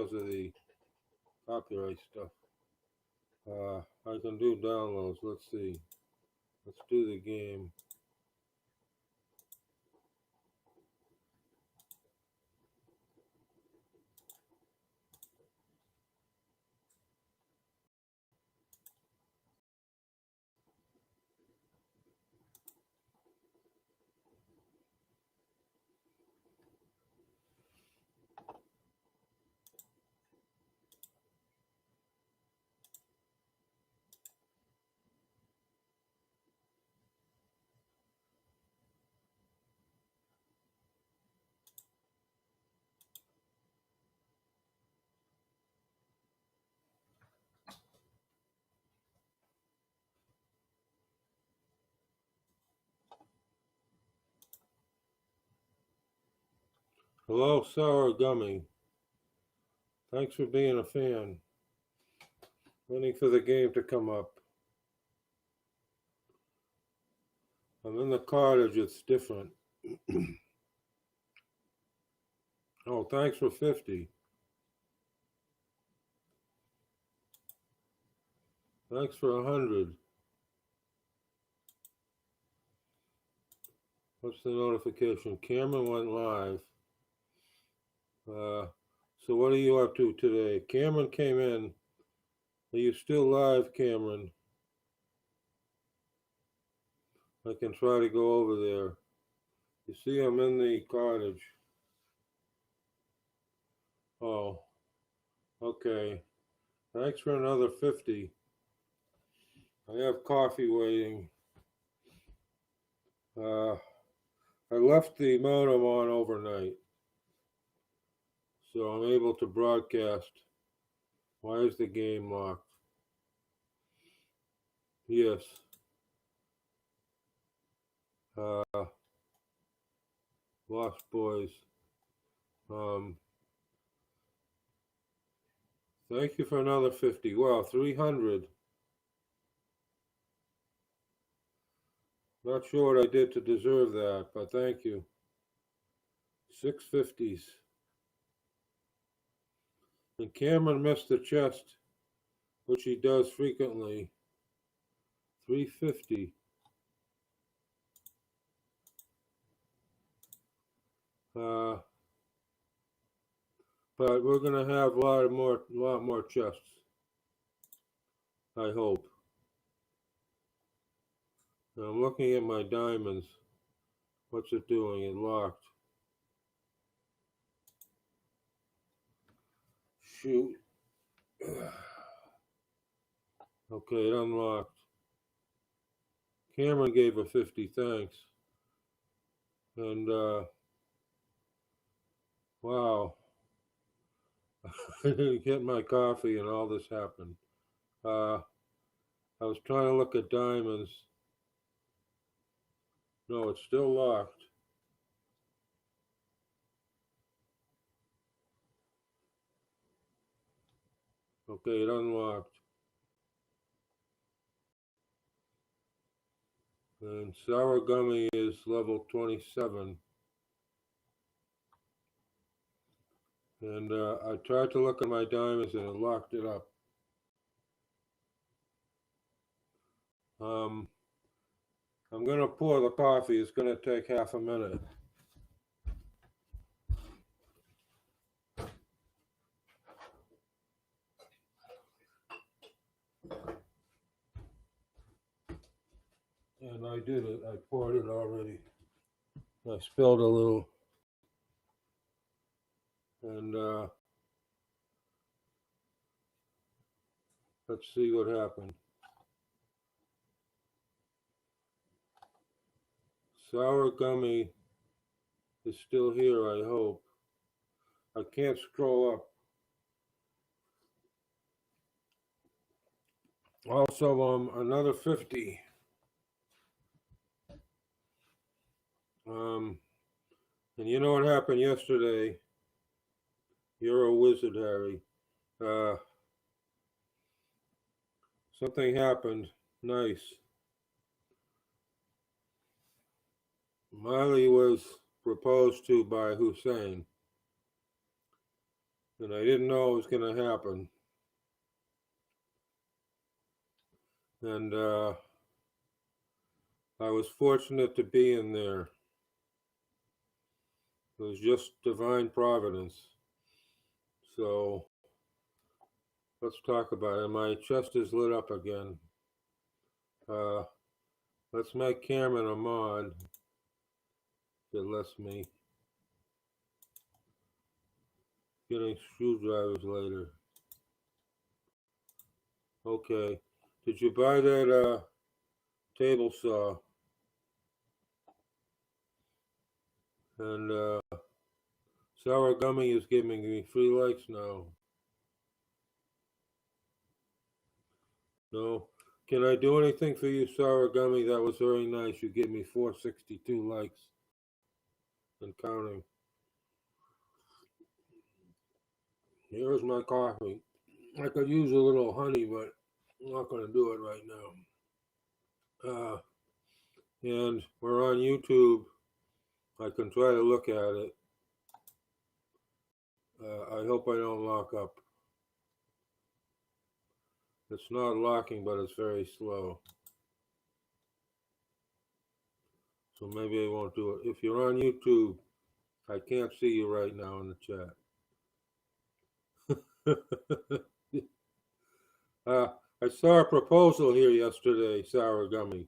because of the copyright stuff. I can do downloads. Let's see. Let's do the game. Hello, Sour Gummy. Thanks for being a fan. Waiting for the game to come up. I'm in the cottage, it's different. Oh, thanks for 50. Thanks for 100. What's the notification? Cameron went live. So what are you up to today? Cameron came in. Are you still live, Cameron? I can try to go over there. You see, I'm in the cottage. Oh, okay. Thanks for another 50. I have coffee waiting. I left the modem on overnight, so I'm able to broadcast. Why is the game locked? Yes. Lost Boys. Thank you for another 50. Wow, 300. Not sure what I did to deserve that, but thank you. 650s. And Cameron missed the chest, which he does frequently. 350. But we're gonna have a lot more chests. I hope. Now I'm looking at my diamonds. What's it doing? It locked. Shoot. Okay, it unlocked. Cameron gave a 50, thanks. And wow. I didn't get my coffee and all this happened. I was trying to look at diamonds. No, it's still locked. Okay, it unlocked. And Sour Gummy is level 27. And I tried to look at my diamonds and it locked it up. I'm going to pour the coffee. It's going to take half a minute. And I did it. I poured it already. I spilled a little. And let's see what happened. Sour Gummy is still here, I hope. I can't scroll up. Also, another 50. And you know what happened yesterday? You're a wizard, Harry. Something happened. Nice. Miley was proposed to by Hussein. and I didn't know it was going to happen. And I was fortunate to be in there. It was just divine providence. So let's talk about it. My chest is lit up again. Let's make Cameron a mod, if it lets me. Getting screwdrivers later. Okay. Did you buy that table saw? And Sour Gummy is giving me 3 likes now. No? Can I do anything for you, Sour Gummy? That was very nice. You gave me 462 likes and counting. Here's my coffee. I could use a little honey, but I'm not going to do it right now. And we're on YouTube. I can try to look at it. I hope I don't lock up. It's not locking, but it's very slow. So maybe I won't do it. If you're on YouTube, I can't see you right now in the chat. I saw a proposal here yesterday, Sour Gummy.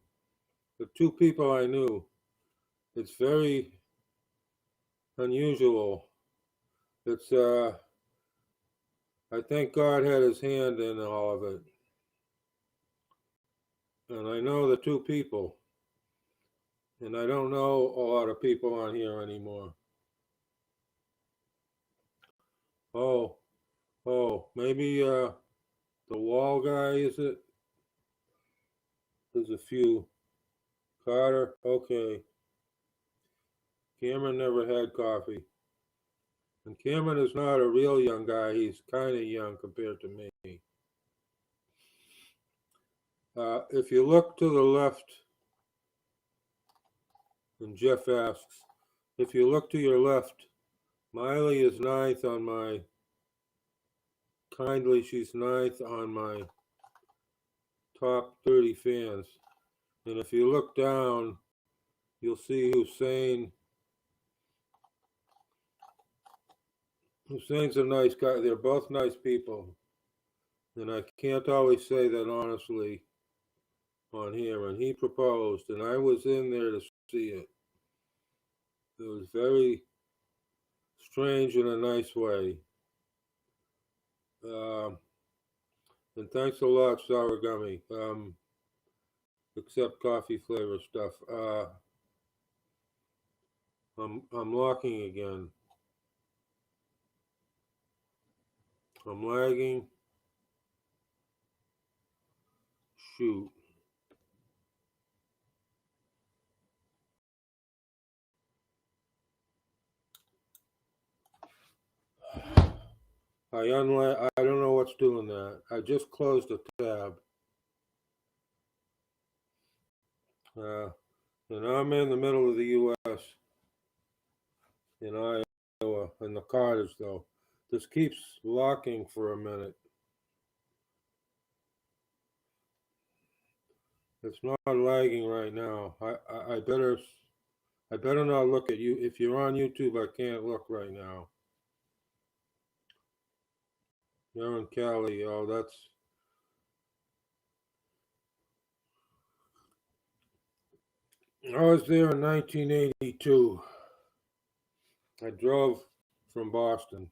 The 2 people I knew. It's very unusual. It's I think God had his hand in all of it. And I know the 2 people. And I don't know a lot of people on here anymore. Oh, maybe the wall guy, is it? There's a few. Carter, okay. Cameron never had coffee. And Cameron is not a real young guy. He's kind of young compared to me. If you look to the left, and Jeff asks, if you look to your left, Miley is 9th on my, she's 9th on my top 30 fans. And if you look down, you'll see Hussein. Hussein's a nice guy. They're both nice people. And I can't always say that honestly on here. And he proposed, and I was in there to see it. It was very strange in a nice way. And thanks a lot, Sour Gummy. Except coffee flavor stuff. I'm locking again. I'm lagging. Shoot. I don't know what's doing that. I just closed the tab. And I'm in the middle of the U.S. in Iowa, in the cottage though. This keeps locking for a minute. It's not lagging right now. I better not look at you. If you're on YouTube, I can't look right now. You're in Cali. Oh, that's. I was there in 1982. I drove from Boston.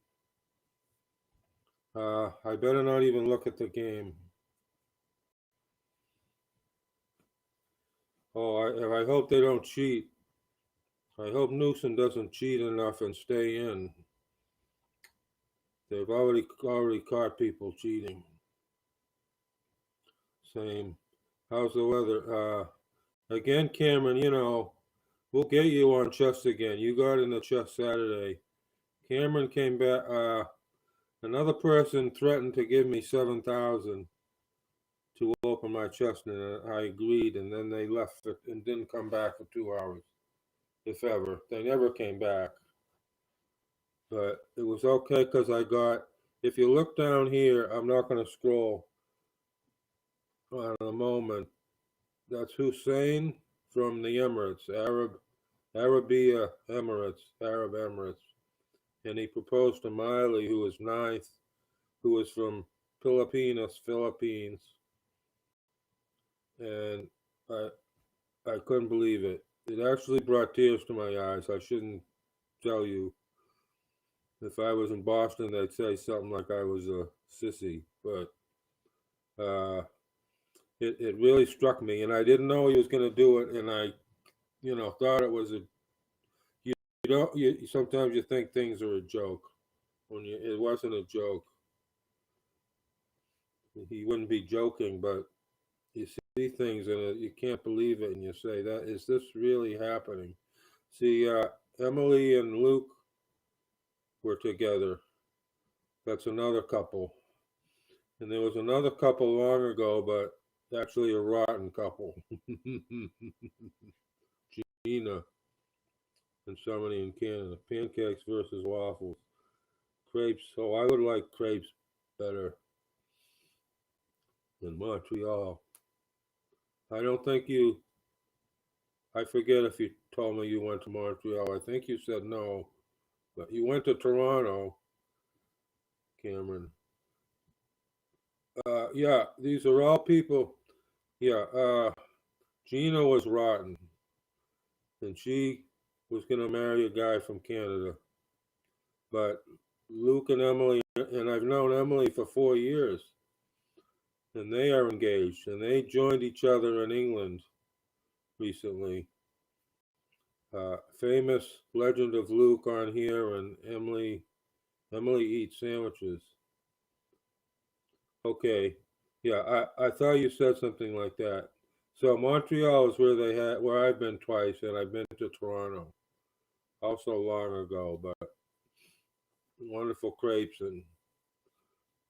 I better not even look at the game. Oh, I hope they don't cheat. I hope Newsom doesn't cheat enough and stay in. They've already caught people cheating. Same. How's the weather? Again, Cameron, we'll get you on chess again. You got in the chess Saturday. Cameron came back. Another person threatened to give me $7,000 to open my chest, and I agreed. And then they left and didn't come back for 2 hours, if ever. They never came back. But it was okay because I got if you look down here, I'm not going to scroll on a moment. That's Hussein from the Emirates, Arabia Emirates, Arab Emirates. And he proposed to Miley, who was ninth, who was from Philippines. And I couldn't believe it. It actually brought tears to my eyes. I shouldn't tell you. If I was in Boston, they'd say something like I was a sissy. But it really struck me, and I didn't know he was going to do it. And I, thought it was sometimes you think things are a joke when it wasn't a joke. He wouldn't be joking, but you see things and you can't believe it, and you say, "That is this really happening?" See, Emily and Luke were together. That's another couple. And there was another couple long ago, but actually a rotten couple. Gina and somebody in Canada. Pancakes versus waffles. Crepes. Oh, I would like crepes better than Montreal. I don't think I forget if you told me you went to Montreal. I think you said no, but you went to Toronto, Cameron. Yeah, these are all people. Yeah, Gina was rotten, and she was going to marry a guy from Canada. But Luke and Emily, and I've known Emily for 4 years, and they are engaged, and they joined each other in England recently. Famous legend of Luke on here, and Emily eats sandwiches. Okay, yeah, I thought you said something like that. So Montreal is where I've been twice, and I've been to Toronto, also long ago, but wonderful crepes in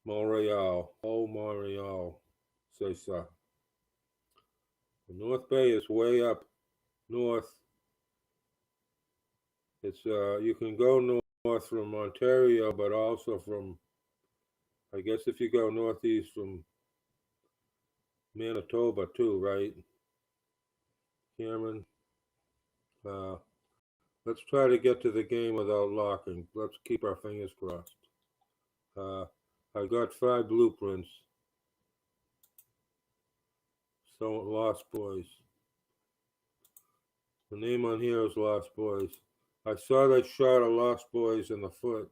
Montreal. Oh, Montreal, c'est ça. The North Bay is way up north. It's you can go north from Ontario, but also from, I guess if you go northeast from Manitoba too, right, Cameron? Let's try to get to the game without locking. Let's keep our fingers crossed. I got 5 blueprints. So Lost Boys. The name on here is Lost Boys. I saw they shot a Lost Boys in the foot.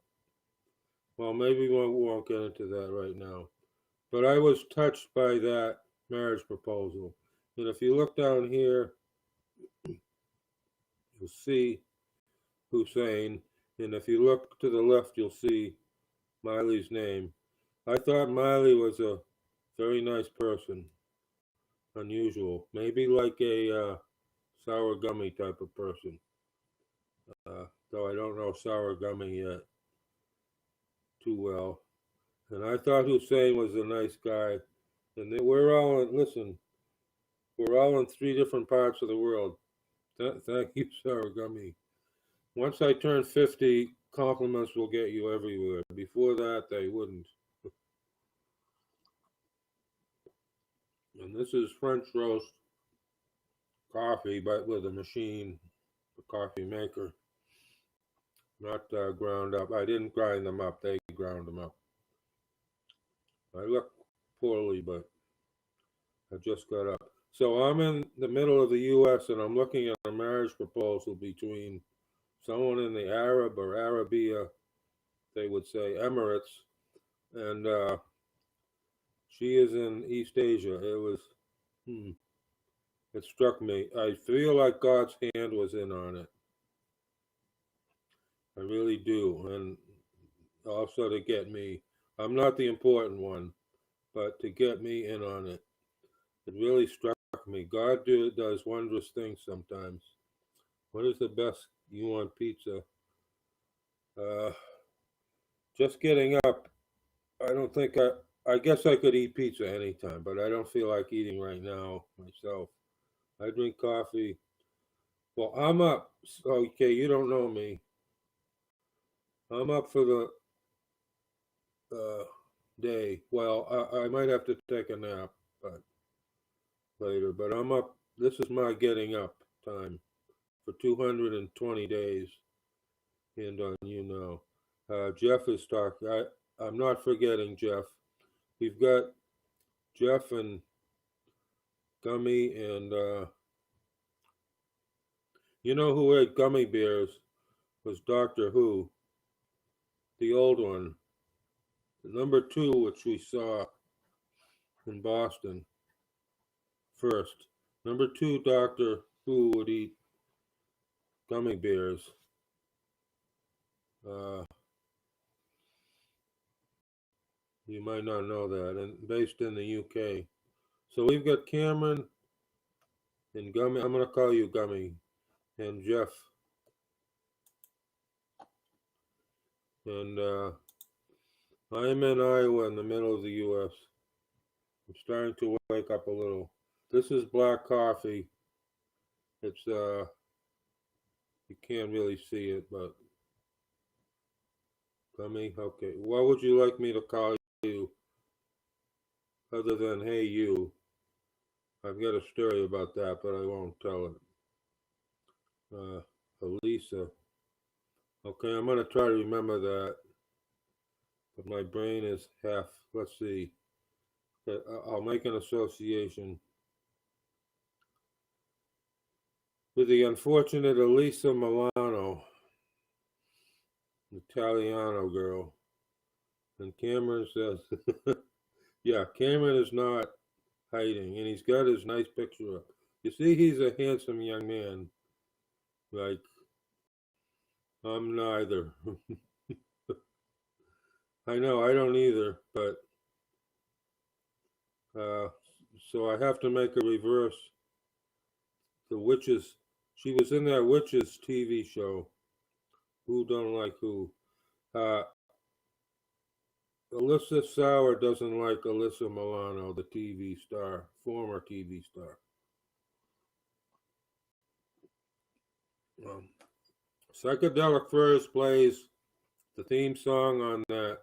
Well, maybe we won't get into that right now. But I was touched by that marriage proposal. And if you look down here, you'll see Hussein. And if you look to the left, you'll see Miley's name. I thought Miley was a very nice person. Unusual. Maybe like a sour gummy type of person. Though I don't know sour gummy yet too well. And I thought Hussein was a nice guy. And we're all in 3 different parts of the world. Thank you, sour gummy. Once I turn 50, compliments will get you everywhere. Before that, they wouldn't. And this is French roast coffee, but with a machine, a coffee maker. Not ground up. I didn't grind them up. They ground them up. I look poorly, but I just got up. So I'm in the middle of the U.S. and I'm looking at a marriage proposal between someone in the Arab or Arabia, they would say Emirates, and she is in East Asia. It struck me. I feel like God's hand was in on it. I really do. And also to get me, I'm not the important one, but to get me in on it. It really struck me. God does wondrous things sometimes. What is the best you want pizza? Just getting up. I don't think I guess I could eat pizza anytime, but I don't feel like eating right now myself. I drink coffee. Well, I'm up. Okay, you don't know me. I'm up for the day. Well, I might have to take a nap, but later. But I'm up. This is my getting up time for 220 days, and on YouNow. Jeff is talking. I'm not forgetting Jeff. We've got Jeff and Gummy, and you know who ate gummy bears was Doctor Who, the old one, the number 2, which we saw in Boston first. Number 2, Doctor Who would eat gummy bears. You might not know that, and based in the UK. So we've got Cameron and Gummy. I'm going to call you Gummy, and Jeff. And I'm in Iowa in the middle of the US. I'm starting to wake up a little. This is black coffee. It's you can't really see it, but Gummy. Okay, what would you like me to call you other than hey you? I've got a story about that, but I won't tell it. Elisa. Okay, I'm gonna try to remember that, but my brain is half. Let's see. Okay, I'll make an association with the unfortunate Elisa Milano, Italiano girl. And Cameron says, yeah, Cameron is not hiding, and he's got his nice picture up. You see, he's a handsome young man. Like, I'm neither. I know, I don't either, but so I have to make a reverse. The witches, she was in that witches TV show. Who don't like who? Alyssa Sauer doesn't like Alyssa Milano, the TV star, former TV star. Psychedelic Furs plays the theme song on that.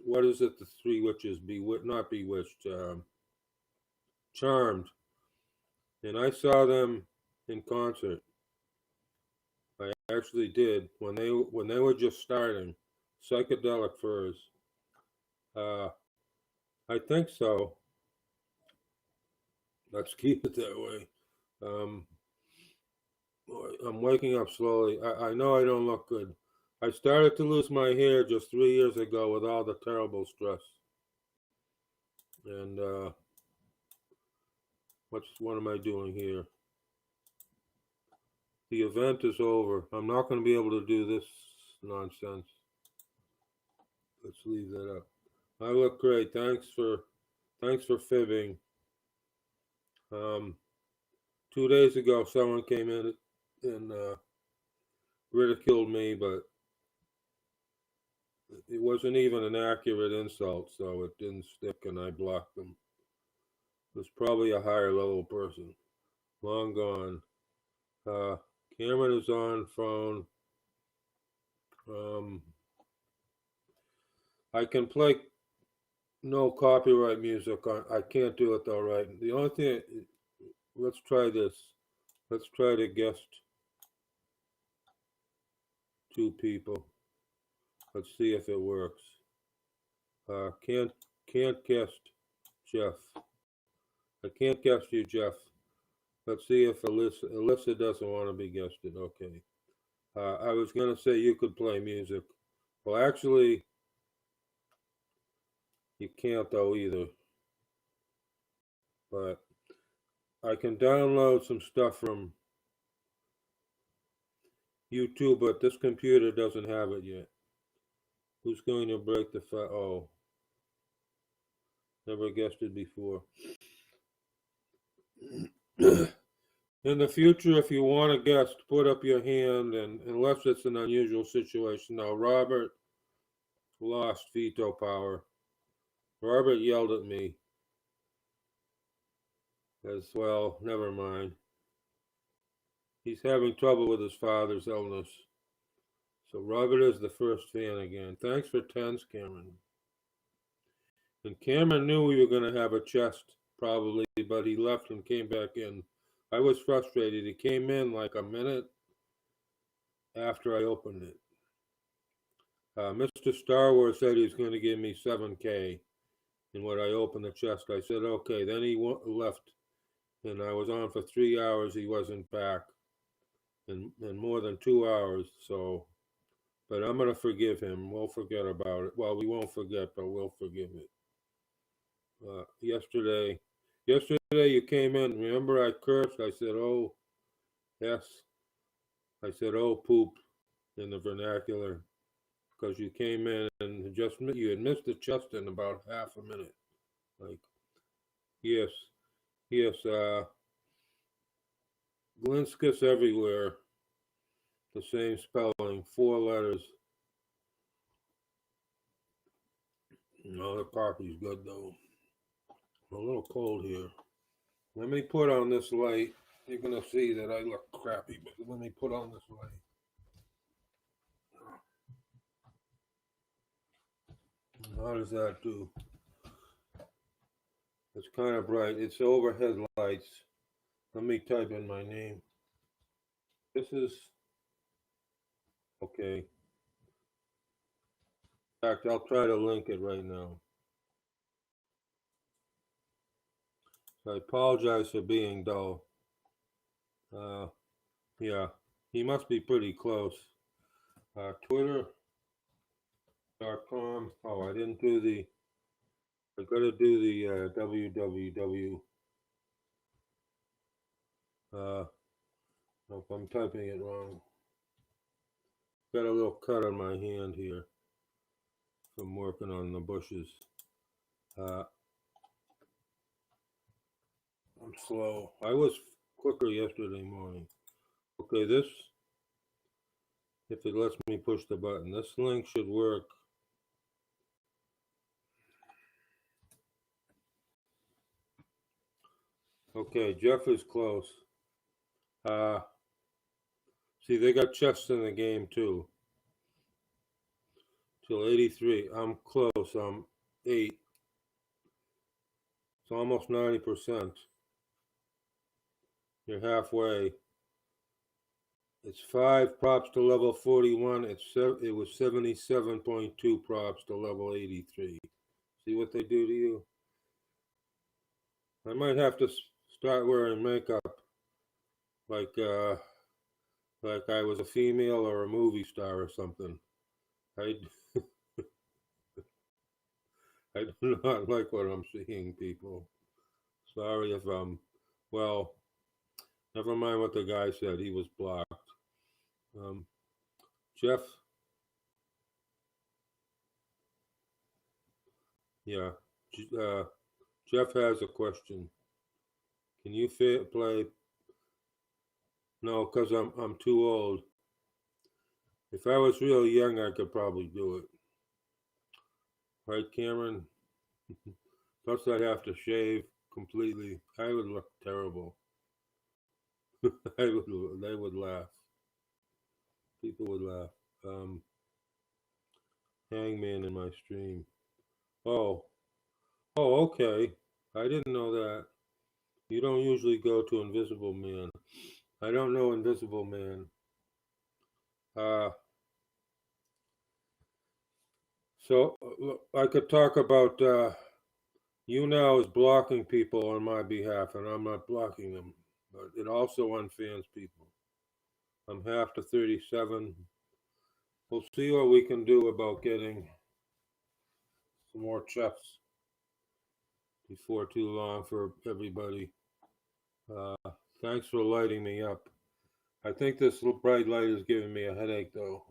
What is it? The Three Witches, not Bewitched, Charmed, and I saw them in concert. I actually did when they were just starting. Psychedelic Furs. I think so. Let's keep it that way. I'm waking up slowly. I know I don't look good. I started to lose my hair just 3 years ago with all the terrible stress. And what am I doing here? The event is over. I'm not going to be able to do this nonsense. Let's leave that up. I look great. Thanks for fibbing. 2 days ago, someone came in and ridiculed me, but it wasn't even an accurate insult, so it didn't stick, and I blocked them. It was probably a higher level person. Long gone. Cameron is on phone. I can play no copyright music on. I can't do it though, right? The only thing. Let's try this. Let's try to guest 2 people. Let's see if it works. Can't guest Jeff. I can't guest you, Jeff. Let's see if Alyssa doesn't want to be guested. Okay. I was gonna say you could play music. Well, actually, you can't though either. But I can download some stuff from YouTube, but this computer doesn't have it yet. Who's going to break the oh, never guessed it before. In the future, if you want a guest, put up your hand, and unless it's an unusual situation. Now, Robert lost veto power. Robert yelled at me as well. Never mind. He's having trouble with his father's illness. So Robert is the first fan again. Thanks for tens, Cameron. And Cameron knew we were going to have a chest, probably, but he left and came back in. I was frustrated. He came in like a minute after I opened it. Mr. Star Wars said he was going to give me 7K. And when I opened the chest, I said, okay. Then he left, and I was on for 3 hours. He wasn't back in more than 2 hours. So, but I'm going to forgive him. We'll forget about it. Well, we won't forget, but we'll forgive it. Yesterday you came in. Remember I cursed? I said, oh, yes. I said, oh, poop in the vernacular. Because you came in and you had missed the chest in about half a minute. Like, yes, Glinskis everywhere. The same spelling, 4 letters. No, the coffee's good though. A little cold here. Let me put on this light. You're gonna see that I look crappy, but let me put on this light. How does that do? It's kind of bright. It's overhead lights. Let me type in my name. This is okay. In fact, I'll try to link it right now. I apologize for being dull. Yeah, he must be pretty close. Twitter.com. Oh, I didn't do the. I gotta do the www. Nope, I'm typing it wrong. Got a little cut on my hand here from working on the bushes. I'm slow. I was quicker yesterday morning. Okay, this, if it lets me push the button, this link should work. Okay, Jeff is close. See, they got chests in the game too. Till 83. I'm close. I'm 8. It's almost 90%. You're halfway. It's 5 props to level 41. It was 77.2 props to level 83. See what they do to you? I might have to start wearing makeup like I was a female or a movie star or something. I do not like what I'm seeing, people. Sorry if well, never mind what the guy said. He was blocked. Jeff. Yeah. Jeff has a question. Can you play? No, because I'm too old. If I was real young, I could probably do it. Right, Cameron? Plus, I'd have to shave completely. I would look terrible. They would laugh. People would laugh. Hangman in my stream. Oh, okay. I didn't know that. You don't usually go to Invisible Man. I don't know Invisible Man. So I could talk about YouNow is blocking people on my behalf, and I'm not blocking them. But it also unfans people. I'm half to 37. We'll see what we can do about getting some more checks before too long for everybody. Thanks for lighting me up. I think this bright light is giving me a headache, though.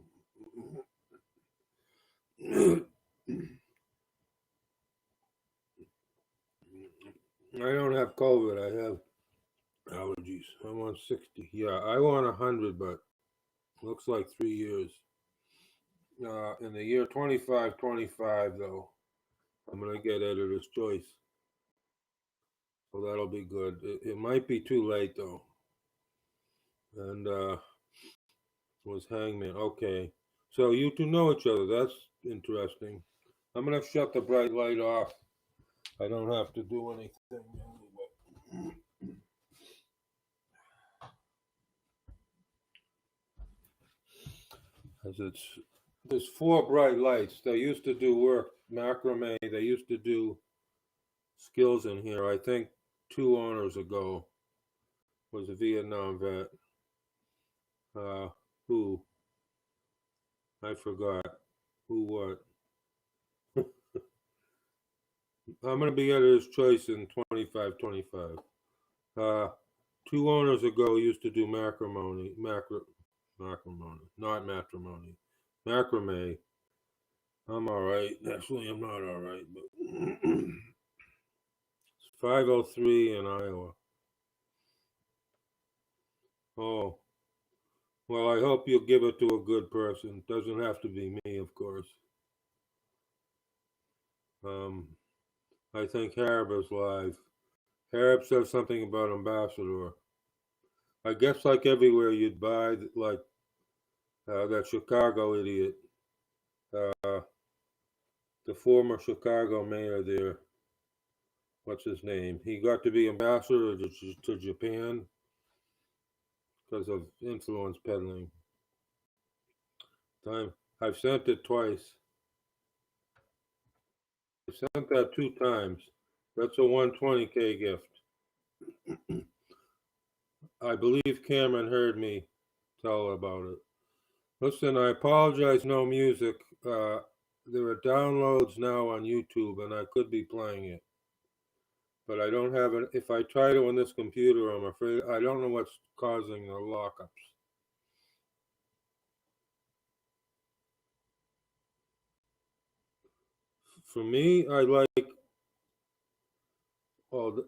I don't have COVID. I have allergies. I'm on 60. Yeah, I want 100, but looks like 3 years. In the year 2525, though, I'm going to get editor's choice. So that'll be good. It might be too late, though. And was Hangman. Okay. So you two know each other. That's interesting. I'm gonna shut the bright light off. I don't have to do anything anyway. As there's four bright lights. They used to do work, macrame. They used to do skills in here. I think 2 owners ago was a Vietnam vet. Who? I forgot. Who what? I'm going to be editor's choice in 25-25. 2 owners ago used to do macrame, not matrimony. Macrame. I'm all right. Actually, I'm not all right, but it's 5:03 in Iowa. Oh, well, I hope you'll give it to a good person. Doesn't have to be me, of course. I think Harab is live. Harab says something about Ambassador. I guess like everywhere you'd buy, like that Chicago idiot, the former Chicago mayor there. What's his name? He got to be ambassador to Japan because of influence peddling. I've sent it twice. I sent that 2 times. That's a 120K gift. I believe Cameron heard me tell about it. Listen, I apologize, no music. There are downloads now on YouTube, and I could be playing it. But I don't have it. If I try to on this computer, I'm afraid I don't know what's causing the lockups. For me, I like, well,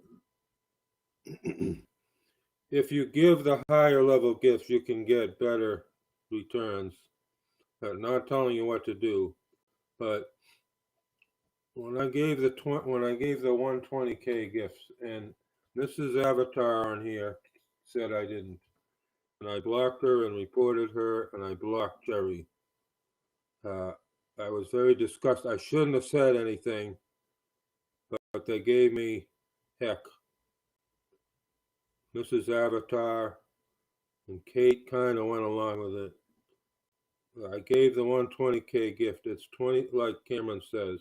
if you give the higher level gifts, you can get better returns. Not telling you what to do, but when I gave the 120K gifts, and this is Avatar on here said I didn't, and I blocked her and reported her, and I blocked Jerry. I was very disgusted. I shouldn't have said anything, but they gave me heck. Mrs. Avatar and Kate kind of went along with it. I gave the 120K gift. It's 20, like Cameron says.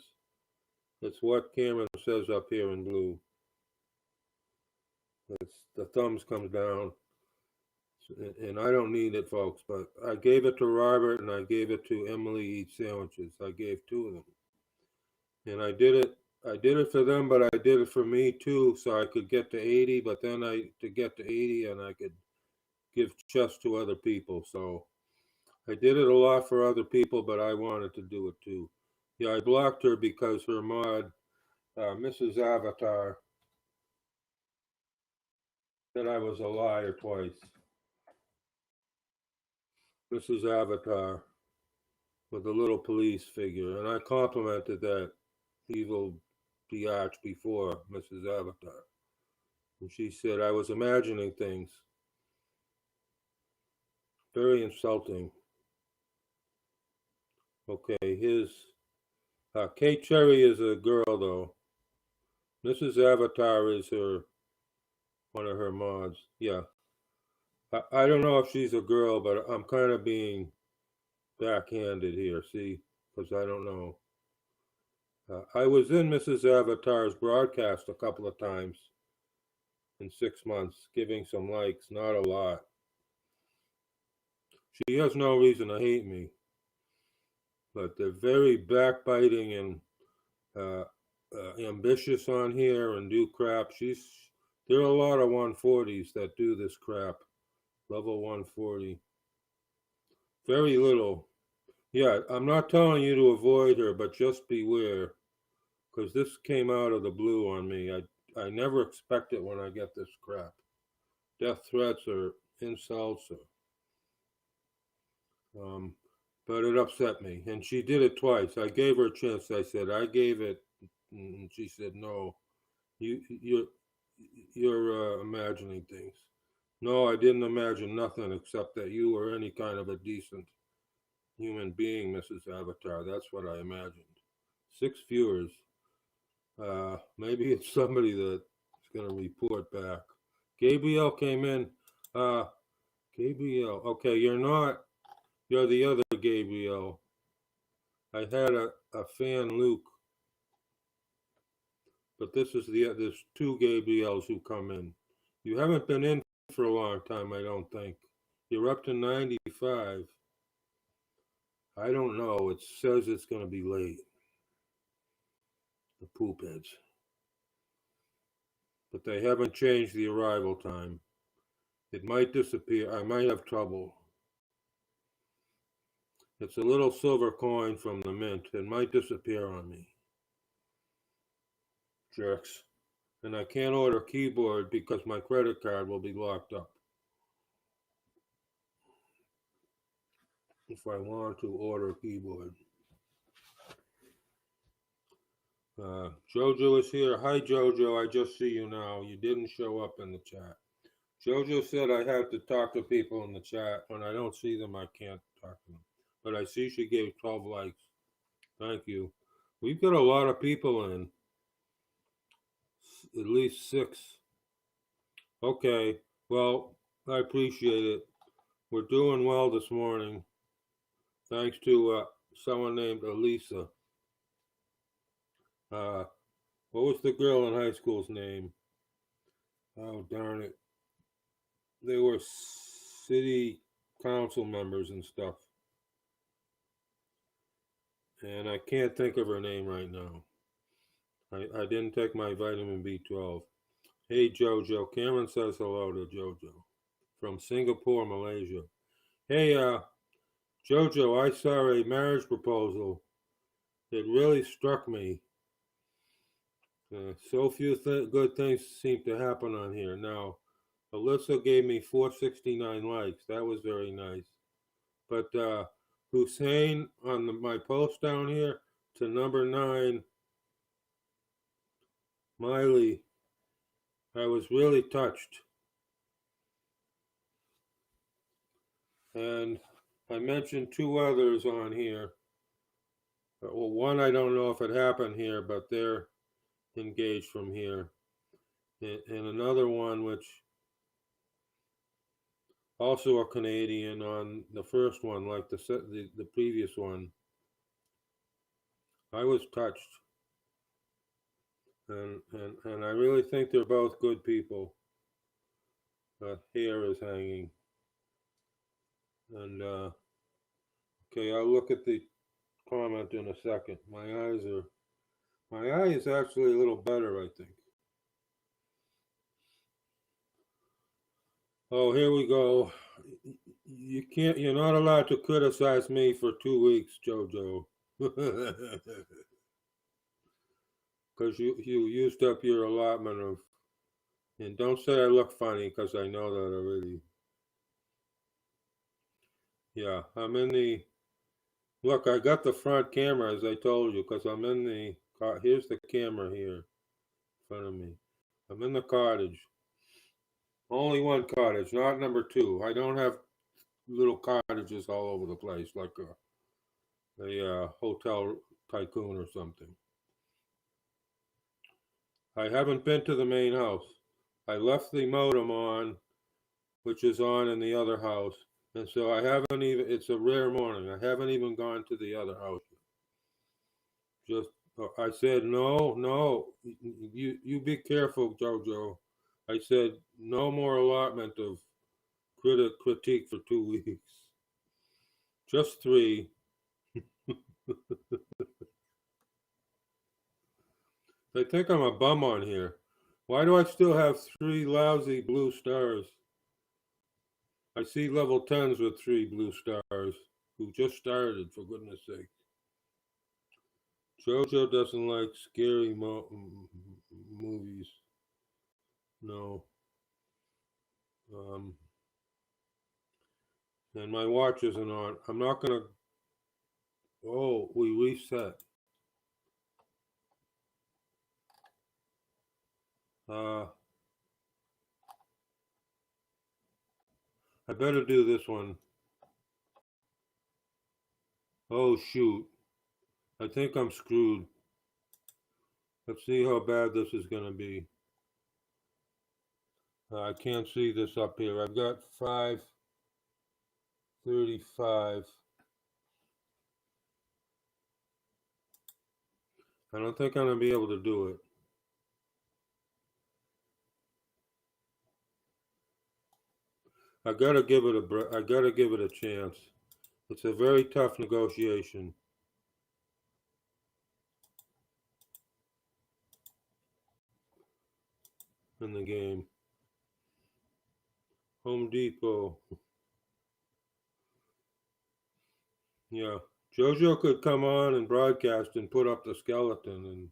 It's what Cameron says up here in blue. The thumbs comes down. And I don't need it, folks, but I gave it to Robert and I gave it to Emily Eats Sandwiches. I gave 2 of them. And I did it for them, but I did it for me too, so I could get to 80, but then to get to 80 and I could give chess to other people. So I did it a lot for other people, but I wanted to do it too. Yeah, I blocked her because her mod, Mrs. Avatar, said I was a liar twice. Mrs. Avatar with a little police figure, and I complimented that evil biatch before, Mrs. Avatar. And she said I was imagining things. Very insulting. Okay, Kate Cherry is a girl though. Mrs. Avatar is one of her mods. Yeah. I don't know if she's a girl, but I'm kind of being backhanded here, see? Because I don't know. I was in Mrs. Avatar's broadcast a couple of times in 6 months, giving some likes, not a lot. She has no reason to hate me, but they're very backbiting and ambitious on here and do crap. There are a lot of 140s that do this crap. Level 140. Very little. Yeah, I'm not telling you to avoid her, but just beware. Because this came out of the blue on me. I never expect it when I get this crap. Death threats or insults but it upset me. And she did it twice. I gave her a chance. I said, I gave it. And she said, no, you're imagining things. No, I didn't imagine nothing except that you were any kind of a decent human being, Mrs. Avatar. That's what I imagined. 6 viewers. Maybe it's somebody that's going to report back. Gabriel came in. Gabriel. Okay, you're not. You're the other Gabriel. I had a fan, Luke. But this is there's 2 Gabriels who come in. You haven't been in for a long time, I don't think. You're up to 95. I don't know. It says it's going to be late. The poop heads. But they haven't changed the arrival time. It might disappear. I might have trouble. It's a little silver coin from the mint. It might disappear on me. Jerks. And I can't order keyboard because my credit card will be locked up. If I want to order a keyboard. Jojo is here. Hi, Jojo. I just see you now. You didn't show up in the chat. Jojo said I have to talk to people in the chat. When I don't see them, I can't talk to them. But I see she gave 12 likes. Thank you. We've got a lot of people in. At least 6. Okay. Well, I appreciate it. We're doing well this morning. Thanks to someone named Elisa. What was the girl in high school's name? Oh, darn it. They were city council members and stuff. And I can't think of her name right now. I didn't take my vitamin B12. Hey, Jojo. Cameron says hello to Jojo from Singapore, Malaysia. Hey, Jojo, I saw a marriage proposal. It really struck me. So few good things seem to happen on here. Now, Alyssa gave me 469 likes. That was very nice. But Hussein on my post down here to number 9, Miley, I was really touched. And I mentioned 2 others on here. Well, one I don't know if it happened here, but they're engaged from here. And another one which also a Canadian on the first one, like the previous one. I was touched. And I really think they're both good people. Hair is hanging. And okay, I'll look at the comment in a second. My eye is actually a little better, I think. Oh, here we go. You're not allowed to criticize me for 2 weeks, Jojo. Because you used up your allotment of, and don't say I look funny because I know that already. Yeah, I'm in the, look, I got the front camera as I told you because I'm in the, here's the camera here in front of me. I'm in the cottage. Only one cottage, not number 2. I don't have little cottages all over the place like a hotel tycoon or something. I haven't been to the main house. I left the modem on, which is on in the other house. And so I haven't even, it's a rare morning. I haven't even gone to the other house. Just, I said, no, you be careful, Jojo. I said, no more allotment of critique for 2 weeks. Just 3. They think I'm a bum on here. Why do I still have 3 lousy blue stars? I see level 10s with 3 blue stars who just started, for goodness sake. Jojo doesn't like scary movies. No. And my watch isn't on. I'm not going to. Oh, we reset. I better do this one. Oh shoot. I think I'm screwed. Let's see how bad this is going to be. I can't see this up here. I've got 535. I don't think I'm going to be able to do it. I gotta give it a chance. It's a very tough negotiation in the game. Home Depot. Yeah. JoJo could come on and broadcast and put up the skeleton, and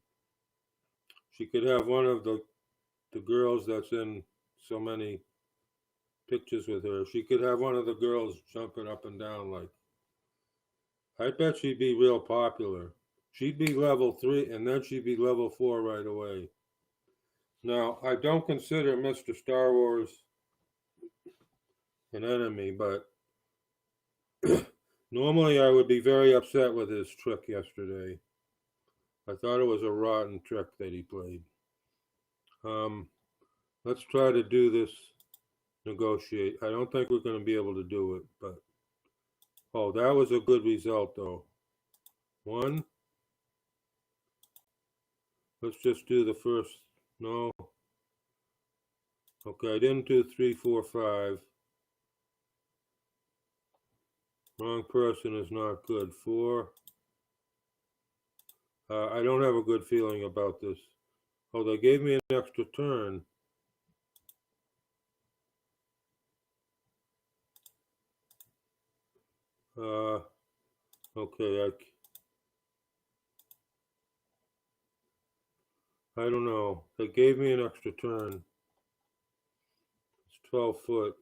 she could have one of the girls that's in so many pictures with her. She could have one of the girls jumping up and down like. I bet she'd be real popular. She'd be level 3, and then she'd be level 4 right away. Now, I don't consider Mr. Star Wars an enemy, but normally I would be very upset with his trick yesterday. I thought it was a rotten trick that he played. Let's try to do this, negotiate. I don't think we're going to be able to do it, but oh, that was a good result though. 1. Let's just do the first. No. Okay, I didn't do 3, 4, 5. Wrong person is not good. 4. I don't have a good feeling about this. Oh, they gave me an extra turn. Okay, I don't know. They gave me an extra turn. It's 12 foot.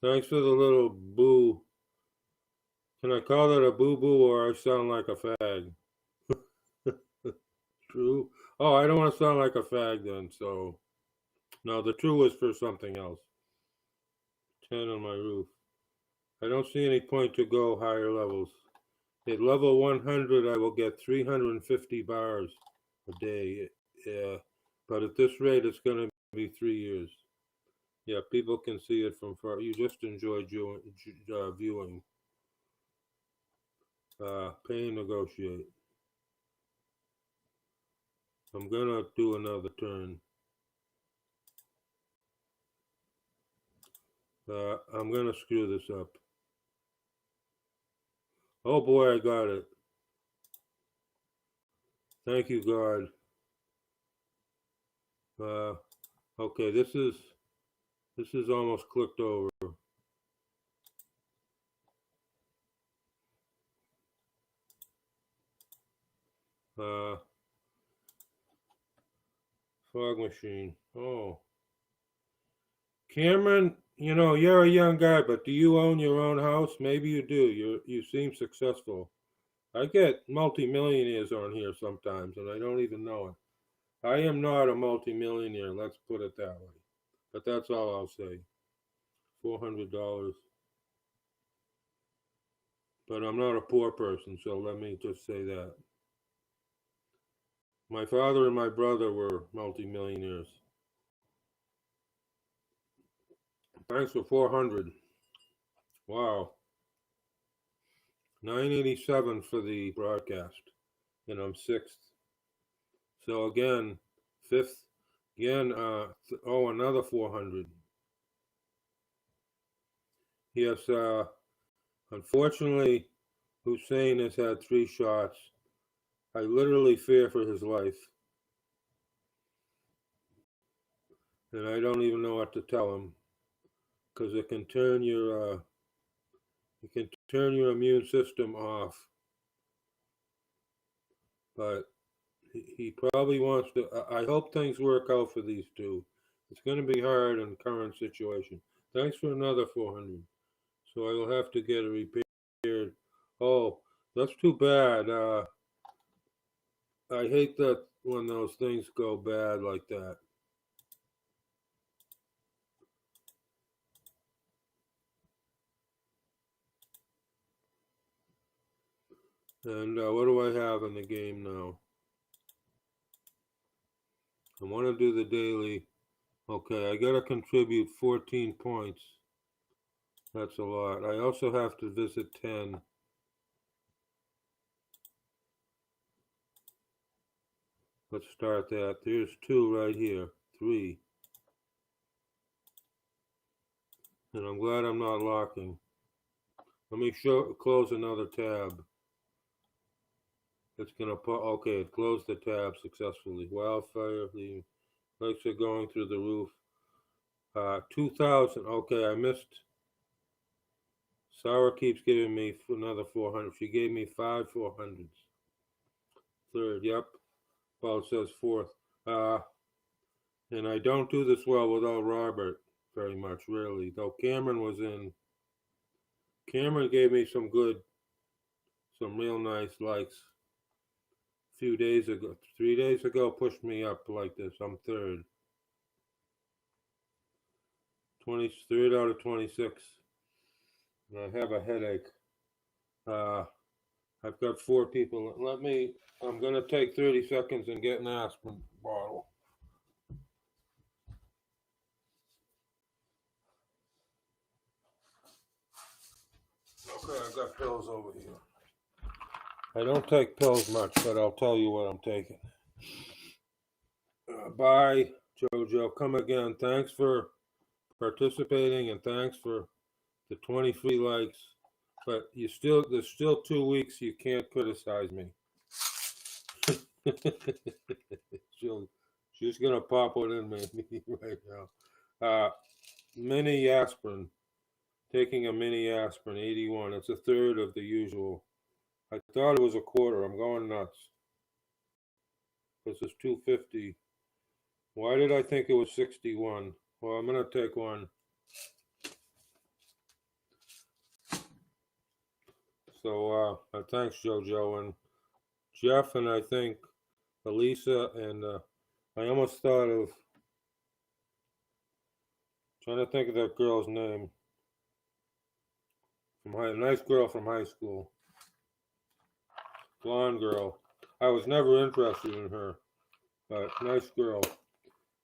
Thanks for the little boo. Can I call that a boo-boo or I sound like a fag? True. Oh, I don't want to sound like a fag then, so. No, the true was for something else. 10 on my roof. I don't see any point to go higher levels. At level 100, I will get 350 bars a day. Yeah, but at this rate, it's going to be 3 years. Yeah, people can see it from far. You just enjoy viewing. Pay and negotiate. I'm going to do another turn. I'm going to screw this up. Oh boy, I got it. Thank you, God. Okay, this is almost clicked over. Fog machine. Oh. Cameron, you know, you're a young guy, but do you own your own house? Maybe you do. You seem successful. I get multimillionaires on here sometimes, and I don't even know it. I am not a multimillionaire, let's put it that way. But that's all I'll say. $400. But I'm not a poor person, so let me just say that. My father and my brother were multimillionaires. Thanks for 400. Wow. 987 for the broadcast, and I'm 6th. So again, 5th. Again, another 400. Yes, unfortunately, Hussein has had 3 shots. I literally fear for his life. And I don't even know what to tell him, because it can turn your immune system off. But he probably wants to. I hope things work out for these two. It's going to be hard in the current situation. Thanks for another 400. So I will have to get it repaired. Oh, that's too bad. I hate that when those things go bad like that. And what do I have in the game now? I want to do the daily. Okay, I got to contribute 14 points. That's a lot. I also have to visit 10. Let's start that. There's 2 right here. 3. And I'm glad I'm not locking. Let me close another tab. It's gonna put, okay, it closed the tab successfully. Wildfire, the lights are going through the roof. 2,000, okay, I missed. Sarah keeps giving me another 400. She gave me 5 400s. Third, yep. Well, it says fourth. And I don't do this well without Robert very much, really. Though Cameron was in. Cameron gave me some real nice likes a few days ago. 3 days ago, pushed me up like this. I'm third. 23rd out of 26. And I have a headache. I've got 4 people. I'm going to take 30 seconds and get an aspirin bottle. Okay, I've got pills over here. I don't take pills much, but I'll tell you what I'm taking. Bye, Jojo. Come again. Thanks for participating and thanks for the 23 likes. But there's still 2 weeks you can't criticize me. She's gonna pop one in me right now. Mini aspirin. Taking a mini aspirin, 81. It's a third of the usual. I thought it was a quarter. I'm going nuts. This is 250. Why did I think it was 61? Well, I'm gonna take one. So thanks, Jojo and Jeff, and I think Elisa, and I almost thought of trying to think of that girl's name. Nice girl from high school. Blonde girl. I was never interested in her, but nice girl.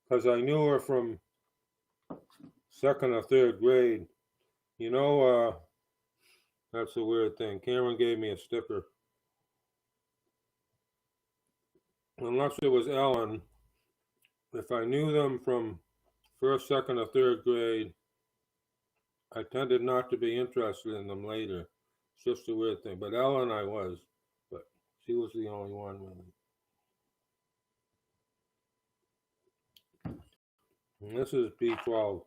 Because I knew her from 2nd or 3rd grade. You know, that's a weird thing. Cameron gave me a sticker. Unless it was Ellen, if I knew them from 1st, 2nd, or 3rd grade, I tended not to be interested in them later. It's just a weird thing. But Ellen, I was. But she was the only one, really. And this is B12.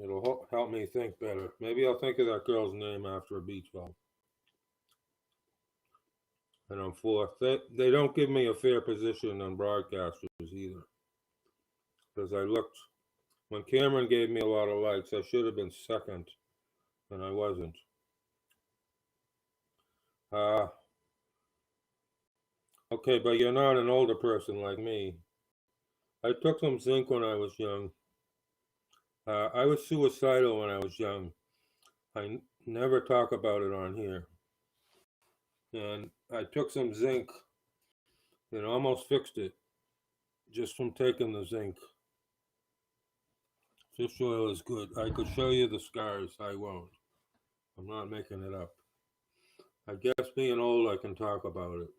It'll help me think better. Maybe I'll think of that girl's name after a B12. And I'm 4th. They don't give me a fair position on broadcasters either. Because I looked, when Cameron gave me a lot of likes, I should have been 2nd, and I wasn't. Okay, but you're not an older person like me. I took some zinc when I was young. I was suicidal when I was young. I never talk about it on here. And I took some zinc and almost fixed it just from taking the zinc. Fish oil is good. I could show you the scars. I won't. I'm not making it up. I guess being old, I can talk about it.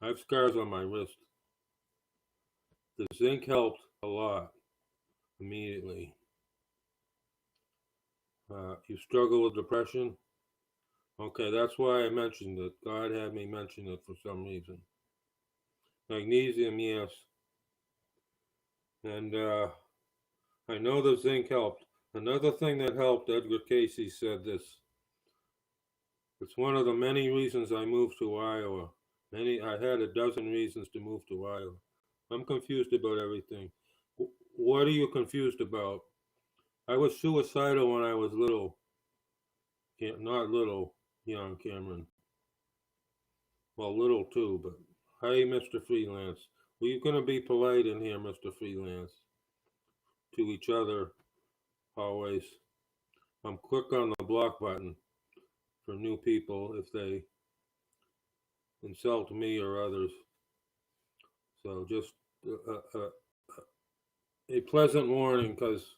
I have scars on my wrist. The zinc helped a lot immediately. You struggle with depression? Okay, that's why I mentioned it. God had me mention it for some reason. Magnesium, yes. And I know the zinc helped. Another thing that helped, Edgar Casey said this. It's one of the many reasons I moved to Iowa. I had a dozen reasons to move to Iowa. I'm confused about everything. What are you confused about? I was suicidal when I was little. Not little, young Cameron. Well, little too, but hey, Mr. Freelance. Well, you're going to be polite in here, Mr. Freelance. To each other, always. I'm quick on the block button. for new people if they insult me or others. So just a pleasant warning, because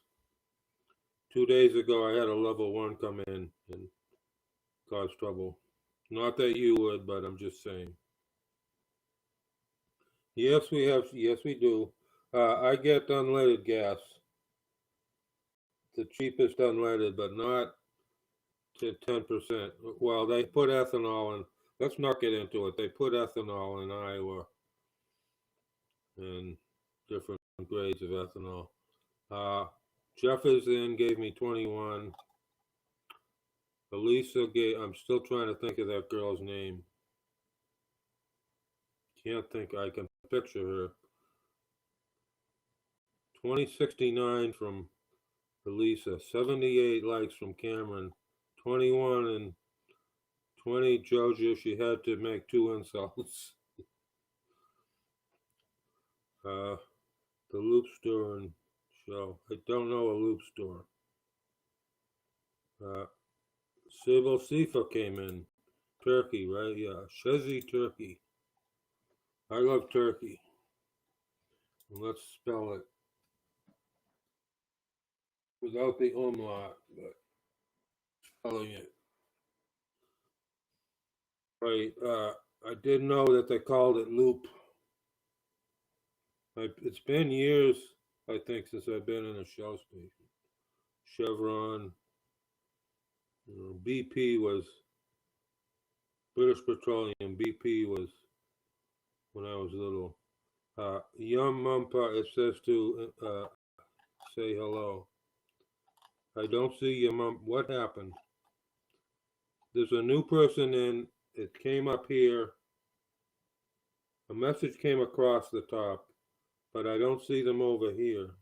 2 days ago I had a level 1 come in and cause trouble. Not that you would, but I'm just saying. Yes, we have. Yes, we do. I get unleaded gas, the cheapest unleaded, but not to 10%. Well, they put ethanol in. Let's not get into it. They put ethanol in Iowa and different grades of ethanol. Jeff is in, gave me 21. Elisa gave, I'm still trying to think of that girl's name. Can't think, I can picture her. 2069 from Elisa, 78 likes from Cameron, 21 and 20 Jojo. She had to make 2 insults. The Loop Store and show. I don't know a Loop Store. Sybil Sifa came in. Turkey, right? Yeah, Shezi turkey. I love turkey. Let's spell it without the umlaut, but spelling it right. I didn't know that they called it loop. It's been years, I think, since I've been in a Shell station. Chevron, BP was British Petroleum. BP was when I was little. Yum Mumpa, it says to say hello. I don't see your mum. What happened? There's a new person in. It came up here. A message came across the top, but I don't see them over here.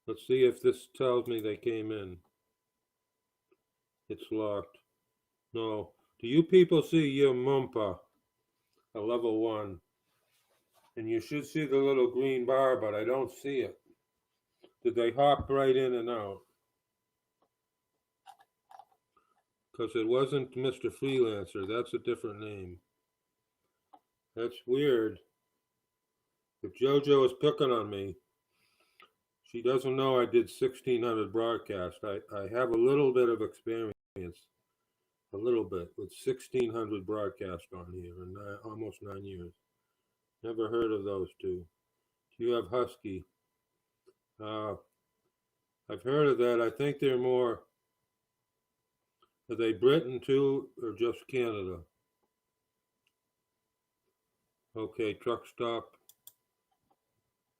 Let's see if this tells me they came in. It's locked. No. Do you people see your Mumpa? A level 1. And you should see the little green bar, but I don't see it. Did they hop right in and out? Because it wasn't Mr. Freelancer. That's a different name. That's weird. If JoJo is picking on me, she doesn't know I did 1,600 broadcasts. I have a little bit of experience, a little bit, with 1,600 broadcasts on here in almost 9 years. Never heard of those two. You have Husky. I've heard of that. I think they're more, are they Britain too, or just Canada? Okay, truck stop.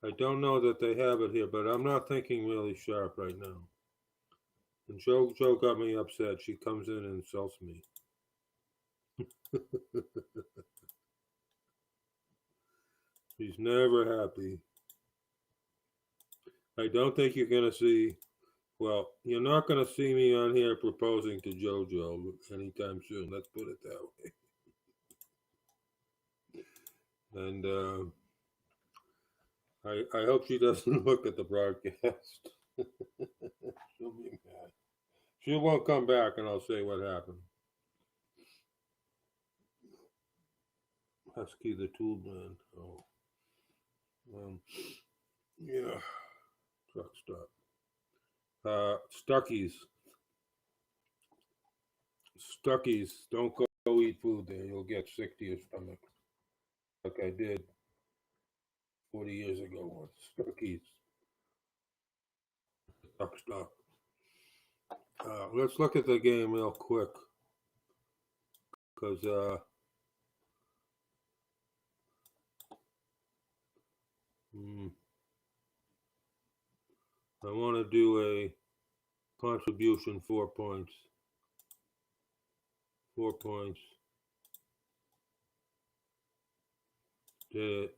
I don't know that they have it here, but I'm not thinking really sharp right now. And Joe got me upset. She comes in and insults me. She's never happy. I don't think you're going to see, well, you're not going to see me on here proposing to JoJo anytime soon. Let's put it that way. And I hope she doesn't look at the broadcast. She'll be mad. She won't come back and I'll say what happened. Husky the tool brand. Oh. Yeah. Truck stop. Stuckies. Stuckies. Don't go eat food there. You'll get sick to your stomach. Like I did 40 years ago once. Stuckies. Truck stop. Let's look at the game real quick. Because I want to do a contribution 4 points. 4 points. Did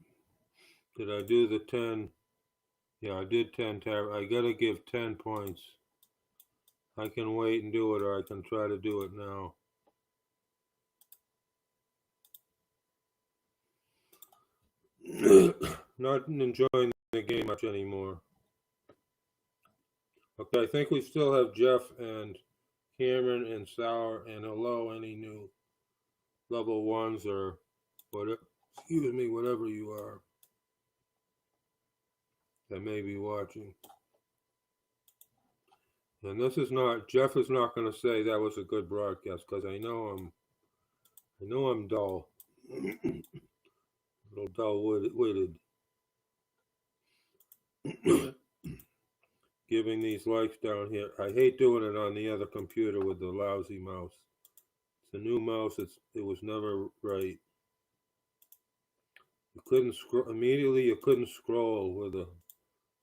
I do the 10? Yeah, I did 10. I got to give 10 points. I can wait and do it, or I can try to do it now. Not enjoying the game much anymore. Okay, I think we still have Jeff and Cameron and Sour, and hello, any new level ones or whatever, excuse me, whatever you are that may be watching. And this is not, Jeff is not going to say that was a good broadcast, because I know I'm dull, a little dull-witted. Giving these likes down here. I hate doing it on the other computer with the lousy mouse. It's a new mouse. It was never right. You couldn't scroll immediately. You couldn't scroll with a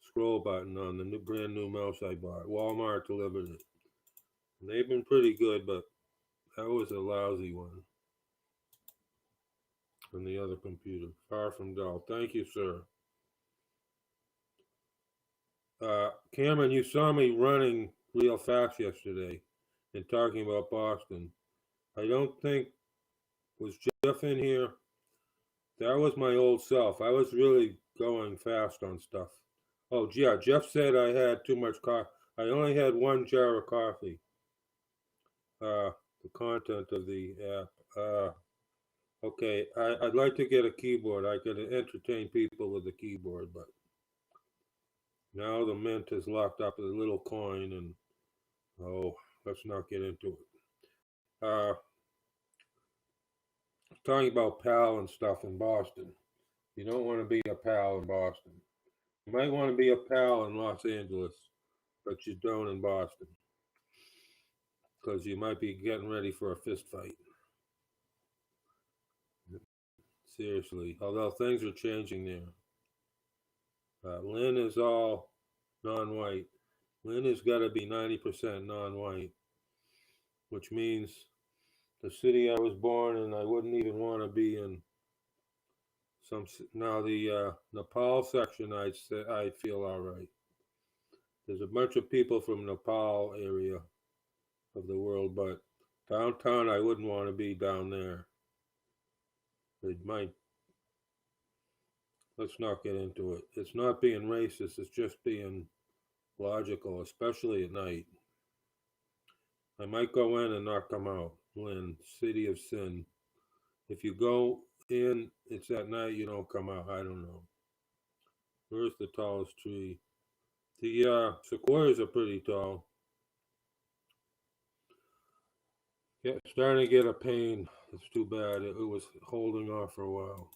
scroll button on the brand new mouse I bought. Walmart delivered it. And they've been pretty good, but that was a lousy one on the other computer. Far from dull. Thank you, sir. Cameron, you saw me running real fast yesterday and talking about Boston. I don't think, was Jeff in here? That was my old self. I was really going fast on stuff. Oh, yeah, Jeff said I had too much coffee. I only had 1 jar of coffee. The content of the app. Okay, I'd like to get a keyboard. I could entertain people with a keyboard, but now the mint is locked up with a little coin, and let's not get into it. Talking about pal and stuff in Boston. You don't want to be a pal in Boston. You might want to be a pal in Los Angeles, but you don't in Boston, because you might be getting ready for a fist fight. Seriously, although things are changing there. Lynn is all non-white. Lynn has got to be 90% non-white, which means the city I was born in, I wouldn't even want to be in. Now the Nepal section, I feel all right. There's a bunch of people from Nepal area of the world, but downtown, I wouldn't want to be down there. It might. Let's not get into it. It's not being racist. It's just being logical, especially at night. I might go in and not come out. Lynn, city of sin. If you go in, it's at night, you don't come out. I don't know. Where's the tallest tree? The sequoias are pretty tall. Yeah, starting to get a pain. It's too bad. It was holding off for a while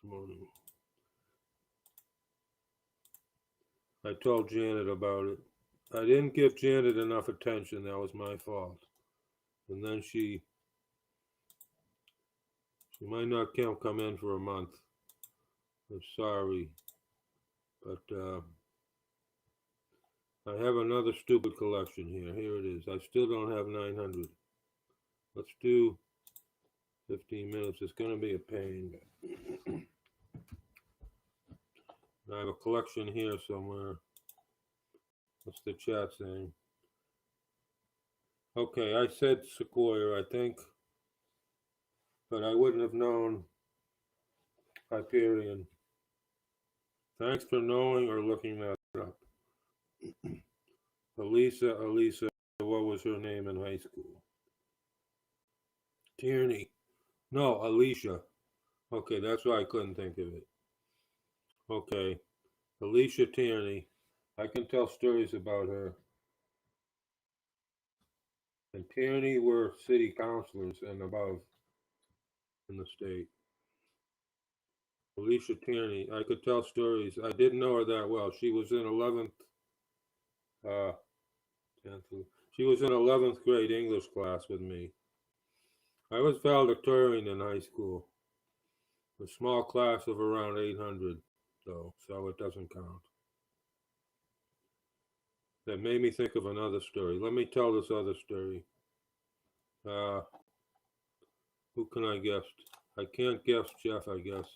this morning. I told Janet about it. I didn't give Janet enough attention. That was my fault. And then she might not come in for a month. I'm sorry. But I have another stupid collection here. Here it is. I still don't have 900. Let's do 15 minutes. It's going to be a pain. I have a collection here somewhere. What's the chat saying? Okay, I said Sequoia, I think, but I wouldn't have known Hyperion. Thanks for knowing or looking that up. Elisa, what was her name in high school? Tierney. No, Alicia. Okay, that's why I couldn't think of it. Okay, Alicia Tierney. I can tell stories about her. And Tierney were city councilors and above in the state. Alicia Tierney, I could tell stories. I didn't know her that well. She was in 11th, 10th. She was in 11th grade English class with me. I was valedictorian in high school. A small class of around 800, though, so it doesn't count. That made me think of another story. Let me tell this other story. Who can I guess? I can't guess Jeff, I guess.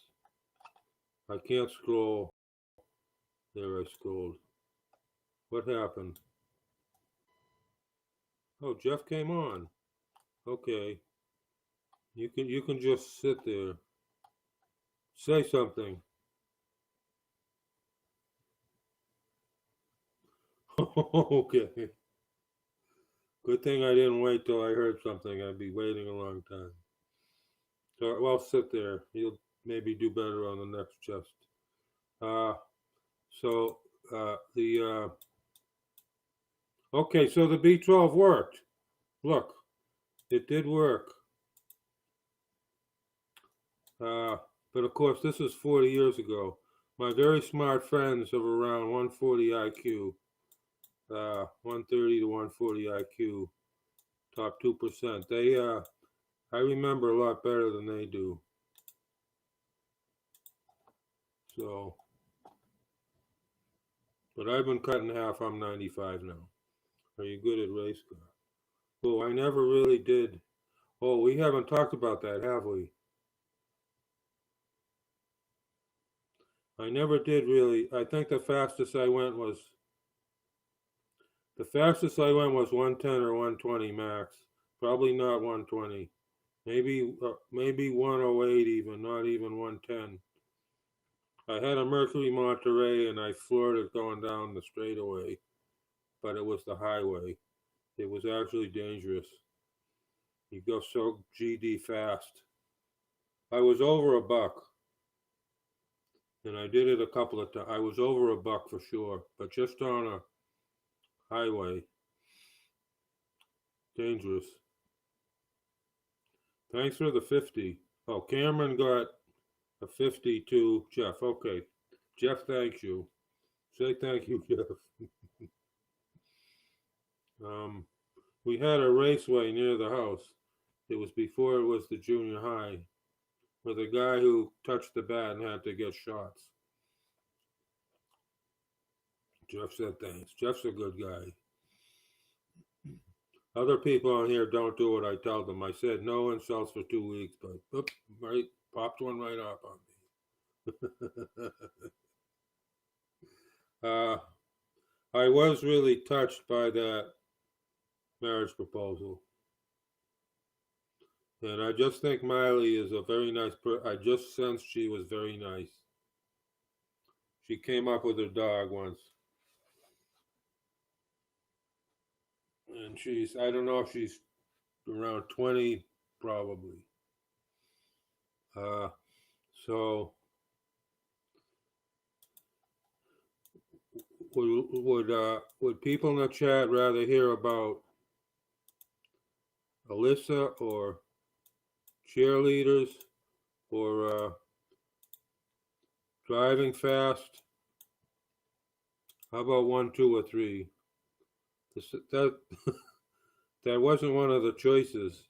I can't scroll. There, I scrolled. What happened? Oh, Jeff came on. Okay. You can just sit there. Say something. Okay. Good thing I didn't wait till I heard something. I'd be waiting a long time. So, well, sit there. You'll maybe do better on the next chest. Uh, so the okay, so the B12 worked. Look, it did work. But of course, this is 40 years ago. My very smart friends of around 140 IQ, 130 to 140 IQ, top 2%. I remember a lot better than they do. So, but I've been cut in half. I'm 95 now. Are you good at race car? Oh, I never really did. Oh, we haven't talked about that, have we? I never did really. I think the fastest I went was 110 or 120 max. Probably not 120. Maybe 108 even, not even 110. I had a Mercury Monterey and I floored it going down the straightaway, but it was the highway. It was actually dangerous. You go so GD fast. I was over a buck, and I did it a couple of times. I was over a buck for sure, but just on a highway. Dangerous. Thanks for the 50. Oh, Cameron got a 50 to Jeff. Okay. Jeff, thank you. Say thank you, Jeff. We had a raceway near the house. It was before it was the junior high, with a guy who touched the bat and had to get shots. Jeff said thanks. Jeff's a good guy. Other people on here don't do what I tell them. I said no insults for 2 weeks, but right, popped one right up on me. I was really touched by that marriage proposal. And I just think Miley is a very nice person. I just sensed she was very nice. She came up with her dog once. And I don't know if she's around 20, probably. So would people in the chat rather hear about Alyssa or cheerleaders or driving fast? How about 1, 2, or 3? That that wasn't one of the choices.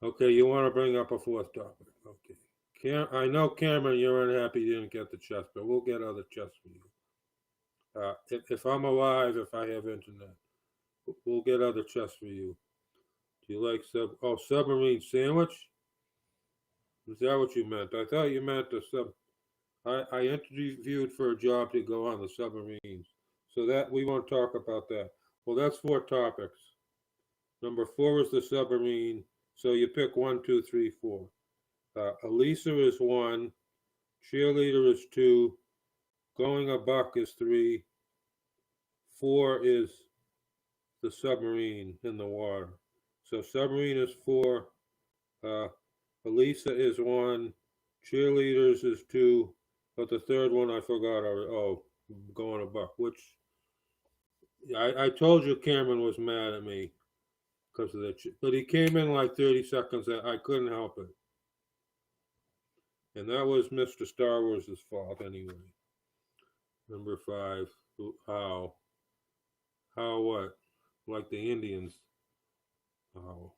Okay, you want to bring up a fourth topic? Okay. I know, Cameron, you're unhappy you didn't get the chest, but we'll get other chests for you. If I'm alive, if I have internet, we'll get other chests for you. Do you like submarine sandwich? Is that what you meant? I thought you meant the sub. I interviewed for a job to go on the submarines, so that we won't talk about that. Well, that's 4 topics. Number 4 is the submarine. So you pick 1, 2, 3, 4. Elisa is 1. Cheerleader is 2. Going a buck is 3. 4 is the submarine in the water. So submarine is 4. Elisa is 1. Cheerleaders is 2. But the third one I forgot already. Oh, going a buck. Which I told you Cameron was mad at me because of that. But he came in like 30 seconds. I couldn't help it. And that was Mr. Star Wars' fault anyway. Number 5. How? How what? Like the Indians. How?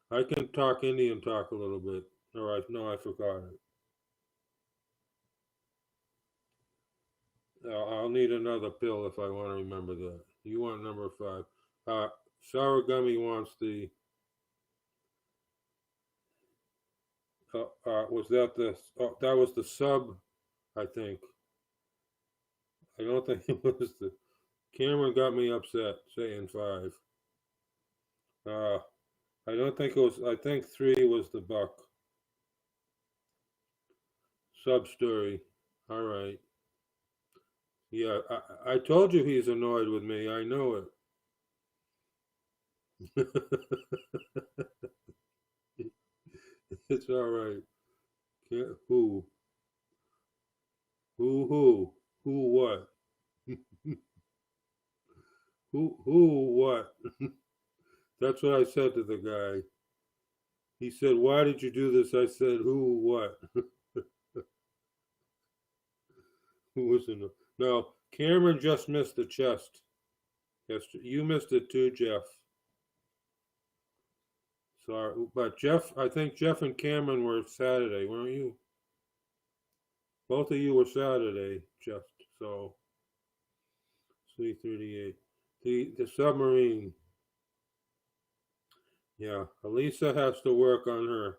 I can talk Indian talk a little bit. All right, no, I forgot it. I'll need another pill if I want to remember that. You want number 5. Sour Gummy wants the. Was that the? That was the sub, I think. I don't think it was the. Cameron got me upset saying 5. I don't think it was. I think 3 was the buck. Sub story. All right. Yeah, I told you he's annoyed with me. I know it. It's all right. Can't, who, what? What? That's what I said to the guy. He said, "Why did you do this?" I said, "Who, what?" Who was in the? No, Cameron just missed the chest. Yes, you missed it too, Jeff. Sorry, but Jeff, I think Jeff and Cameron were Saturday, weren't you? Both of you were Saturday, Jeff. So C-38. The submarine. Yeah, Elisa has to work on her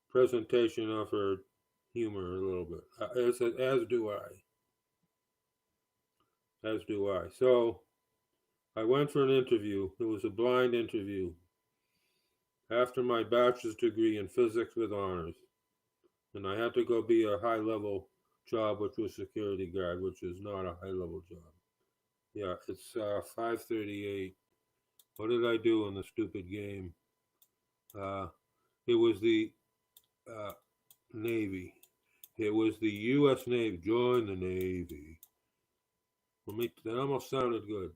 presentation of her humor a little bit. As do I. As do I. So I went for an interview. It was a blind interview after my bachelor's degree in physics with honors. And I had to go be a high level job, which was security guard, which is not a high level job. Yeah, it's 5:38. What did I do in the stupid game? Uh, it was the uh, Navy. It was the U.S. Navy. Join the Navy. That almost sounded good.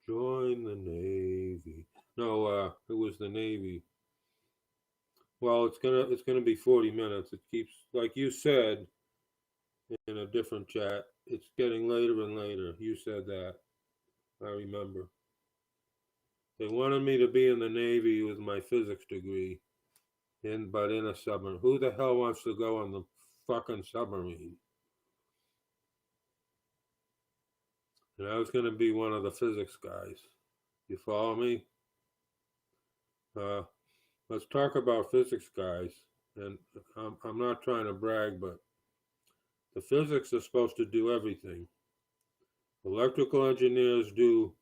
Join the Navy. No, it was the Navy. Well, it's gonna be 40 minutes. It keeps, like you said in a different chat, it's getting later and later. You said that. I remember. They wanted me to be in the Navy with my physics degree, but in a submarine. Who the hell wants to go on the fucking submarine? And I was gonna be one of the physics guys. You follow me? Uh, let's talk about physics guys. And I'm not trying to brag, but the physics are supposed to do everything. Electrical engineers do,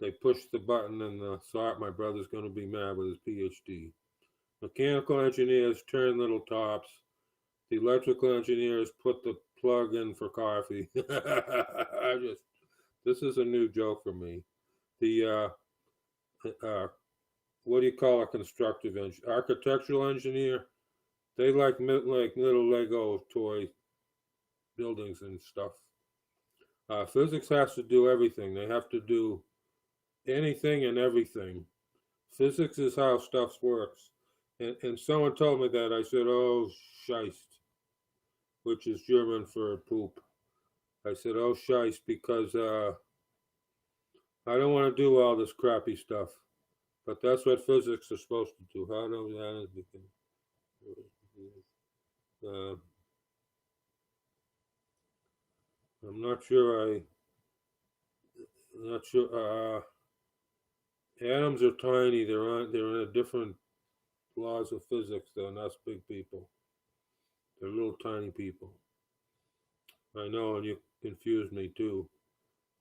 they push the button and the sorry, my brother's going to be mad with his PhD. Mechanical engineers turn little tops. The electrical engineers put the plug in for coffee. This is a new joke for me. The, what do you call a constructive engineer? Architectural engineer? They like little Lego toy buildings and stuff. Physics has to do everything. They have to do anything and everything. Physics is how stuff works. And someone told me that. I said, oh, scheist, which is German for poop. I said, oh, scheist, because I don't want to do all this crappy stuff. But that's what physics is supposed to do. How do that? I'm not sure. I'm not sure. Atoms are tiny. They're in a different laws of physics than us big people. They're little tiny people. I know, and you confuse me too.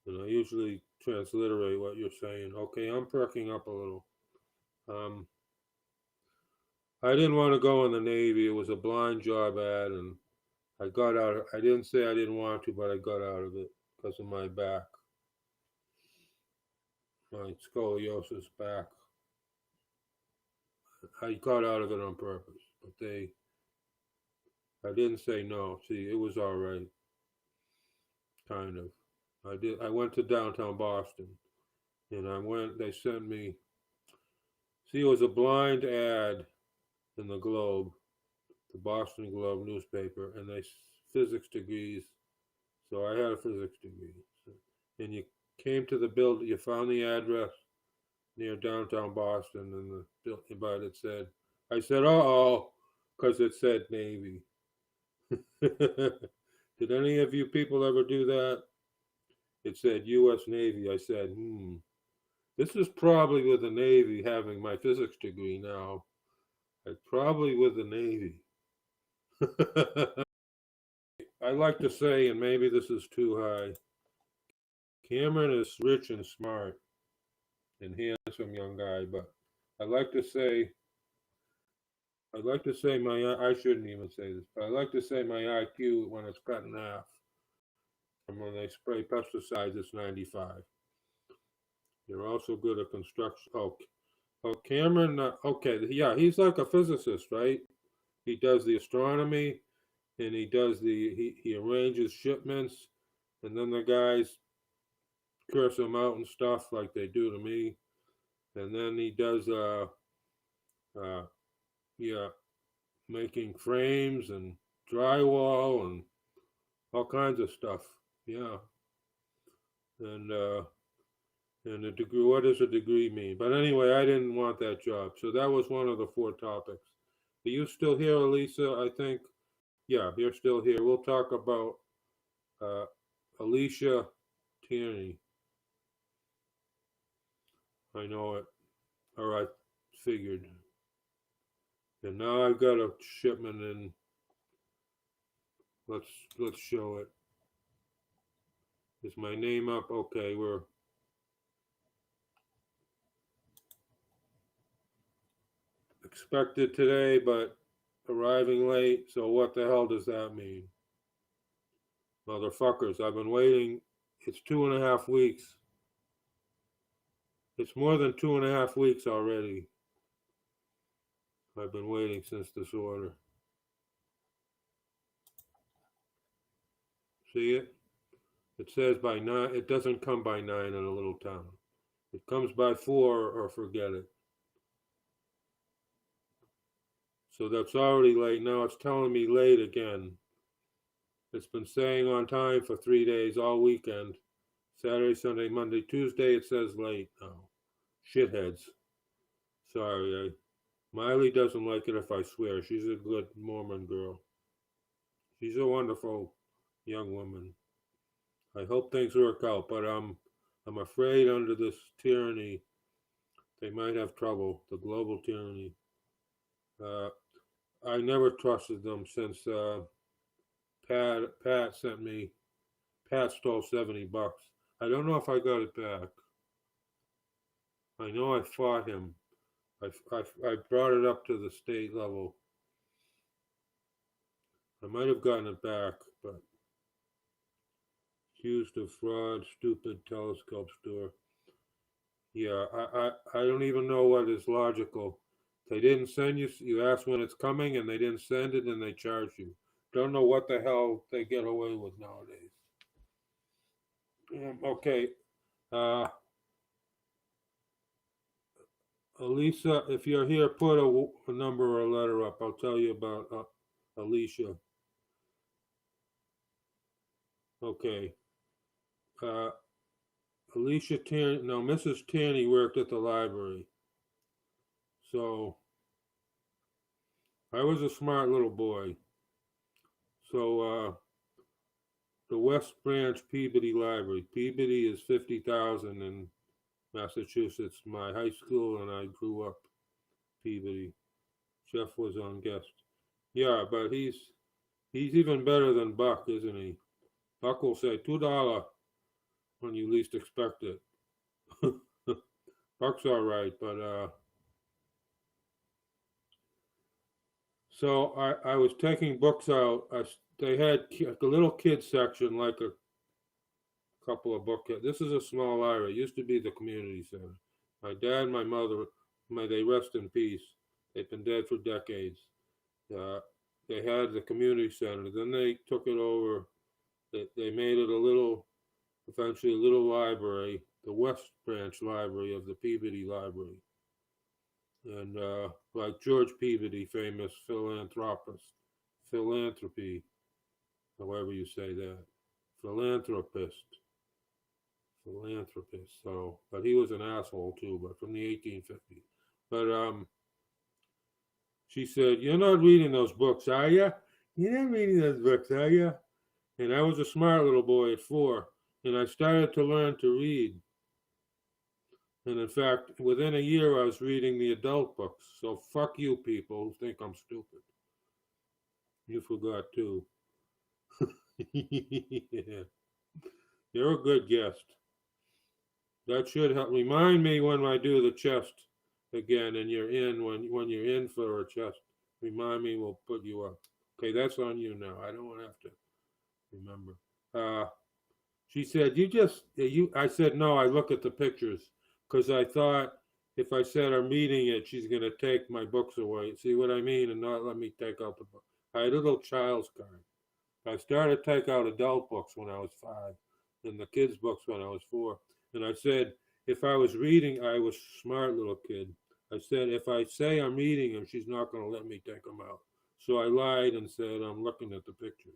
And I usually transliterate what you're saying. Okay, I'm perking up a little. Um, I didn't want to go in the Navy. It was a blind job ad, and I got out. I didn't say I didn't want to, but I got out of it because of my back, my scoliosis back. I got out of it on purpose, but I didn't say no. See, it was all right, kind of. I did. I went to downtown Boston, and I went. They sent me. See, it was a blind ad in the Globe, the Boston Globe newspaper, and they physics degrees. So I had a physics degree. So, and you came to the building. You found the address near downtown Boston, and the building, but it said. I said, "Uh oh," because it said Navy. Did any of you people ever do that? It said U.S. Navy. I said, this is probably with the Navy having my physics degree now. I probably with the Navy. I like to say, and maybe this is too high, Cameron is rich and smart and handsome young guy, but I like to say, I shouldn't even say this, but I like to say my IQ when it's cut in half. And when they spray pesticides, it's 95. You're also good at construction. Oh, Cameron. Okay, yeah, he's like a physicist, right? He does the astronomy, and he does he arranges shipments, and then the guys curse him out and stuff like they do to me, and then he does uh yeah, making frames and drywall and all kinds of stuff. Yeah, and a degree. What does a degree mean? But anyway, I didn't want that job, so that was one of the 4 topics. Are you still here, Elisa? I think. Yeah, you're still here. We'll talk about uh, Alicia Tierney. I know it, or I figured. And now I've got a shipment in. Let's show it. Is my name up? Okay, we're expected today, but arriving late. So what the hell does that mean? Motherfuckers, I've been waiting. It's 2.5 weeks. It's more than 2.5 weeks already. I've been waiting since this order. See it? It says by 9. It doesn't come by 9 in a little town. It comes by 4 or forget it. So that's already late. Now it's telling me late again. It's been saying on time for 3 days all weekend. Saturday, Sunday, Monday, Tuesday, it says late now. Shitheads. Sorry, Miley doesn't like it if I swear. She's a good Mormon girl. She's a wonderful young woman. I hope things work out, but I'm afraid under this tyranny, they might have trouble, the global tyranny. I never trusted them since Pat sent me, Pat stole $70. I don't know if I got it back. I know I fought him. I brought it up to the state level. I might have gotten it back, but accused of fraud, stupid telescope store. Yeah, I don't even know what is logical. They didn't send you. You ask when it's coming, and they didn't send it, and they charge you. Don't know what the hell they get away with nowadays. Okay, Elisa, if you're here, put a number or a letter up. I'll tell you about Alicia. Okay. Alicia Tierney, no, Mrs. Tierney worked at the library. So I was a smart little boy. So the West Branch Peabody Library. Peabody is 50,000 in Massachusetts. My high school, and I grew up Peabody. Jeff was on guest. Yeah, but he's even better than Buck, isn't he? Buck will say $2 when you least expect it. Buck's all right, but so I was taking books out. They had a little kids section, like a couple of books. This is a small library. It used to be the community center. My dad and my mother, may they rest in peace. They've been dead for decades. They had the community center. Then they took it over. They made it eventually a little library, the West Branch Library of the Peabody Library. And like George Peabody, famous philanthropist, philanthropy, however you say that, philanthropist. So, but he was an asshole too, but from the 1850s. But she said, "You're not reading those books, are you? You're not reading those books, are you?" And I was a smart little boy at 4, and I started to learn to read. And in fact, within a year, I was reading the adult books. So fuck you people who think I'm stupid. You forgot too. Yeah. You're a good guest. That should help. Remind me when I do the chest again, and you're in, when you're in for a chest. Remind me, we'll put you up. Okay, that's on you now. I don't have to remember. She said, I said, no, I look at the pictures because I thought if I said I'm reading it, she's going to take my books away. See what I mean? And not let me take out the book. I had a little child's card. I started to take out adult books when I was 5 and the kids' books when I was 4. And I said, if I was reading, I was a smart little kid. I said, if I say I'm reading them, she's not going to let me take them out. So I lied and said, I'm looking at the pictures.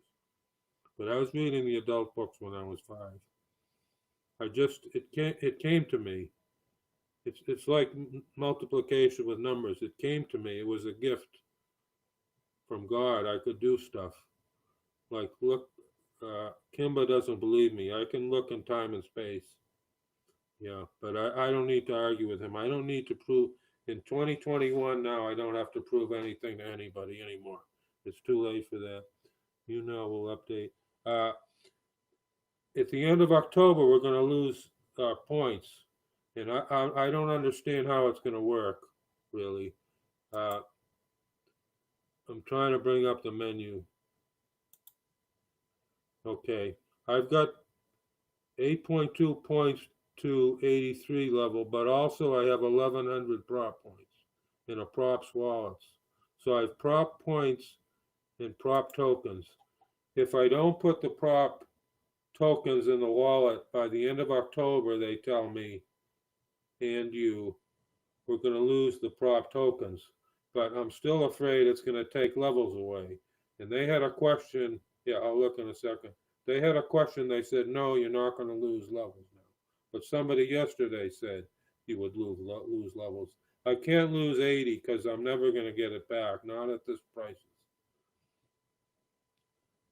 But I was reading the adult books when I was 5. It came to me. It's like multiplication with numbers. It came to me. It was a gift from God. I could do stuff. Like, look, Kimba doesn't believe me. I can look in time and space. Yeah, but I don't need to argue with him. I don't need to prove, in 2021 now, I don't have to prove anything to anybody anymore. It's too late for that. YouNow will update. At the end of October, we're going to lose points. And I don't understand how it's going to work, really. I'm trying to bring up the menu. Okay, I've got 8.2 points to 83 level, but also I have 1,100 prop points in a props wallets. So I have prop points and prop tokens. If I don't put the prop tokens in the wallet by the end of October, they tell me, and we're going to lose the prop tokens. But I'm still afraid it's going to take levels away. And they had a question. Yeah, I'll look in a second. They had a question. They said, no, you're not going to lose levels now. But somebody yesterday said you would lose levels. I can't lose 80 because I'm never going to get it back, not at this prices.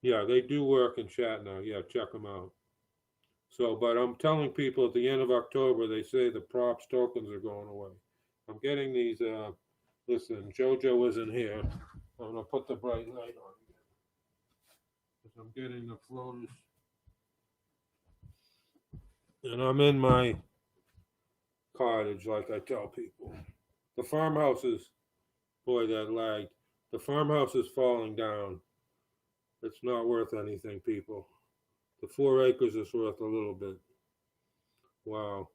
Yeah, they do work in chat now. Yeah, check them out. So, but I'm telling people at the end of October, they say the props tokens are going away. I'm getting these, listen, JoJo isn't here. I'm going to put the bright light on again. Because I'm getting the floaters. And I'm in my cottage, like I tell people. The farmhouse is, boy, that lagged. The farmhouse is falling down. It's not worth anything, people. The 4 acres is worth a little bit. Wow.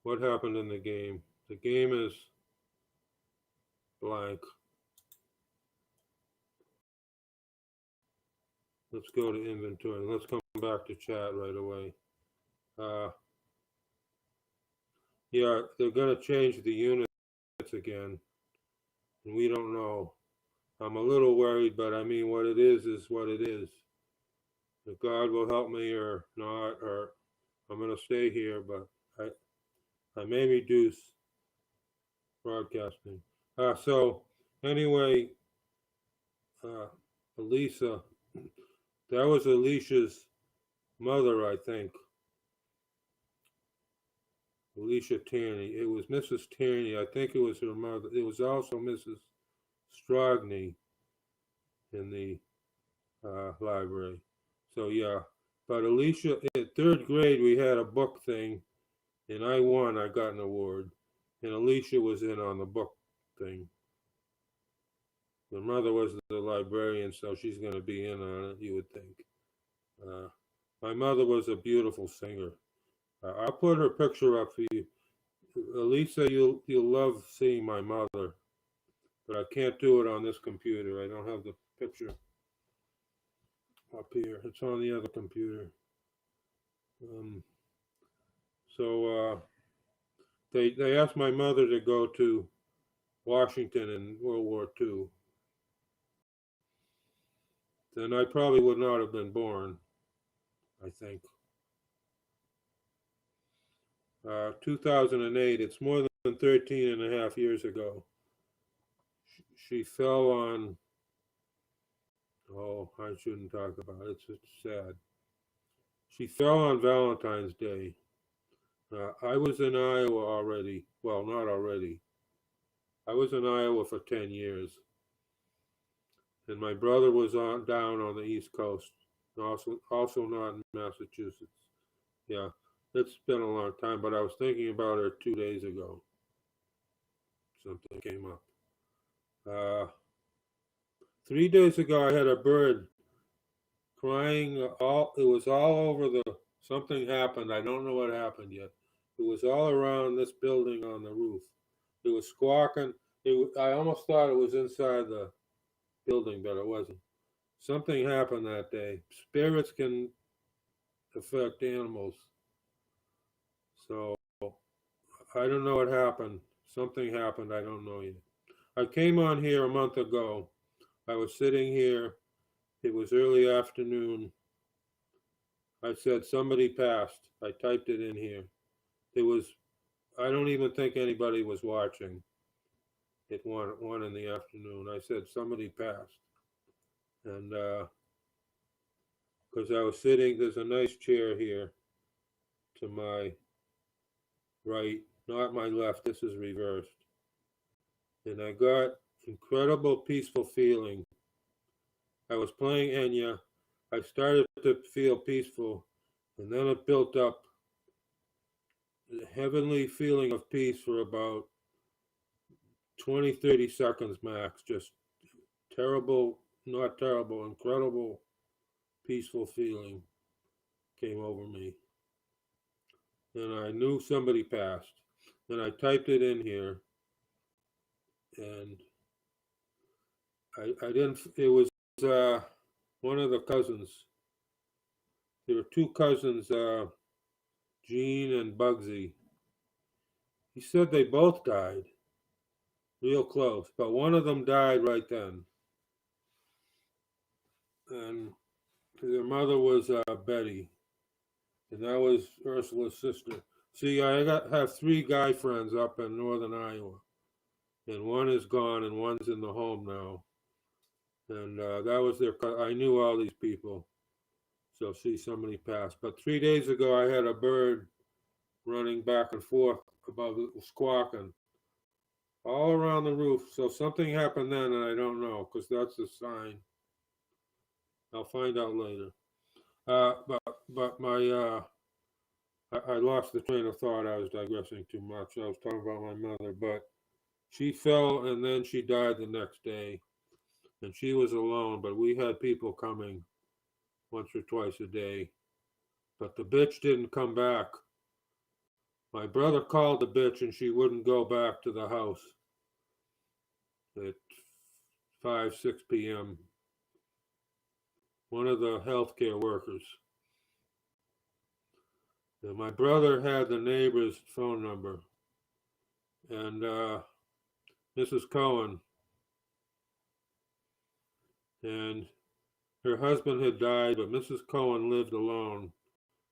What happened in the game? The game is blank. Let's go to inventory. Let's come back to chat right away. Yeah, they're going to change the units again. And we don't know. I'm a little worried, but I mean, what it is what it is. If God will help me or not, or I'm going to stay here, but I may reduce broadcasting. So anyway, Elisa, that was Alicia's mother, I think. Alicia Tierney. It was Mrs. Tierney. I think it was her mother. It was also Mrs. Strogny in the library. So yeah, but Alicia, in 3rd grade, we had a book thing, and I won. I got an award, and Alicia was in on the book thing. The mother was the librarian, so she's going to be in on it, you would think. My mother was a beautiful singer. I'll put her picture up for you. Elisa, you'll love seeing my mother, but I can't do it on this computer. I don't have the picture up here. It's on the other computer. They asked my mother to go to Washington in World War II. Then I probably would not have been born, I think. 2008, it's more than 13 and a half years ago. She fell on, oh, I shouldn't talk about it. It's sad. She fell on Valentine's Day. I was in Iowa already. Well, not already. I was in Iowa for 10 years. And my brother was down on the East Coast, also not in Massachusetts. Yeah, it's been a long time, but I was thinking about her 2 days ago. Something came up. 3 days ago, I had a bird crying. It was all over the. Something happened. I don't know what happened yet. It was all around this building on the roof. It was squawking. I almost thought it was inside the building, but it wasn't. Something happened that day. Spirits can affect animals. So I don't know what happened. Something happened. I don't know yet. I came on here a month ago. I was sitting here. It was early afternoon. I said somebody passed. I typed it in here. It was. I don't even think anybody was watching. At one in the afternoon, I said somebody passed, and because I was sitting, there's a nice chair here to my right, not my left. This is reversed, and I got incredible peaceful feeling. I was playing Enya. I started to feel peaceful, and then it built up a heavenly feeling of peace for about 20, 30 seconds max. Just terrible, not terrible, incredible, peaceful feeling came over me. And I knew somebody passed. And I typed it in here. And I didn't, it was one of the cousins. There were two cousins, Gene and Bugsy. He said they both died, real close, but one of them died right then. And their mother was Betty, and that was Ursula's sister. See, have three guy friends up in northern Iowa, and one is gone, and one's in the home now. And that was I knew all these people, so see, somebody passed. But 3 days ago, I had a bird running back and forth above, squawking all around the roof. So something happened then, and I don't know, because that's a sign. I'll find out later. But my I lost the train of thought. I was digressing too much. I was talking about my mother, but she fell and then she died the next day, and she was alone. But we had people coming once or twice a day. But the bitch didn't come back. My brother called the bitch, and she wouldn't go back to the house at 5, 6 p.m. One of the healthcare workers. And my brother had the neighbor's phone number. And Mrs. Cohen. And her husband had died, but Mrs. Cohen lived alone.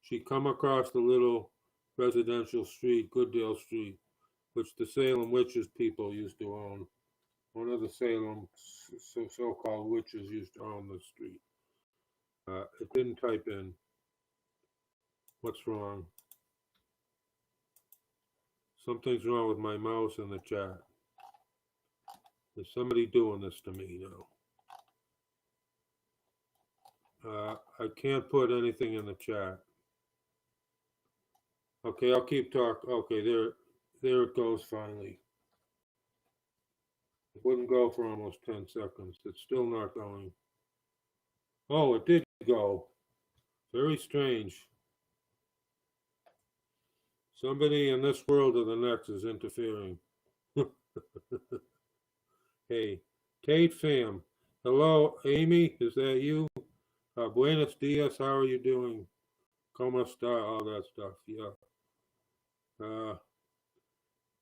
She'd come across the little residential street, Goodale Street, which the Salem witches people used to own. One of the Salem so-called witches used to own the street. It didn't type in. What's wrong? Something's wrong with my mouse in the chat. There's somebody doing this to me now. I can't put anything in the chat. Okay, I'll keep talking. Okay, there it goes finally. It wouldn't go for almost 10 seconds. It's still not going. Oh, it did go. Very strange. Somebody in this world or the next is interfering. Hey, Tate fam. Hello, Amy, is that you? Buenos dias, how are you doing? Como está? All that stuff, yeah.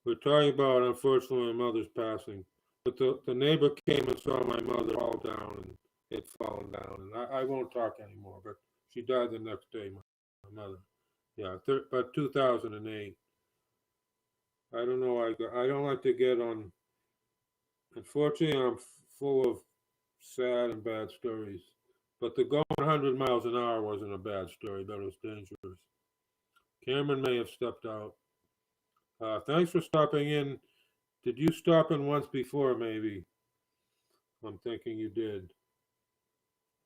We're talking about, unfortunately, my mother's passing. But the neighbor came and saw my mother fall down and had fallen down. And I won't talk anymore, but she died the next day, my mother. Yeah, but 2008. I don't know, I don't like to get on. Unfortunately, I'm full of sad and bad stories. But the going 100 miles an hour wasn't a bad story, but it was dangerous. Cameron may have stepped out. Thanks for stopping in. Did you stop in once before, maybe? I'm thinking you did.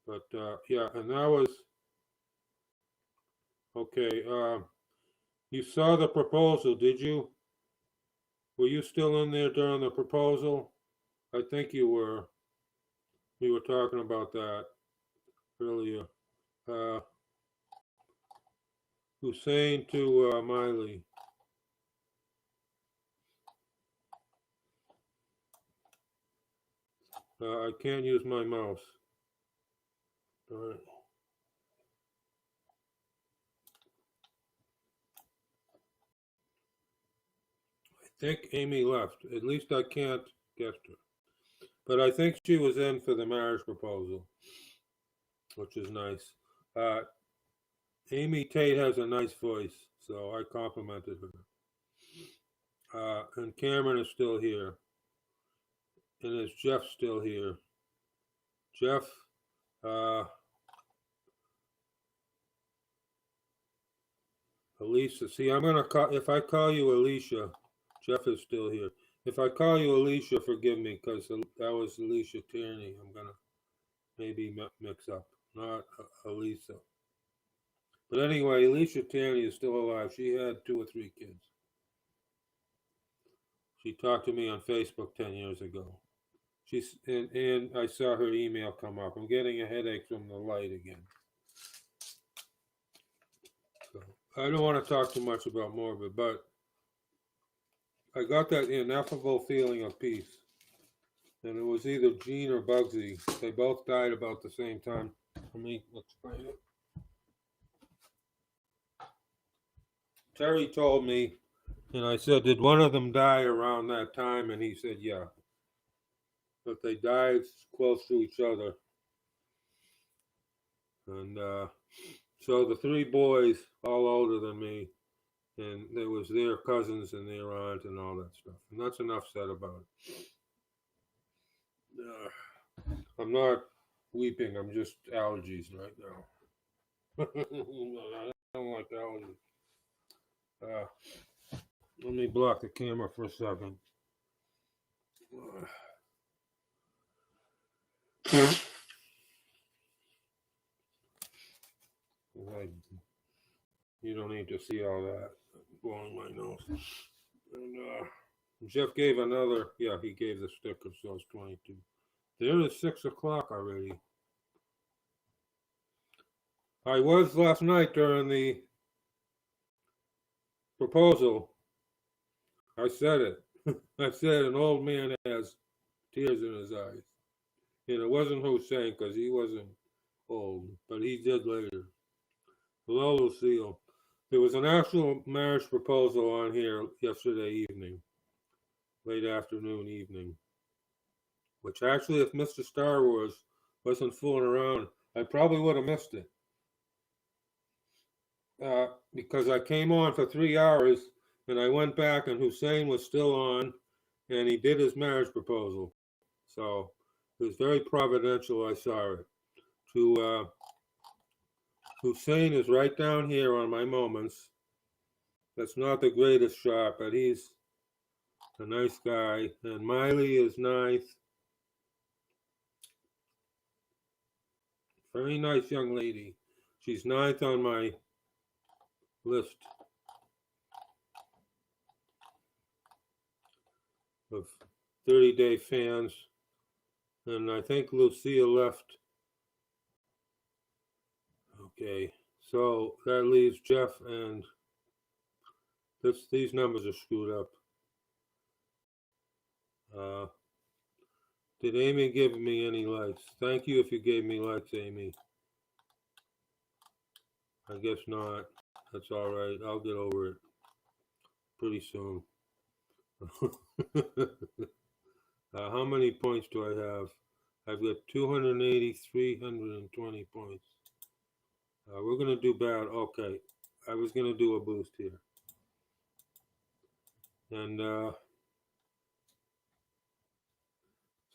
But yeah, and that was, okay. You saw the proposal, did you? Were you still in there during the proposal? I think you were. We were talking about that earlier. Hussein to Miley. I can't use my mouse. All right. I think Amy left. At least I can't guess her. But I think she was in for the marriage proposal, which is nice. Amy Tate has a nice voice, so I complimented her. And Cameron is still here. And is Jeff still here? Jeff, Alicia. See, I'm gonna call. If I call you Alicia, Jeff is still here. If I call you Alicia, forgive me, because that was Alicia Tierney. I'm gonna maybe mix up, not Elisa. But anyway, Alicia Tierney is still alive. She had 2 or 3 kids. She talked to me on Facebook 10 years ago. And I saw her email come up. I'm getting a headache from the light again. So I don't want to talk too much about morbid, but I got that ineffable feeling of peace. And it was either Gene or Bugsy. They both died about the same time. Let me explain it. Terry told me, and I said, did one of them die around that time? And he said, yeah. But they died close to each other. And so the 3 boys, all older than me, and there was their cousins and their aunt and all that stuff. And that's enough said about it. I'm not weeping. I'm just allergies right now. I don't like allergies. Let me block the camera for a second. You don't need to see all that blowing my nose. And Jeff gave another, yeah, he gave the sticker, so it's 22. There is 6 o'clock already. I was last night during the proposal. I said it. I said an old man has tears in his eyes. And it wasn't Hussein, because he wasn't old, but he did later. Hello, Lucille. There was an actual marriage proposal on here yesterday evening, late afternoon, evening, which actually, if Mr. Star Wars wasn't fooling around, I probably would have missed it. Because I came on for 3 hours, and I went back, and Hussein was still on, and he did his marriage proposal. So it was very providential I saw it. Hussein is right down here on my moments. That's not the greatest shot, but he's a nice guy. And Miley is nice. Very nice young lady. She's 9th on my list of 30-day fans. And I think Lucia left. Okay, so that leaves Jeff, and these numbers are screwed up. Did Amy give me any likes? Thank you if you gave me likes, Amy. I guess not. That's all right. I'll get over it pretty soon. How many points do I have? I've got 280, 320 points. We're going to do bad. Okay. I was going to do a boost here. And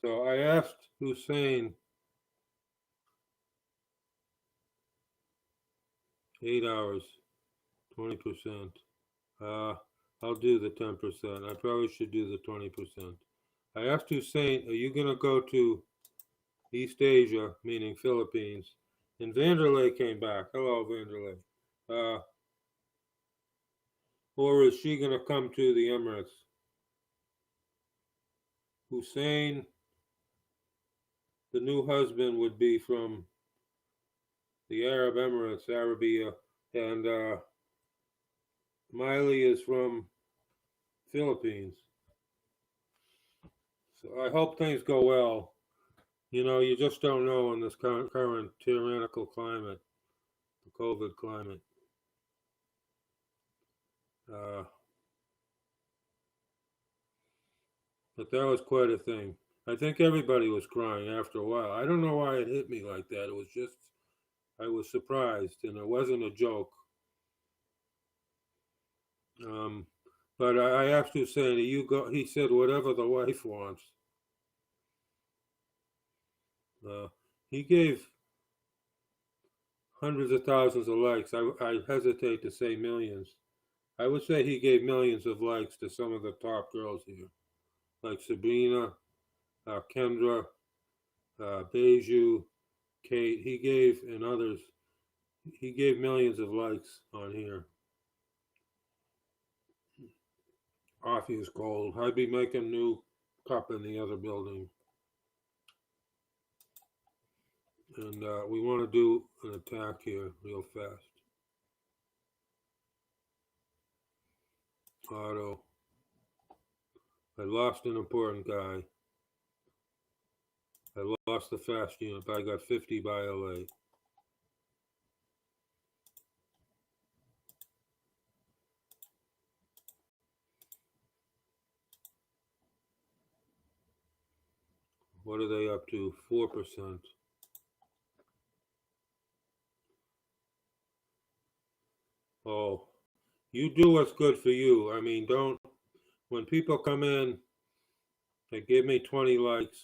so I asked Hussein 8 hours, 20%. I'll do the 10%. I probably should do the 20%. I asked Hussein, are you going to go to East Asia, meaning Philippines? And Vanderlei came back. Hello, Vanderlei. Or is she going to come to the Emirates? Hussein the new husband would be from the Arab Emirates, Arabia, and Miley is from Philippines. So I hope things go well. You know, you just don't know in this current tyrannical climate, the COVID climate. Uh, but that was quite a thing. I think everybody was crying after a while. I don't know why it hit me like that. It was just, I was surprised, and it wasn't a joke. Um, but I have to say, you go. He said whatever the wife wants. Uh, he gave hundreds of thousands of likes. I hesitate to say millions. I would say he gave millions of likes to some of the top girls here, like Sabrina, Kendra, Beju, Kate. He gave, and others. He gave millions of likes on here. Coffee is cold. I'd be making new cup in the other building. And we want to do an attack here real fast. Auto. I lost an important guy. I lost the fast unit, but I got 50 by LA. What are they up to? 4%. Oh, you do what's good for you. I mean, don't, when people come in, they give me 20 likes,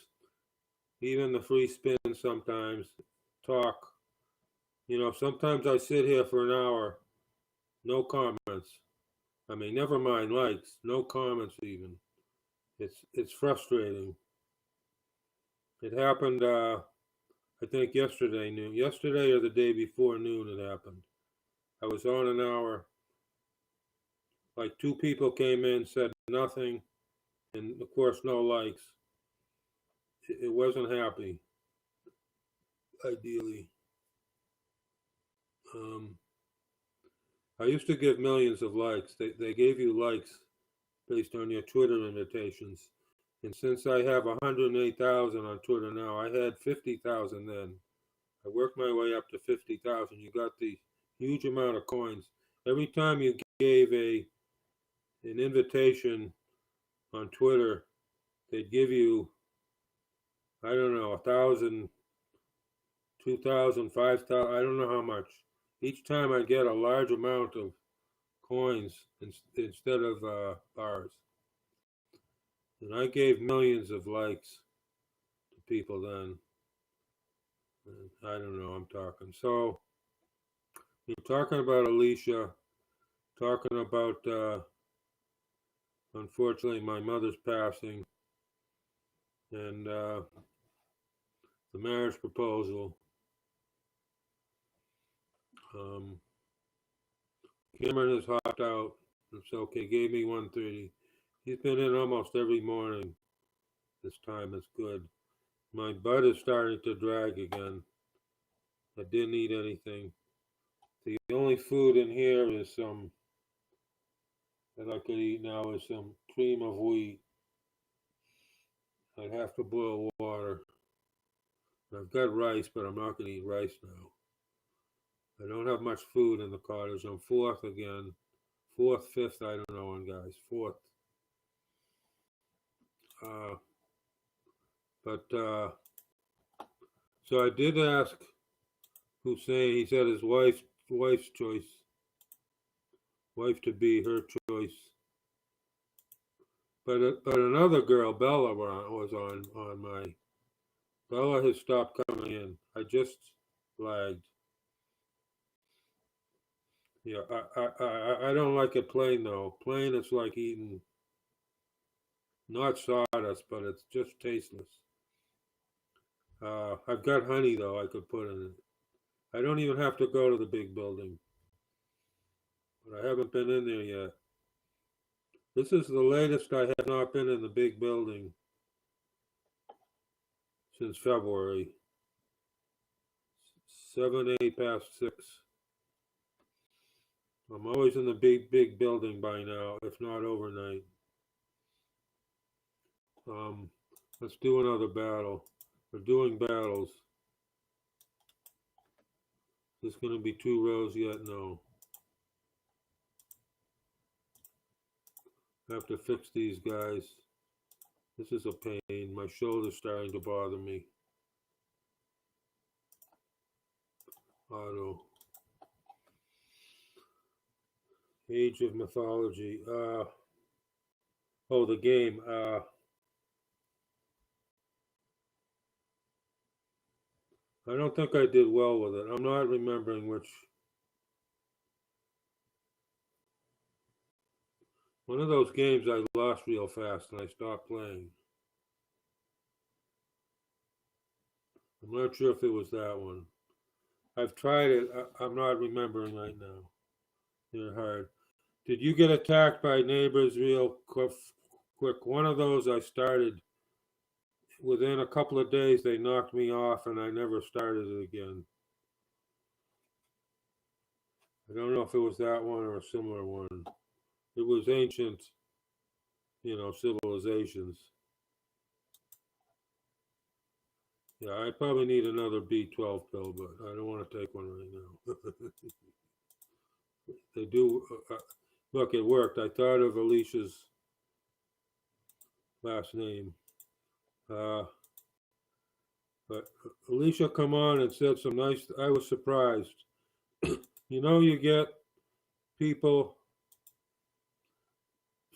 even the free spin sometimes, talk. You know, sometimes I sit here for an hour, no comments. I mean, never mind likes, no comments even. It's frustrating. It happened, I think yesterday noon. Yesterday or the day before noon it happened. I was on an hour. Like 2 people came in, said nothing, and of course no likes. It wasn't happy, ideally. I used to give millions of likes. They gave you likes based on your Twitter invitations. And since I have 108,000 on Twitter now, I had 50,000 then. I worked my way up to 50,000. You got the huge amount of coins. Every time you gave an invitation on Twitter, they'd give you, I don't know, 1,000, 2,000, 5,000, I don't know how much. Each time I get a large amount of coins instead of bars. And I gave millions of likes to people then. And I don't know, I'm talking. So, we're talking about Alicia, talking about, unfortunately, my mother's passing, and the marriage proposal. Cameron has hopped out. It's okay. Gave me 130. He's been in almost every morning. This time it's good. My butt is starting to drag again. I didn't eat anything. The only food in here is some that I could eat now is some cream of wheat. I'd have to boil water. I've got rice, but I'm not going to eat rice now. I don't have much food in the cottage. I'm fourth again. Fourth, fifth, I don't know, guys. Fourth. So I did ask Hussein. He said his wife's choice, wife to be, her choice. But another girl, Bella, was on my. Bella has stopped coming in. I just lagged. Yeah, I don't like it plain though. Plain, it's like eating not sawdust, but it's just tasteless. I've got honey though I could put in it. I don't even have to go to the big building, but I haven't been in there yet. This is the latest I have not been in the big building since February. 7, 8 past 6. I'm always in the big building by now, if not overnight. Let's do another battle. We're doing battles. There's going to be 2 rows yet? No. I have to fix these guys. This is a pain. My shoulder's starting to bother me. Auto. Age of Mythology. Oh, the game. I don't think I did well with it. I'm not remembering which. One of those games I lost real fast and I stopped playing. I'm not sure if it was that one. I've tried it. I'm not remembering right now. They're hard. Did you get attacked by neighbors real quick? One of those I started. Within a couple of days, they knocked me off and I never started it again. I don't know if it was that one or a similar one. It was ancient, civilizations. Yeah, I probably need another B12 pill, but I don't want to take one right now. They do. Look, it worked. I thought of Alicia's last name. But Alicia come on and said some nice. I was surprised. You get people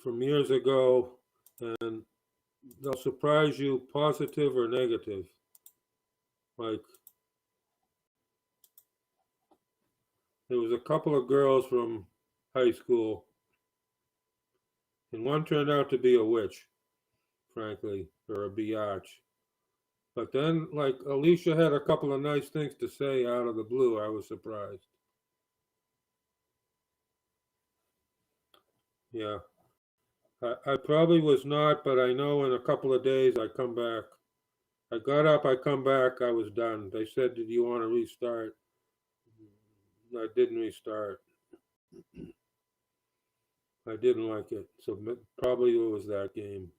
from years ago, and they'll surprise you, positive or negative. Like, there was a couple of girls from high school, and one turned out to be a witch, frankly, or a biatch. But then, like, Alicia had a couple of nice things to say out of the blue. I was surprised. Yeah. I probably was not, but I know in a couple of days I come back. I got up, I come back, I was done. They said, did you want to restart? I didn't restart. I didn't like it. So probably it was that game.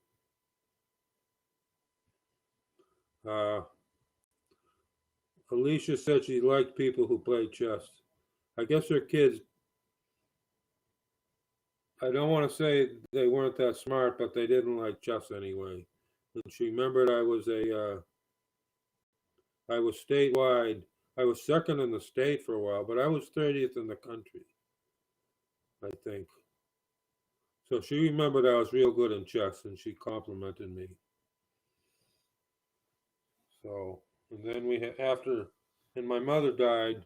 Alicia said she liked people who played chess. I guess her kids, I don't want to say they weren't that smart, but they didn't like chess anyway. And she remembered I was statewide. I was second in the state for a while, but I was 30th in the country, I think. So she remembered I was real good in chess, and she complimented me. So, and then we had and my mother died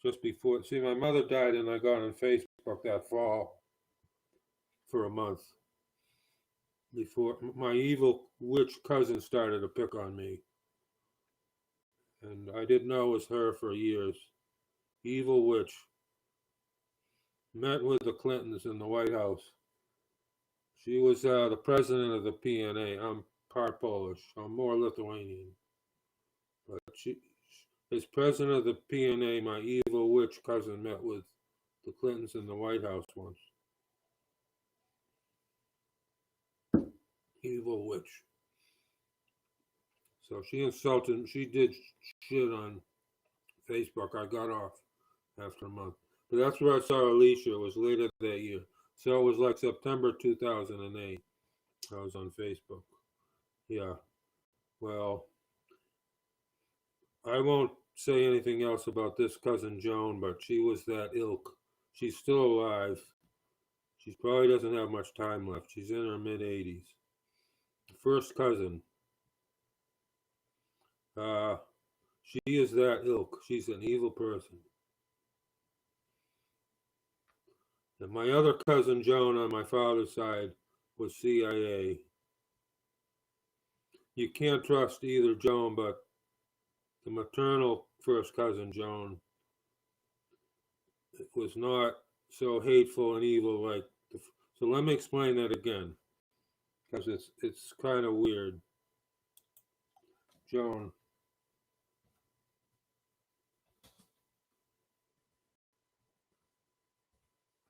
just before. See, my mother died, and I got on Facebook that fall for a month before my evil witch cousin started to pick on me. And I didn't know it was her for years. Evil witch. Met with the Clintons in the White House. She was the president of the PNA. I'm part Polish. I'm more Lithuanian. But she, as president of the PNA, my evil witch cousin met with the Clintons in the White House once. Evil witch. So she insulted, she did shit on Facebook. I got off after a month. But that's where I saw Alicia. It was later that year. So it was like September 2008. I was on Facebook. Yeah. Well, I won't say anything else about this cousin Joan, but she was that ilk. She's still alive. She probably doesn't have much time left. She's in her mid-80s. First cousin. She is that ilk. She's an evil person. And my other cousin Joan on my father's side was CIA. You can't trust either Joan, but the maternal first cousin Joan was not so hateful and evil like. So let me explain that again, because it's kind of weird. Joan.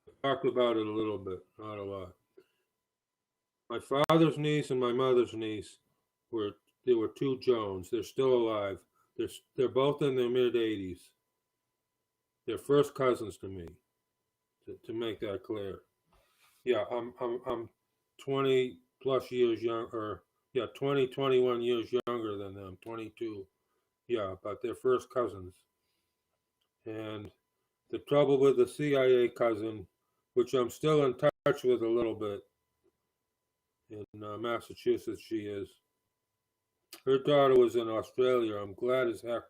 I talked about it a little bit, not a lot. My father's niece and my mother's niece there were two Joans. They're still alive. They're both in their mid-80s. They're first cousins to me. To make that clear. Yeah, I'm 20 plus years younger. Yeah, 20, 21 years younger than them. 22. Yeah, but they're first cousins. And the trouble with the CIA cousin, which I'm still in touch with a little bit, in Massachusetts, she is. Her daughter was in Australia. I'm glad as heck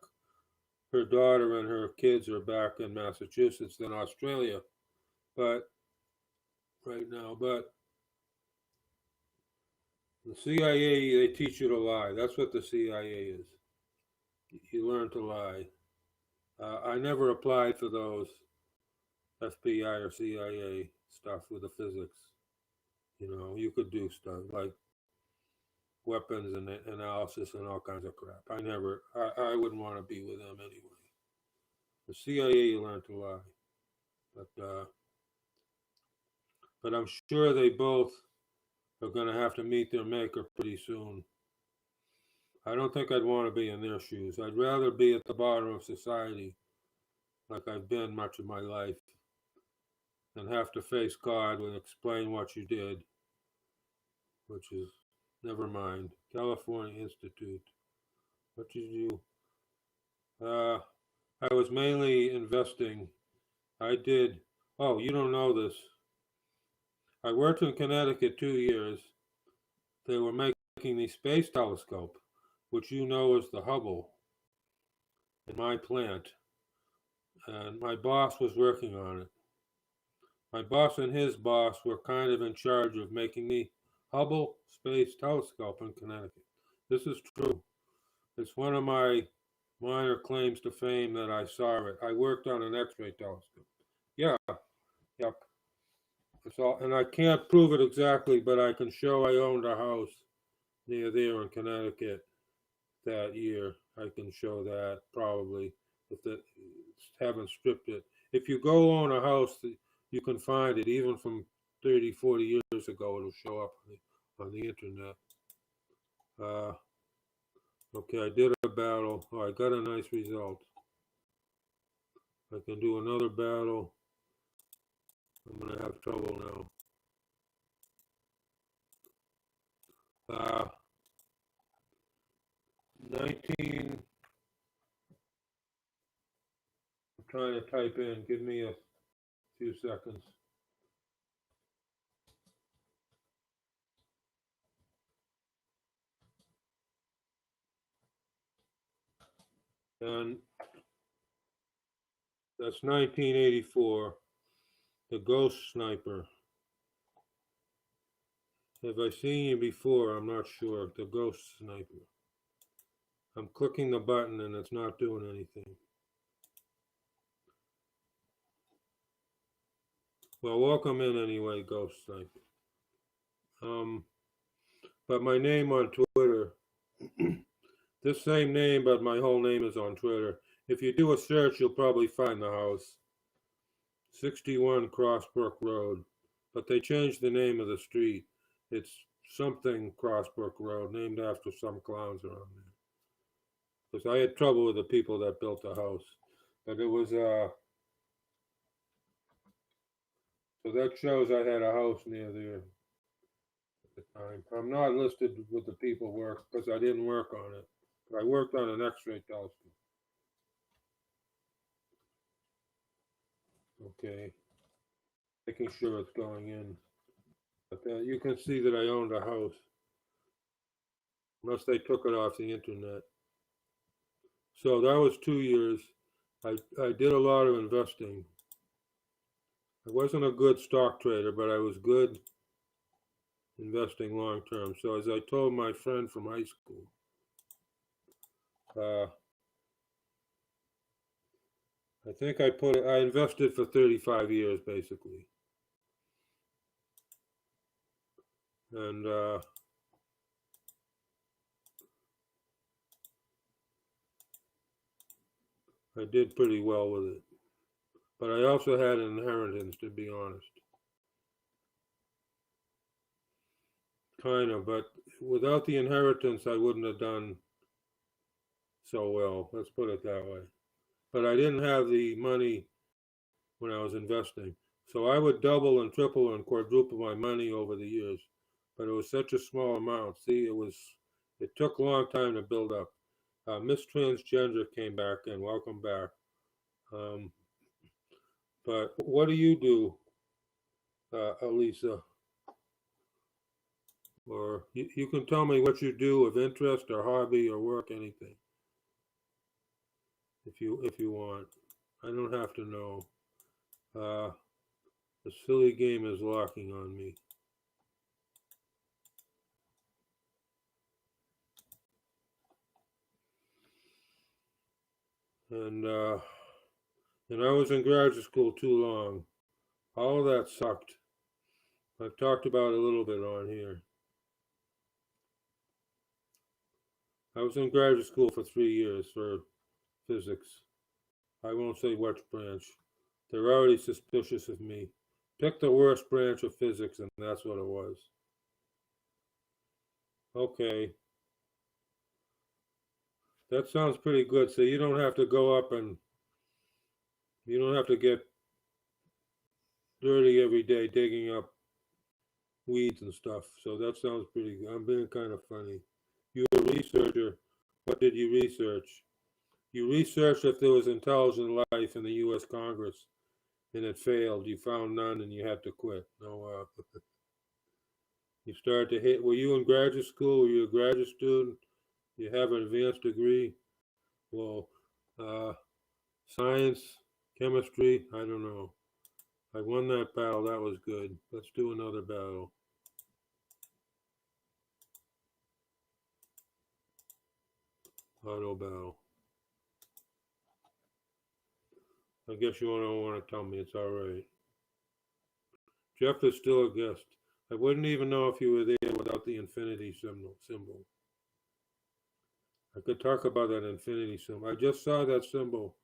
her daughter and her kids are back in Massachusetts than Australia. But right now, but the CIA, they teach you to lie. That's what the CIA is. You learn to lie. I never applied for those FBI or CIA stuff with the physics. You could do stuff like weapons and analysis and all kinds of crap. I wouldn't want to be with them anyway. The CIA, you learn to lie. But I'm sure they both are going to have to meet their maker pretty soon. I don't think I'd want to be in their shoes. I'd rather be at the bottom of society, like I've been much of my life, than have to face God and explain what you did, which is, never mind. California Institute. What did you do? I was mainly investing. You don't know this. I worked in Connecticut 2 years. They were making the space telescope, which you know is the Hubble, in my plant. And my boss was working on it. My boss and his boss were kind of in charge of making the Hubble Space Telescope in Connecticut. This is true. It's one of my minor claims to fame that I saw it. I worked on an X-ray telescope. Yeah, yep. And I can't prove it exactly, but I can show I owned a house near there in Connecticut that year. I can show that probably, if they haven't stripped it. If you go on a house, you can find it even from 30, 40 years ago. It'll show up on the internet. Okay, I did a battle. I got a nice result. I can do another battle. I'm going to have trouble now. 19. I'm trying to type in. Give me a few seconds. And that's 1984. The Ghost Sniper. Have I seen you before? I'm not sure. The Ghost Sniper. I'm clicking the button and it's not doing anything. Well, welcome in anyway, Ghost Sniper. But my name on Twitter, this same name, but my whole name is on Twitter. If you do a search, you'll probably find the house. 61 Crossbrook Road. But they changed the name of the street. It's something Crossbrook Road, named after some clowns around there. Because I had trouble with the people that built the house. But it was, so that shows I had a house near there at the time. I'm not listed with the people work because I didn't work on it. But I worked on an X-ray telescope. Okay. Making sure it's going in. But you can see that I owned a house. Unless they took it off the internet. So that was 2 years. I did a lot of investing. I wasn't a good stock trader, but I was good investing long term. So as I told my friend from high school, I think I invested for 35 years basically. And I did pretty well with it. But I also had an inheritance, to be honest. Kind of, but without the inheritance, I wouldn't have done so well. Let's put it that way. But I didn't have the money when I was investing. So I would double and triple and quadruple my money over the years. But it was such a small amount. See, it took a long time to build up. Miss Transgender came back and welcome back. Um, but what do you do, Elisa? Or you can tell me what you do of interest or hobby or work, anything, if you want. I don't have to know. The silly game is locking on me. And I was in graduate school too long. All of that sucked. I've talked about it a little bit on here. I was in graduate school for 3 years for physics. I won't say which branch. They're already suspicious of me. Pick the worst branch of physics, and that's what it was. Okay. That sounds pretty good. So you don't have to go up and you don't have to get dirty every day digging up weeds and stuff. So that sounds pretty good. I'm being kind of funny. You're a researcher. What did you research? You researched if there was intelligent life in the U.S. Congress, and it failed. You found none, and you had to quit. No, you started to hit. Were you in graduate school? Were you a graduate student? You have an advanced degree? Well, science, chemistry, I don't know. I won that battle. That was good. Let's do another battle. Auto battle. I guess you don't want to tell me. It's all right. Jeff is still a guest. I wouldn't even know if you were there without the infinity symbol. I could talk about that infinity symbol. I just saw that symbol.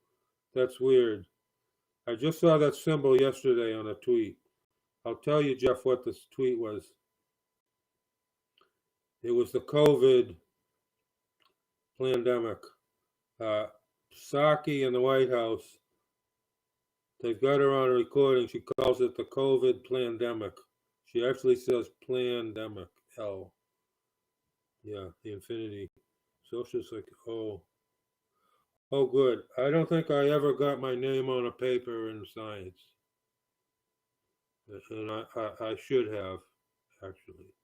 That's weird. I just saw that symbol yesterday on a tweet. I'll tell you, Jeff, what this tweet was. It was the COVID pandemic. Psaki in the White House, they've got her on a recording. She calls it the COVID pandemic. She actually says pandemic, L. Yeah, the infinity. So she's like, oh, good. I don't think I ever got my name on a paper in science. And I should have, actually.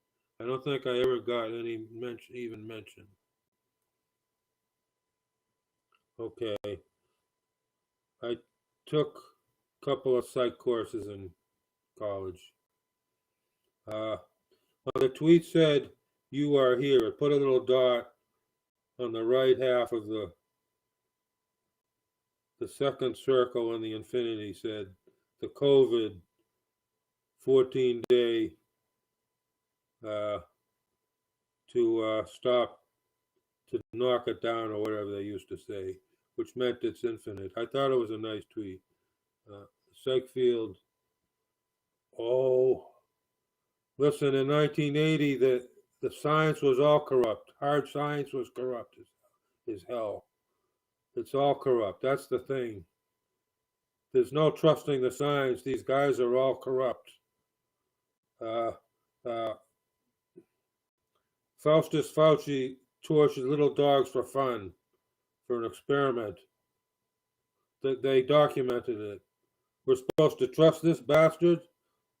I don't think I ever got any even mention. Okay. I took a couple of psych courses in college. The tweet said, you are here. It put a little dot on the right half of the second circle in the infinity, said the COVID 14-day to stop, to knock it down, or whatever they used to say, which meant it's infinite. I thought it was a nice tweet. Psych field. Oh, listen, in 1980, the science was all corrupt. Hard science was corrupt as hell. It's all corrupt. That's the thing. There's no trusting the science. These guys are all corrupt. Faustus Fauci tortured little dogs for fun, for an experiment. They documented it. We're supposed to trust this bastard?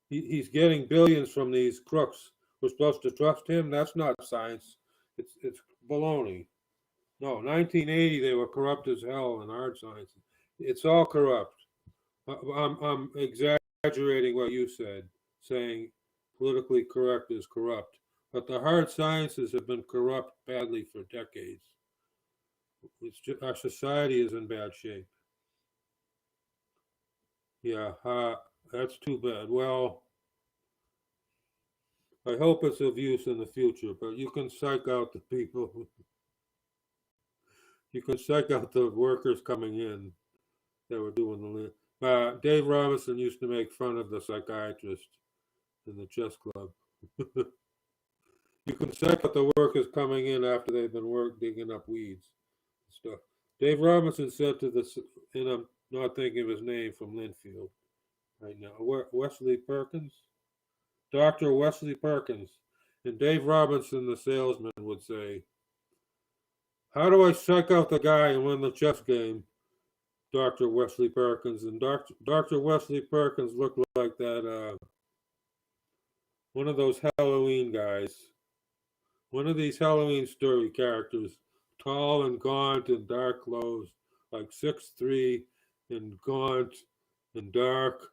He's getting billions from these crooks. We're supposed to trust him? That's not science. It's baloney. No, 1980 they were corrupt as hell in hard science. It's all corrupt. I'm exaggerating what you said, saying politically correct is corrupt. But the hard sciences have been corrupt badly for decades. Our society is in bad shape. Yeah, that's too bad. Well, I hope it's of use in the future, but you can psych out the people. You can check out the workers coming in that were doing Dave Robinson used to make fun of the psychiatrist in the chess club. You can check out the workers coming in after they've been digging up weeds and stuff. Dave Robinson said to this, and I'm not thinking of his name, from Linfield right now, Wesley Perkins? Dr. Wesley Perkins. And Dave Robinson, the salesman, would say, "How do I psych out the guy and win the chess game?" Dr. Wesley Perkins. And Dr. Wesley Perkins looked like that, one of those Halloween guys. One of these Halloween story characters, tall and gaunt in dark clothes, like 6'3", and gaunt and dark,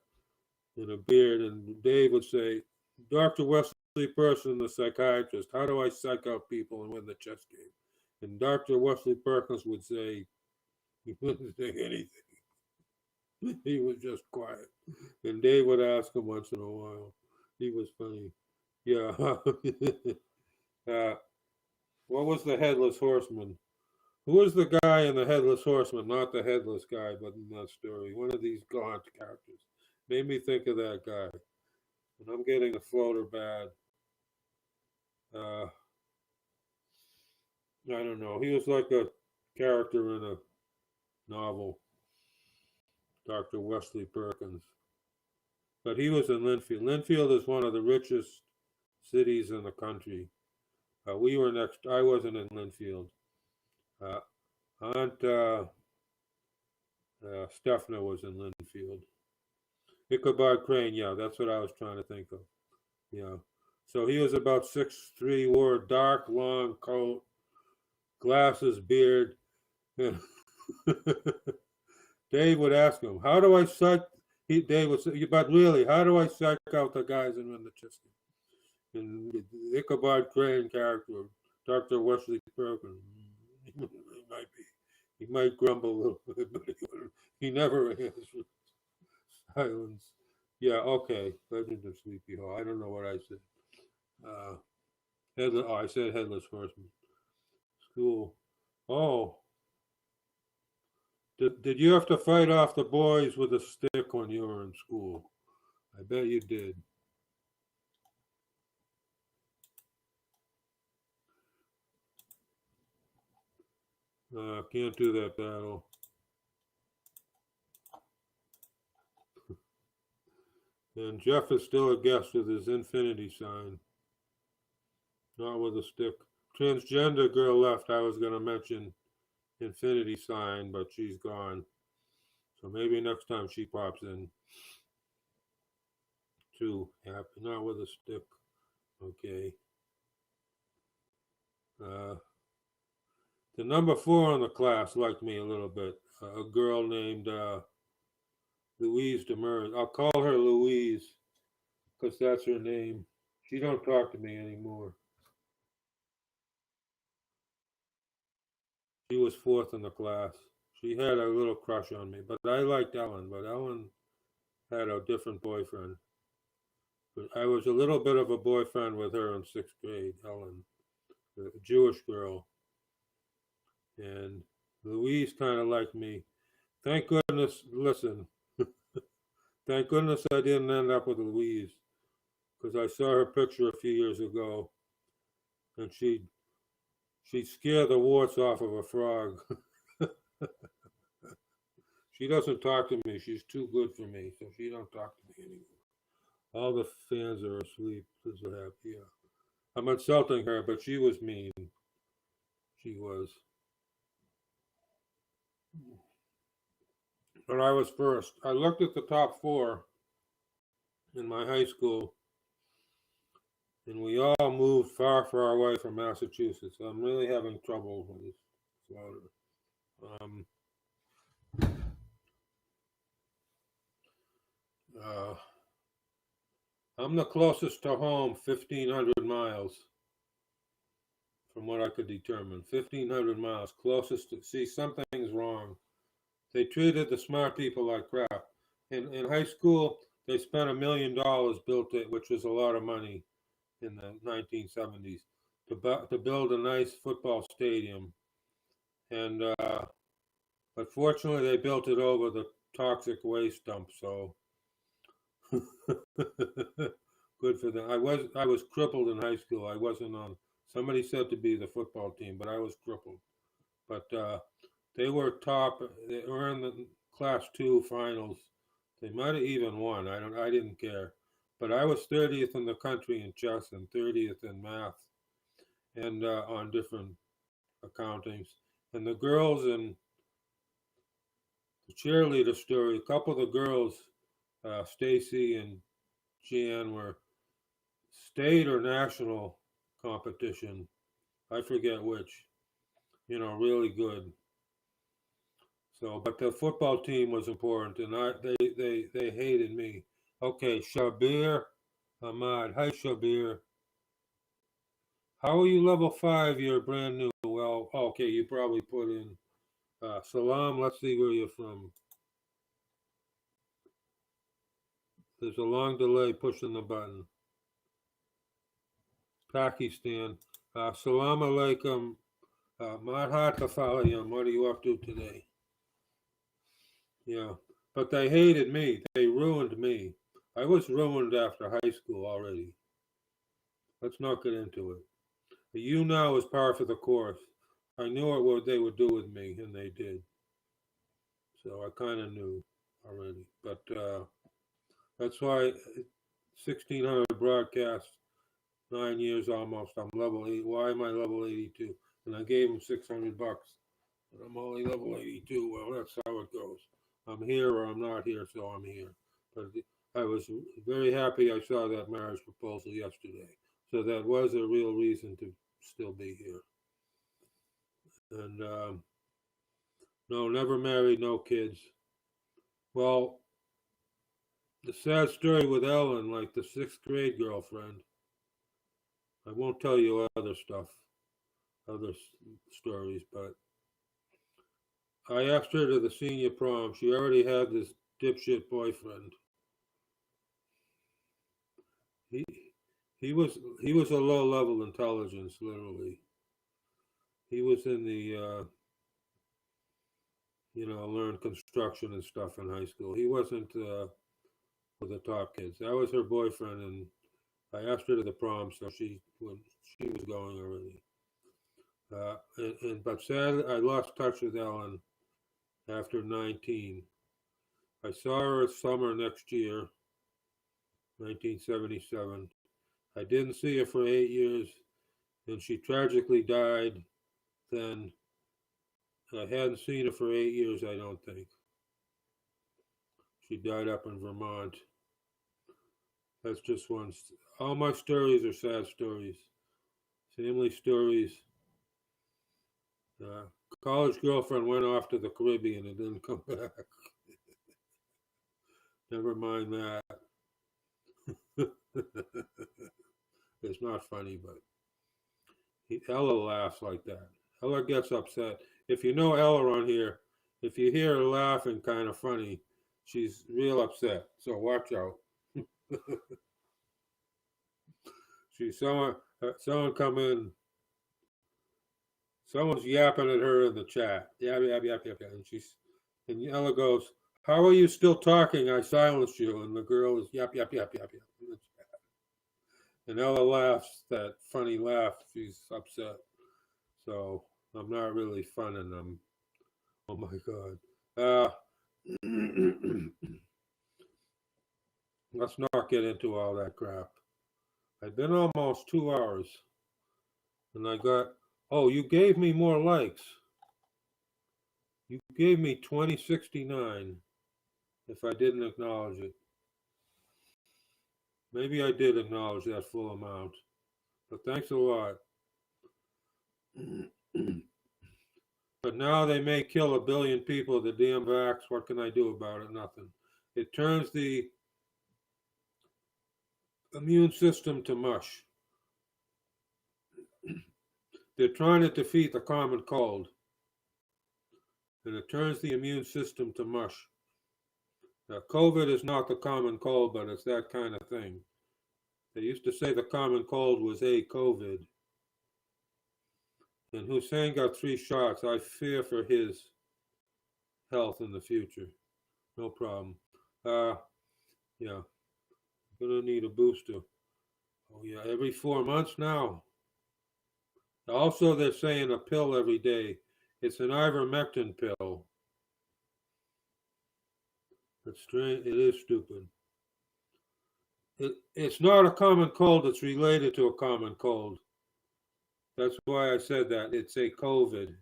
and a beard. And Dave would say, "Dr. Wesley Person, the psychiatrist, how do I psych out people and win the chess game?" And Dr. Wesley Perkins would say, he wouldn't say anything. He was just quiet. And Dave would ask him once in a while. He was funny. Yeah. What was the Headless Horseman? Who was the guy in the Headless Horseman? Not the headless guy, but in that story. One of these gaunt characters. Made me think of that guy. And I'm getting a floater bad. I don't know. He was like a character in a novel. Dr. Wesley Perkins. But he was in Linfield. Linfield is one of the richest cities in the country. We were next. I wasn't in Linfield. Aunt Stefna was in Linfield. Ichabod Crane, yeah, that's what I was trying to think of. Yeah. So he was about 6'3", wore a dark, long coat, glasses, beard. Dave would ask him, "How do I psych?" Dave would say, "But really, how do I psych out the guys and win the chess game?" And the Ichabod Crane character, Dr. Wesley Perkins, he might grumble a little bit, but he never answers. Silence. Yeah, okay. Legend of Sleepy Hollow. I don't know what I said. I said Headless Horseman. School. Oh. Did you have to fight off the boys with a stick when you were in school? I bet you did. Can't do that battle. And Jeff is still a guest with his infinity sign. Not with a stick. Transgender girl left. I was going to mention infinity sign, but she's gone. So maybe next time she pops in. Too happy. Not with a stick. Okay. The number 4 on the class liked me a little bit. A girl named Louise Demers. I'll call her Louise because that's her name. She don't talk to me anymore. She was 4th in the class. She had a little crush on me, but I liked Ellen. But Ellen had a different boyfriend. But I was a little bit of a boyfriend with her in 6th grade, Ellen, a Jewish girl. And Louise kind of liked me. Thank goodness, listen, thank goodness I didn't end up with Louise, because I saw her picture a few years ago, and she'd scare the warts off of a frog. She doesn't talk to me. She's too good for me, so she don't talk to me anymore. All the fans are asleep. Yeah. I'm insulting her, but she was mean. She was. But I was first. I looked at the top 4 in my high school, and we all moved far, far away from Massachusetts. I'm really having trouble with this floater. I'm the closest to home, 1,500 miles, from what I could determine. 1,500 miles, closest to. See, something's wrong. They treated the smart people like crap. In high school, they spent $1 million, built it, which was a lot of money in the 1970s, to build a nice football stadium. And But fortunately, they built it over the toxic waste dump, so good for them. I was crippled in high school. I wasn't on. Somebody said to be the football team, but I was crippled. But they were top. They were in the Class 2 finals. They might have even won. I don't. I didn't care. But I was 30th in the country in chess and 30th in math, and on different accountings. And the girls in the cheerleader story, a couple of the girls, Stacy and Jan, were state or national competition. I forget which. Really good. So, but the football team was important, and they hated me. Okay, Shabir Ahmad. Hi, Shabir. How are you level 5? You're brand new. Well, okay, you probably put in Salam. Let's see where you're from. There's a long delay pushing the button. Pakistan. Salam alaikum. Madhat Kafalayam. What are you up to today? Yeah, but they hated me. They ruined me. I was ruined after high school already. Let's not get into it. The YouNow is par for the course. I knew what they would do with me, and they did. So I kind of knew already. But that's why 1,600 broadcasts, 9 years almost. I'm level 8. Why am I level 82? And I gave them $600. And I'm only level 82. Well, that's how it goes. I'm here or I'm not here, so I'm here. But I was very happy I saw that marriage proposal yesterday. So that was a real reason to still be here. And no, never married, no kids. Well, the sad story with Ellen, like the 6th grade girlfriend, I won't tell you other stuff, other stories, but I asked her to the senior prom. She already had this dipshit boyfriend. He was a low level intelligence, literally. He was in the learned construction and stuff in high school. He wasn't with the top kids. That was her boyfriend, and I asked her to the prom, so she was going already. But sadly, I lost touch with Ellen after 19. I saw her summer next year, 1977. I didn't see her for 8 years, and she tragically died then. I hadn't seen her for 8 years, I don't think. She died up in Vermont. That's just one. All my stories are sad stories, family stories. College girlfriend went off to the Caribbean and didn't come back. Never mind that. It's not funny, but Ella laughs like that. Ella gets upset. If you know Ella on here, if you hear her laughing kind of funny, she's real upset. So watch out. She's someone come in. Someone's yapping at her in the chat. Yap, yap, yap, yap, yap. And Ella goes, "How are you still talking? I silenced you." And the girl is yap, yap, yap, yap, yap in the chat. And Ella laughs that funny laugh. She's upset. So I'm not really funning them. Oh my God. Let's not get into all that crap. I've been almost 2 hours. And I got, oh, you gave me more likes. You gave me 2069 if I didn't acknowledge it. Maybe I did acknowledge that full amount. But thanks a lot. But now they may kill 1 billion people, the damn vax. What can I do about it? Nothing. It turns the immune system to mush. They're trying to defeat the common cold. And it turns the immune system to mush. Now, COVID is not the common cold, but it's that kind of thing. They used to say the common cold was a COVID. And Hussein got 3 shots. I fear for his health in the future. No problem. Uh, yeah, gonna need a booster. Oh yeah, every 4 months now. Also, they're saying a pill every day. It's an ivermectin pill. It's strange. It is stupid. It's not a common cold. It's related to a common cold. That's why I said that. It's a COVID.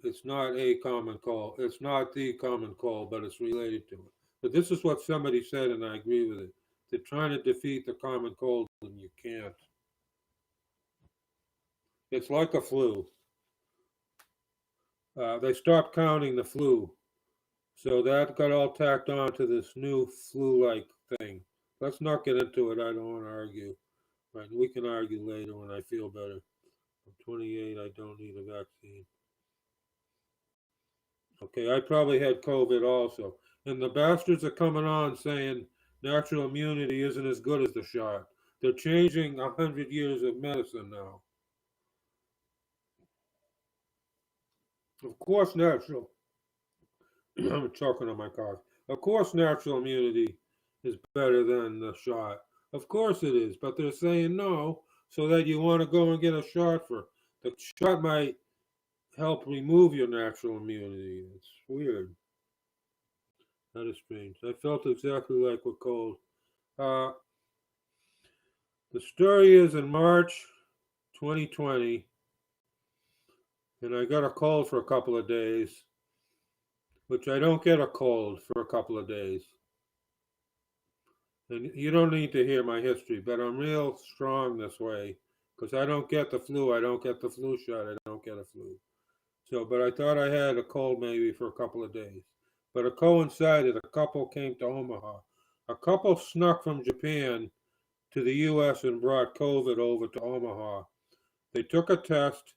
It's not a common cold. It's not the common cold, but it's related to it. But this is what somebody said, and I agree with it. They're trying to defeat the common cold, and you can't. It's like a flu. They stopped counting the flu. So that got all tacked on to this new flu-like thing. Let's not get into it. I don't want to argue. Right? We can argue later when I feel better. I'm 28. I don't need a vaccine. Okay, I probably had COVID also. And the bastards are coming on saying natural immunity isn't as good as the shot. They're changing 100 years of medicine now. Of course, natural. I'm choking on my cough. Of course, natural immunity is better than the shot. Of course it is, but they're saying no, so that you want to go and get a shot for. The shot might help remove your natural immunity. It's weird. That is strange. I felt exactly like with cold. Uh, the story is in March 2020, and I got a cold for a couple of days, which I don't get a cold for a couple of days. And you don't need to hear my history, but I'm real strong this way because I don't get the flu. I don't get the flu shot. I don't get a flu. So, but I thought I had a cold maybe for a couple of days. But it coincided. A couple came to Omaha. A couple snuck from Japan to the U.S. and brought COVID over to Omaha. They took a test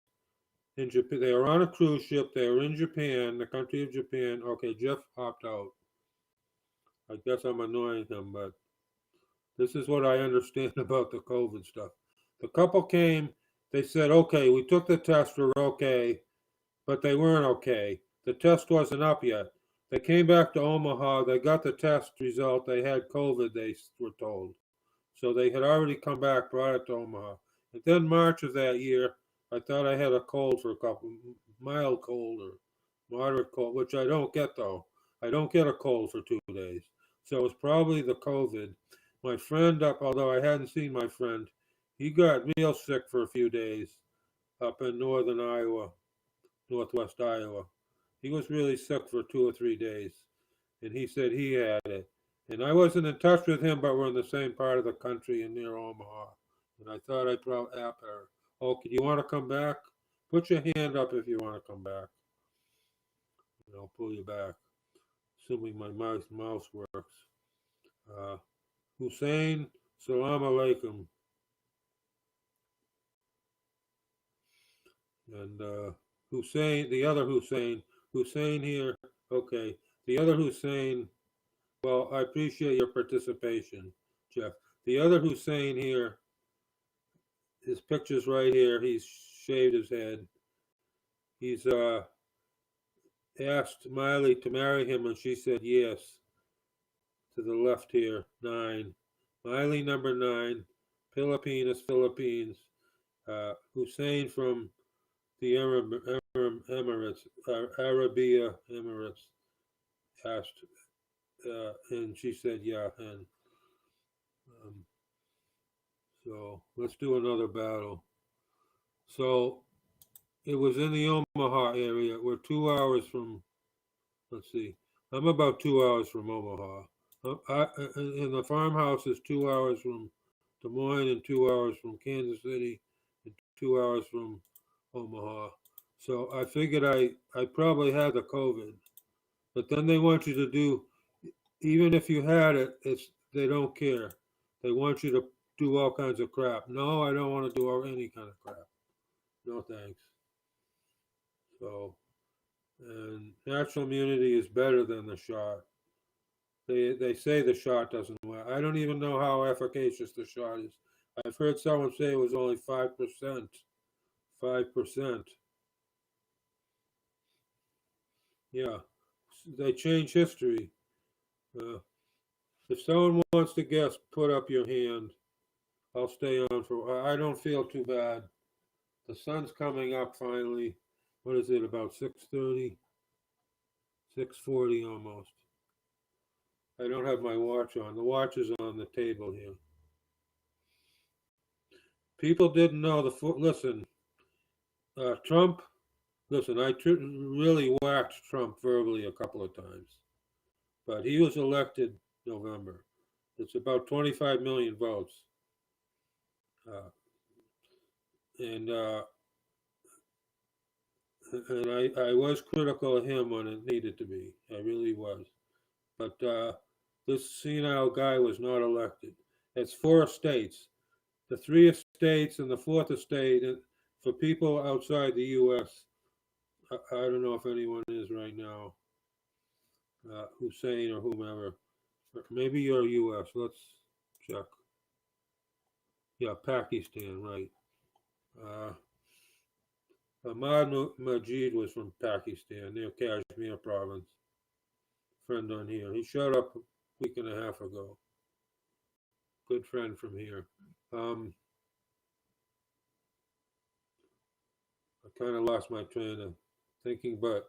in Japan. They were on a cruise ship. They were in Japan, the country of Japan. Okay, Jeff hopped out. I guess I'm annoying him, but this is what I understand about the COVID stuff. The couple came, they said, okay, we took the test, we're okay, but they weren't okay. The test wasn't up yet. They came back to Omaha, they got the test result, they had COVID, they were told. So they had already come back, brought it to Omaha. And then March of that year, I thought I had a cold for a couple, mild cold or moderate cold, which I don't get though. I don't get a cold for 2 days. So it was probably the COVID. My friend although I hadn't seen my friend, he got real sick for a few days up in northern Iowa, northwest Iowa. He was really sick for 2 or 3 days, and he said he had it. And I wasn't in touch with him, but we're in the same part of the country and near Omaha. And I thought I'd probably ask her, oh, do you want to come back? Put your hand up if you want to come back. And I'll pull you back, assuming my mouse works. Hussein, salam alaikum. And Hussein, the other Hussein here. Okay, the other Hussein. Well, I appreciate your participation, Jeff. The other Hussein here, his picture's right here. He's shaved his head. He's asked Miley to marry him, and she said yes. To the left here, 9. Miley number 9, Philippines. Hussein from the Emirates, Arabia Emirates, asked, and she said yeah. And so let's do another battle. So it was in the Omaha area. We're 2 hours from. Let's see. I'm about 2 hours from Omaha. And the farmhouse is 2 hours from Des Moines and 2 hours from Kansas City and 2 hours from Omaha. So I figured I probably had the COVID. But then they want you to do, even if you had it, they don't care. They want you to do all kinds of crap. No, I don't want to do any kind of crap. No thanks. So, and natural immunity is better than the shot. They say the shot doesn't work. I don't even know how efficacious the shot is. I've heard someone say it was only 5%. 5%. Yeah, they change history. Uh, if someone wants to guess, put up your hand. I'll stay on for. I don't feel too bad. The sun's coming up finally. What is it? About 6:30, 6:40 almost. I don't have my watch on. The watch is on the table here. People didn't know listen, Trump. Listen, I really whacked Trump verbally a couple of times, but he was elected November. It's about 25 million votes, uh, and I was critical of him when it needed to be. I really was. But this senile guy was not elected. It's 4 states. The 3 states and the 4th estate for people outside the U.S. I don't know if anyone is right now, Hussein or whomever. Maybe you're U.S. Let's check. Yeah, Pakistan, right. Ahmad Majid was from Pakistan, near Kashmir province. Friend on here. He showed up a week and a half ago. Good friend from here. I kind of lost my train of thinking, but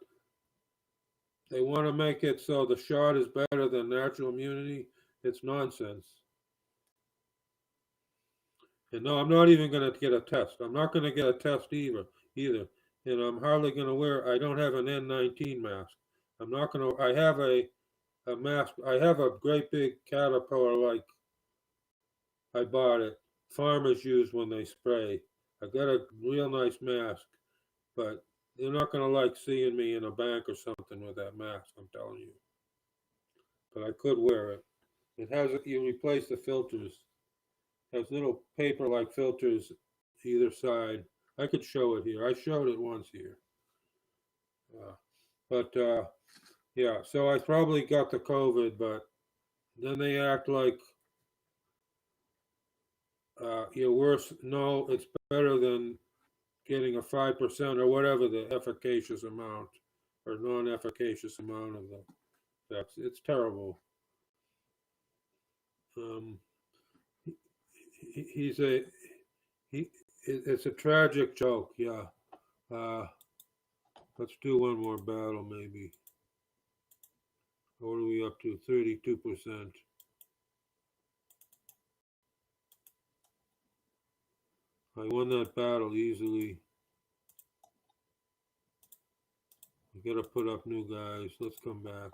they want to make it so the shot is better than natural immunity. It's nonsense. And no, I'm not even going to get a test. I'm not going to get a test either. And I'm hardly going to wear. I don't have an N19 mask. I'm not going to. I have a mask. I have a great big Caterpillar, like I bought it. Farmers use when they spray. I got a real nice mask, but they're not going to like seeing me in a bank or something with that mask, I'm telling you. But I could wear it. It has, you replace the filters. It has little paper-like filters either side. I could show it here. I showed it once here. Yeah, so I probably got the COVID, but then they act like you're worse. No, it's better than getting a 5% or whatever the efficacious amount or non-efficacious amount of the vaccine. It's terrible. It's a tragic joke. Yeah. Let's do one more battle, maybe. What are we up to? 32%. I won that battle easily. I gotta put up new guys. Let's come back.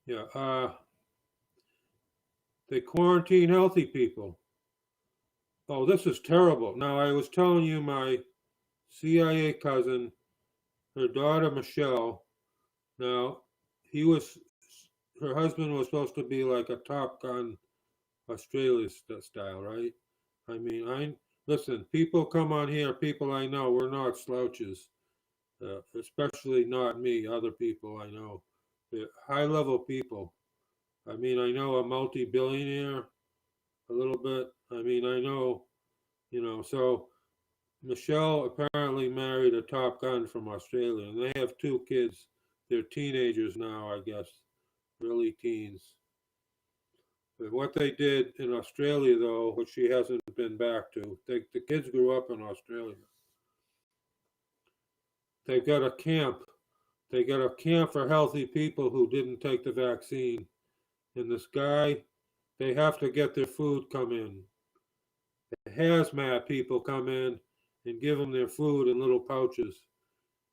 Yeah, they quarantine healthy people. Oh, this is terrible. Now, I was telling you my CIA cousin, her daughter Michelle, now, her husband was supposed to be like a Top Gun Australia style, right? I mean, listen, people come on here, people I know, we're not slouches, especially not me, other people I know. They're high-level people. I mean, I know a multi-billionaire a little bit. I mean, I know, so Michelle apparently married a Top Gun from Australia, and they have 2 kids. They're teenagers now, I guess, early teens. But what they did in Australia, though, which she hasn't been back to, the kids grew up in Australia. They've got a camp. They got a camp for healthy people who didn't take the vaccine. And this guy, they have to get their food come in. The hazmat people come in and give them their food in little pouches.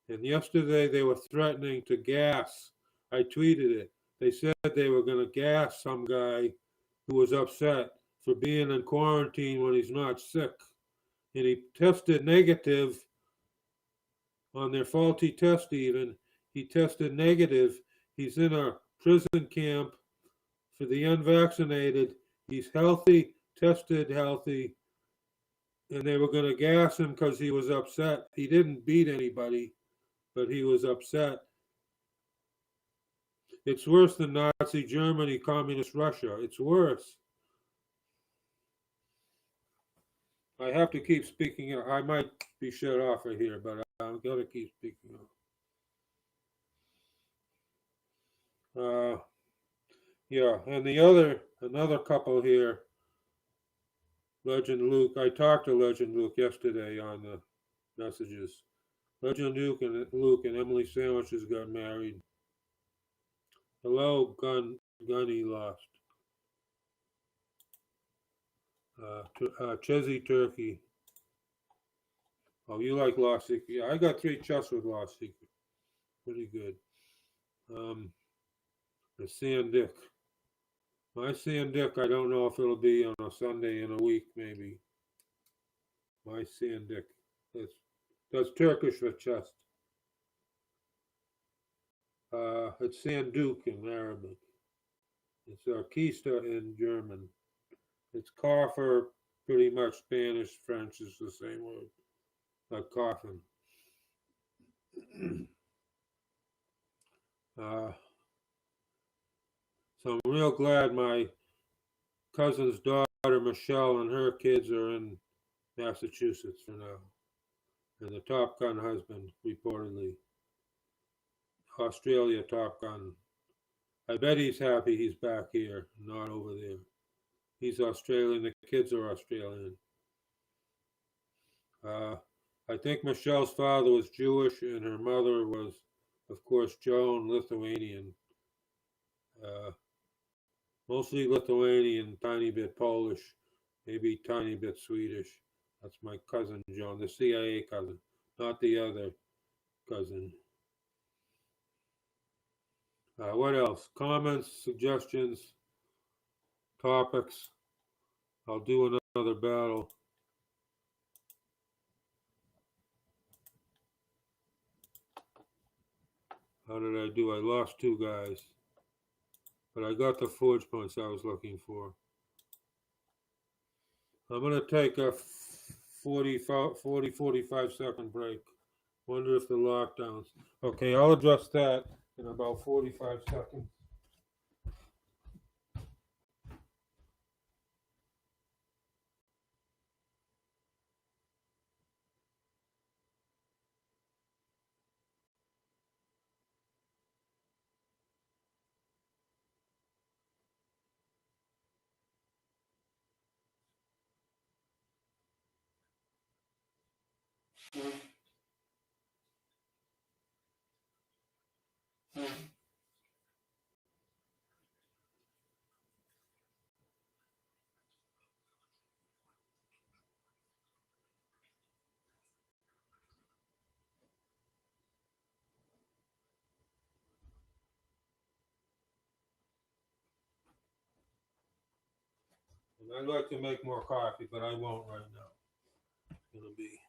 And yesterday they were threatening to gas. I tweeted it. They said they were going to gas some guy who was upset for being in quarantine when he's not sick. And he tested negative on their faulty test even. He tested negative. He's in a prison camp for the unvaccinated. He's healthy, tested healthy, and they were going to gas him because he was upset. He didn't beat anybody, but he was upset. It's worse than Nazi Germany, communist Russia. It's worse. I have to keep speaking. I might be shut off of here, but I've got to keep speaking up. Yeah, and another couple here, Legend Luke. I talked to Legend Luke yesterday on the messages. Legend Luke and Emily Sandwiches got married. Hello, Gunny Lost. Chezzy Turkey. Oh, you like Lost Secret? Yeah, I got 3 chests with Lost Secret. Pretty good. The Sand Dick. My Sand Dick, I don't know if it'll be on a Sunday in a week, maybe. My Sand Dick. That's Turkish for chest. It's Sanduk in Arabic. It's Kista in German. It's coffer, pretty much Spanish, French is the same word, like coffin. So I'm real glad my cousin's daughter, Michelle, and her kids are in Massachusetts for now. And the Top Gun husband, reportedly. Australia Top Gun. I bet he's happy he's back here, not over there. He's Australian, the kids are Australian. I think Michelle's father was Jewish and her mother was, of course, Joan, Lithuanian. Mostly Lithuanian, tiny bit Polish, maybe tiny bit Swedish. That's my cousin Joan, the CIA cousin, not the other cousin. What else? Comments, suggestions, topics. I'll do another battle. How did I do? I lost 2 guys. But I got the forge points I was looking for. I'm going to take a 45 second break. Wonder if the lockdowns. Okay, I'll address that in about 45 seconds. And I'd like to make more coffee, but I won't right now. It's going to be.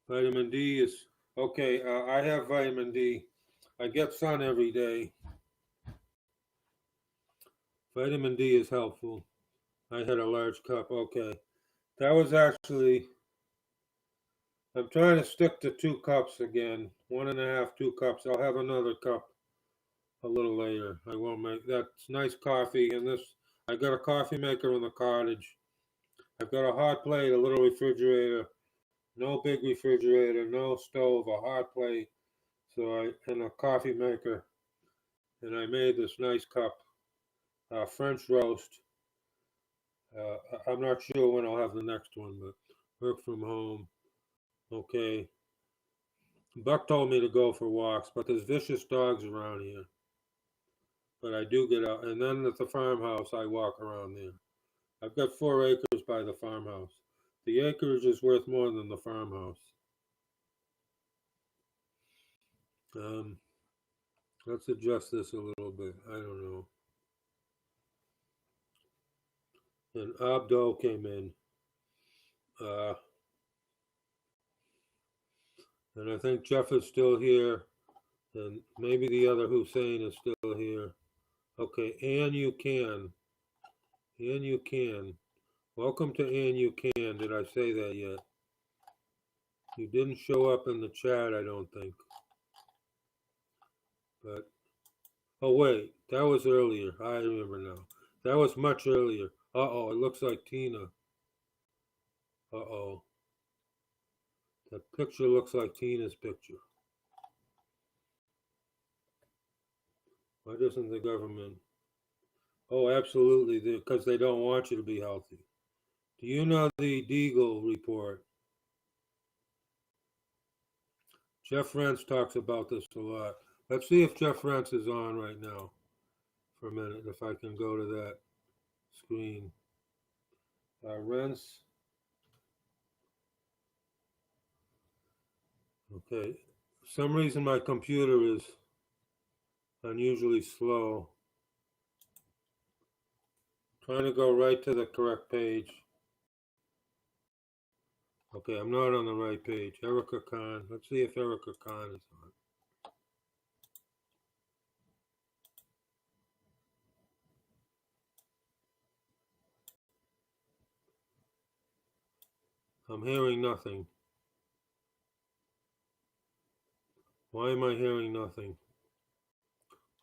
Vitamin D is okay. I have vitamin D. I get sun every day. Vitamin D is helpful. I had a large cup. Okay. That was actually, I'm trying to stick to 2 cups again. 1.5, 2 cups. I'll have another cup a little later. I won't make, that's nice coffee. And this, I got a coffee maker in the cottage. I've got a hot plate, a little refrigerator, no big refrigerator, no stove, a hot plate. So and a coffee maker. And I made this nice cup, French roast. I'm not sure when I'll have the next one, but work from home. Okay. Buck told me to go for walks, but there's vicious dogs around here. But I do get out. And then at the farmhouse, I walk around there. I've got 4 acres by the farmhouse. The acreage is worth more than the farmhouse. Let's adjust this a little bit. I don't know. And Abdo came in. And I think Jeff is still here. And maybe the other Hussein is still here. Okay, and you can. And you can. Welcome to And You Can. Did I say that yet? You didn't show up in the chat, I don't think. But, oh wait, that was earlier. I remember now. That was much earlier. Uh-oh, it looks like Tina. Uh-oh. That picture looks like Tina's picture. Why doesn't the government? Oh, absolutely, because they don't want you to be healthy. Do you know the Deagle report? Jeff Rentz talks about this a lot. Let's see if Jeff Rentz is on right now for a minute, if I can go to that screen. Rentz. Okay. For some reason my computer is unusually slow. Trying to go right to the correct page. Okay, I'm not on the right page. Erica Khan. Let's see if Erica Khan is on. I'm hearing nothing. Why am I hearing nothing?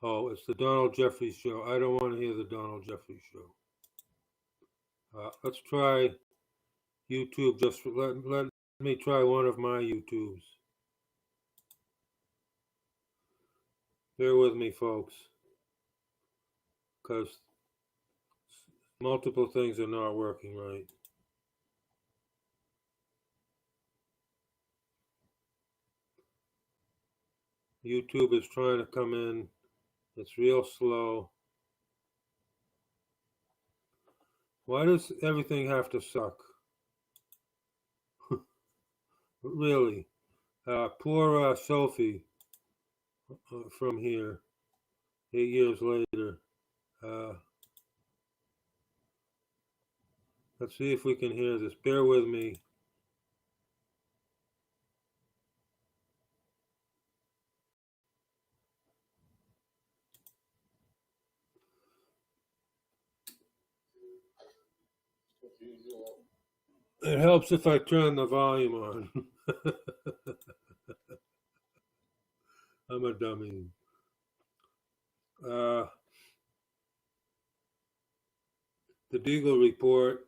Oh, it's the Donald Jeffries show. I don't want to hear the Donald Jeffries show. Let's try YouTube. Just let me try one of my YouTubes. Bear with me, folks, because multiple things are not working right. YouTube is trying to come in. It's real slow. Why does everything have to suck? Really? Poor Sophie from here, 8 years later. Let's see if we can hear this. Bear with me. It helps if I turn the volume on. I'm a dummy. The Deagle report,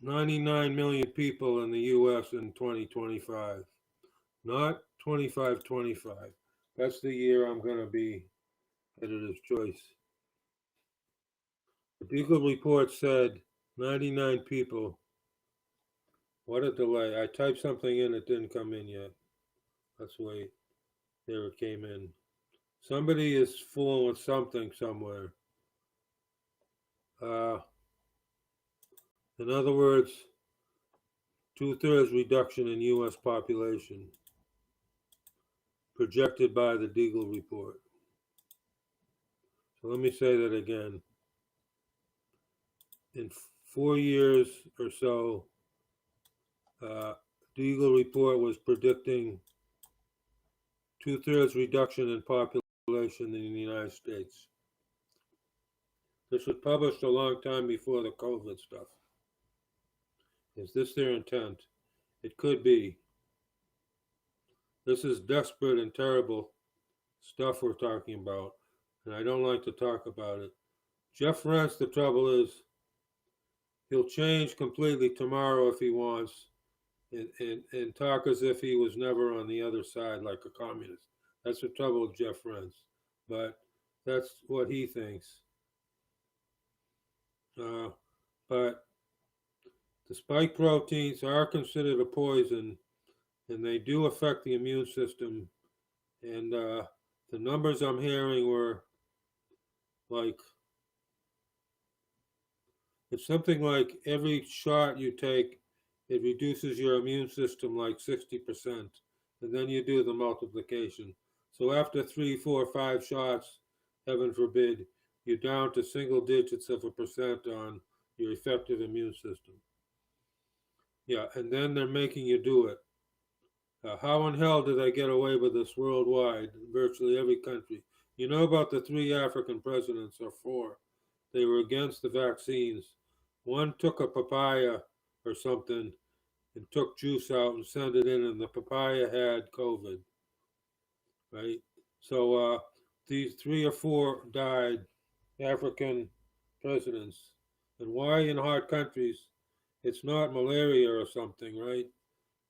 99 million people in the U.S. in 2025. Not 2525. That's the year I'm going to be editor's choice. The Deagle report said 99 people. What a delay. I typed something in, it didn't come in yet. Let's wait. There it came in. Somebody is fooling with something somewhere. In other words, 2/3 reduction in U.S. population projected by the Deagle report. So let me say that again. In 4 years or so, Deagle report was predicting 2/3 reduction in population in the United States. This was published a long time before the COVID stuff. Is this their intent? It could be. This is desperate and terrible stuff we're talking about, and I don't like to talk about it. Jeff Rentz, the trouble is, he'll change completely tomorrow if he wants, and talk as if he was never on the other side like a communist. That's the trouble with Jeff Rentz, but that's what he thinks. But the spike proteins are considered a poison, and they do affect the immune system. And the numbers I'm hearing were like, it's something like every shot you take, it reduces your immune system like 60%. And then you do the multiplication. So after 3, 4, 5 shots, heaven forbid, you're down to single digits of a percent on your effective immune system. Yeah, and then they're making you do it. How in hell did they get away with this worldwide, virtually every country? You know about the 3 African presidents, or 4. They were against the vaccines. One took a papaya or something and took juice out and sent it in, and the papaya had COVID, right? So these 3 or 4 died, African presidents. And why in hot countries? It's not malaria or something, right?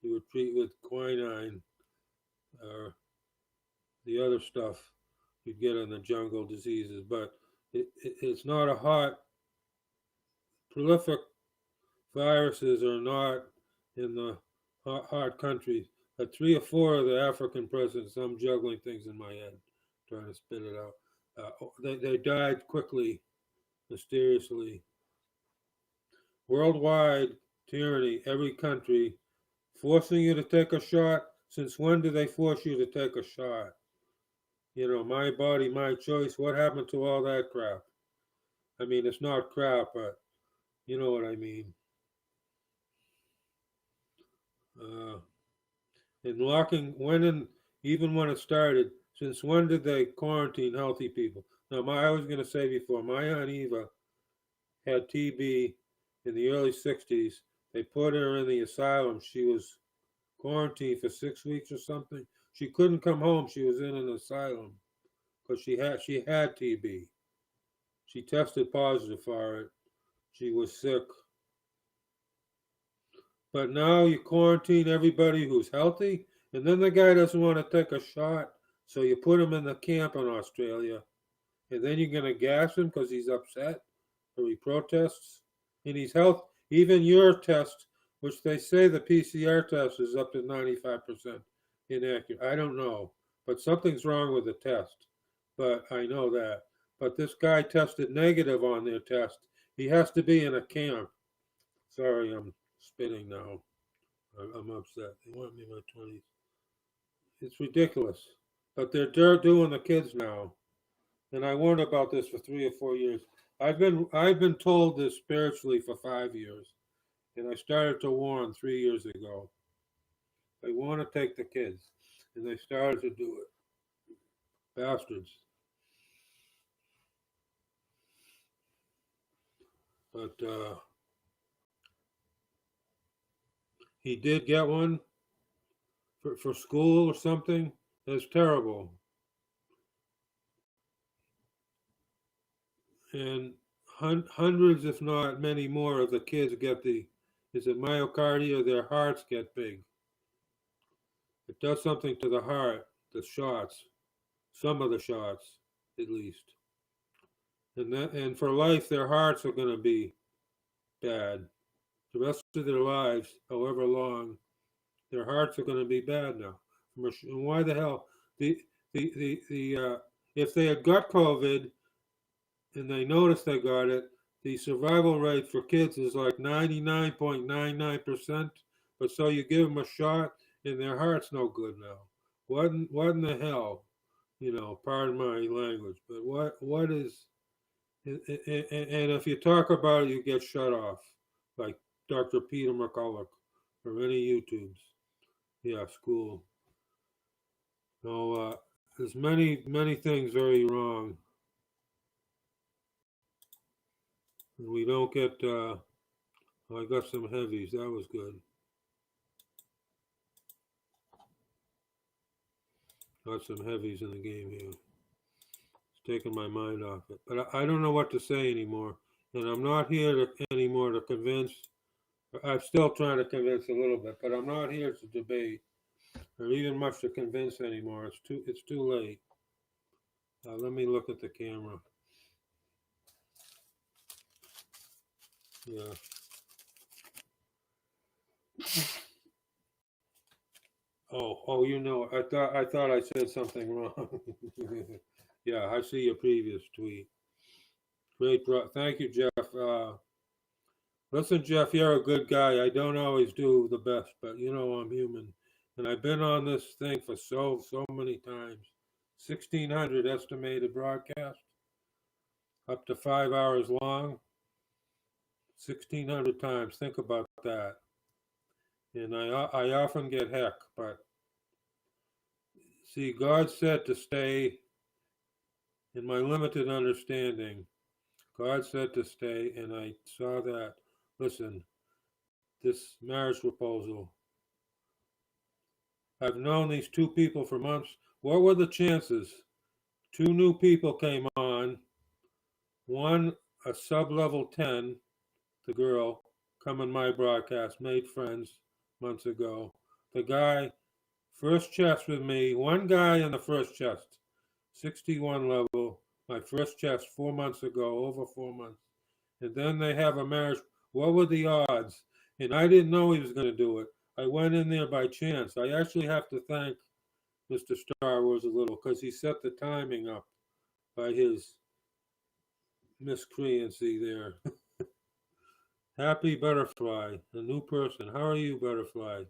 you would treat with quinine or the other stuff you'd get in the jungle diseases. But it's not a hot, prolific viruses are not in the hot countries. But 3 or 4 of the African presidents, I'm juggling things in my head, trying to spit it out. They died quickly, mysteriously. Worldwide tyranny, every country forcing you to take a shot. Since when do they force you to take a shot? You know, my body, my choice. What happened to all that crap? I mean, it's not crap, but you know what I mean. Uh, and locking, even when it started, since when did they quarantine healthy people? Now, I was going to say before, my Aunt Eva had TB in the early 60s. They put her in the asylum. She was quarantined for 6 weeks or something. She couldn't come home. She was in an asylum because she had TB. She tested positive for it. She was sick. But now you quarantine everybody who's healthy, and then the guy doesn't want to take a shot, so you put him in the camp in Australia, and then you're going to gas him because he's upset or he protests, and he's healthy. Even your test, which they say the PCR test is up to 95% inaccurate. I don't know, but something's wrong with the test. But I know that. But this guy tested negative on their test. He has to be in a camp. Sorry, I'm spitting now. I'm upset. They want me in my 20s. It's ridiculous. But they're doing the kids now. And I warned about this for 3 or 4 years. I've been told this spiritually for 5 years. And I started to warn 3 years ago. They want to take the kids. And they started to do it. Bastards. But he did get one for school or something. That's terrible. And hundreds, if not many more, of the kids get is it myocardia? Their hearts get big. It does something to the heart, the shots, some of the shots, at least. And for life, their hearts are going to be bad. The rest of their lives, however long, their hearts are going to be bad now. And why the hell? If they had got COVID and they noticed they got it, the survival rate for kids is like 99.99%. But so you give them a shot and their heart's no good now. What in the hell? You know, pardon my language, but what is? And if you talk about it, you get shut off, like Dr. Peter McCulloch or any YouTubes. Yeah, school. No, there's many things very wrong. We don't get. I got some heavies. That was good. Got some heavies in the game here. It's taking my mind off it. But I don't know what to say anymore. And I'm not here anymore to convince. I'm still trying to convince a little bit, but I'm not here to debate or even much to convince anymore. It's too late. Let me look at the camera. Yeah. Oh, you know, I thought I said something wrong. Yeah, I see your previous tweet. Great, thank you, Jeff. Listen, Jeff, you're a good guy. I don't always do the best, but you know I'm human, and I've been on this thing for so many times. 1,600 estimated broadcasts, up to 5 hours long. 1,600 times. Think about that. And I often get heck, but see, God said to stay. In my limited understanding, God said to stay, and I saw that. Listen, this marriage proposal. I've known these two people for months. What were the chances? Two new people came on. One, a sub-level 10, the girl, come in my broadcast, made friends months ago. the guy, first chest with me, one guy in the first chest, 61 level, my first chest 4 months ago, over 4 months. And then they have a marriage. What were the odds? And I didn't know he was going to do it. I went in there by chance. I actually have to thank Mr. Star Wars a little because he set the timing up by his miscreancy there. Happy Butterfly, a new person. How are you, Butterfly?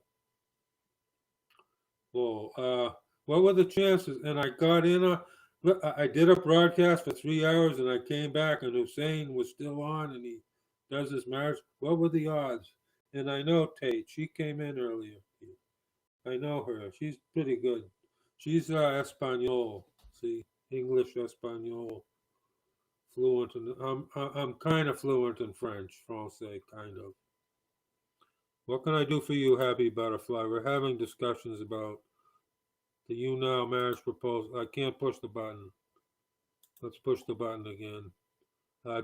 Well, what were the chances? And I got in I did a broadcast for 3 hours and I came back and Hussein was still on and he does his marriage. What were the odds? And I know Tate, she came in earlier. I know her. She's pretty good. She's Espanol. See, English Espanol. Fluent in, I'm kind of fluent in French, Francais, kind of. What can I do for you, Happy Butterfly? We're having discussions about the YouNow marriage proposal. I can't push the button. Let's push the button again.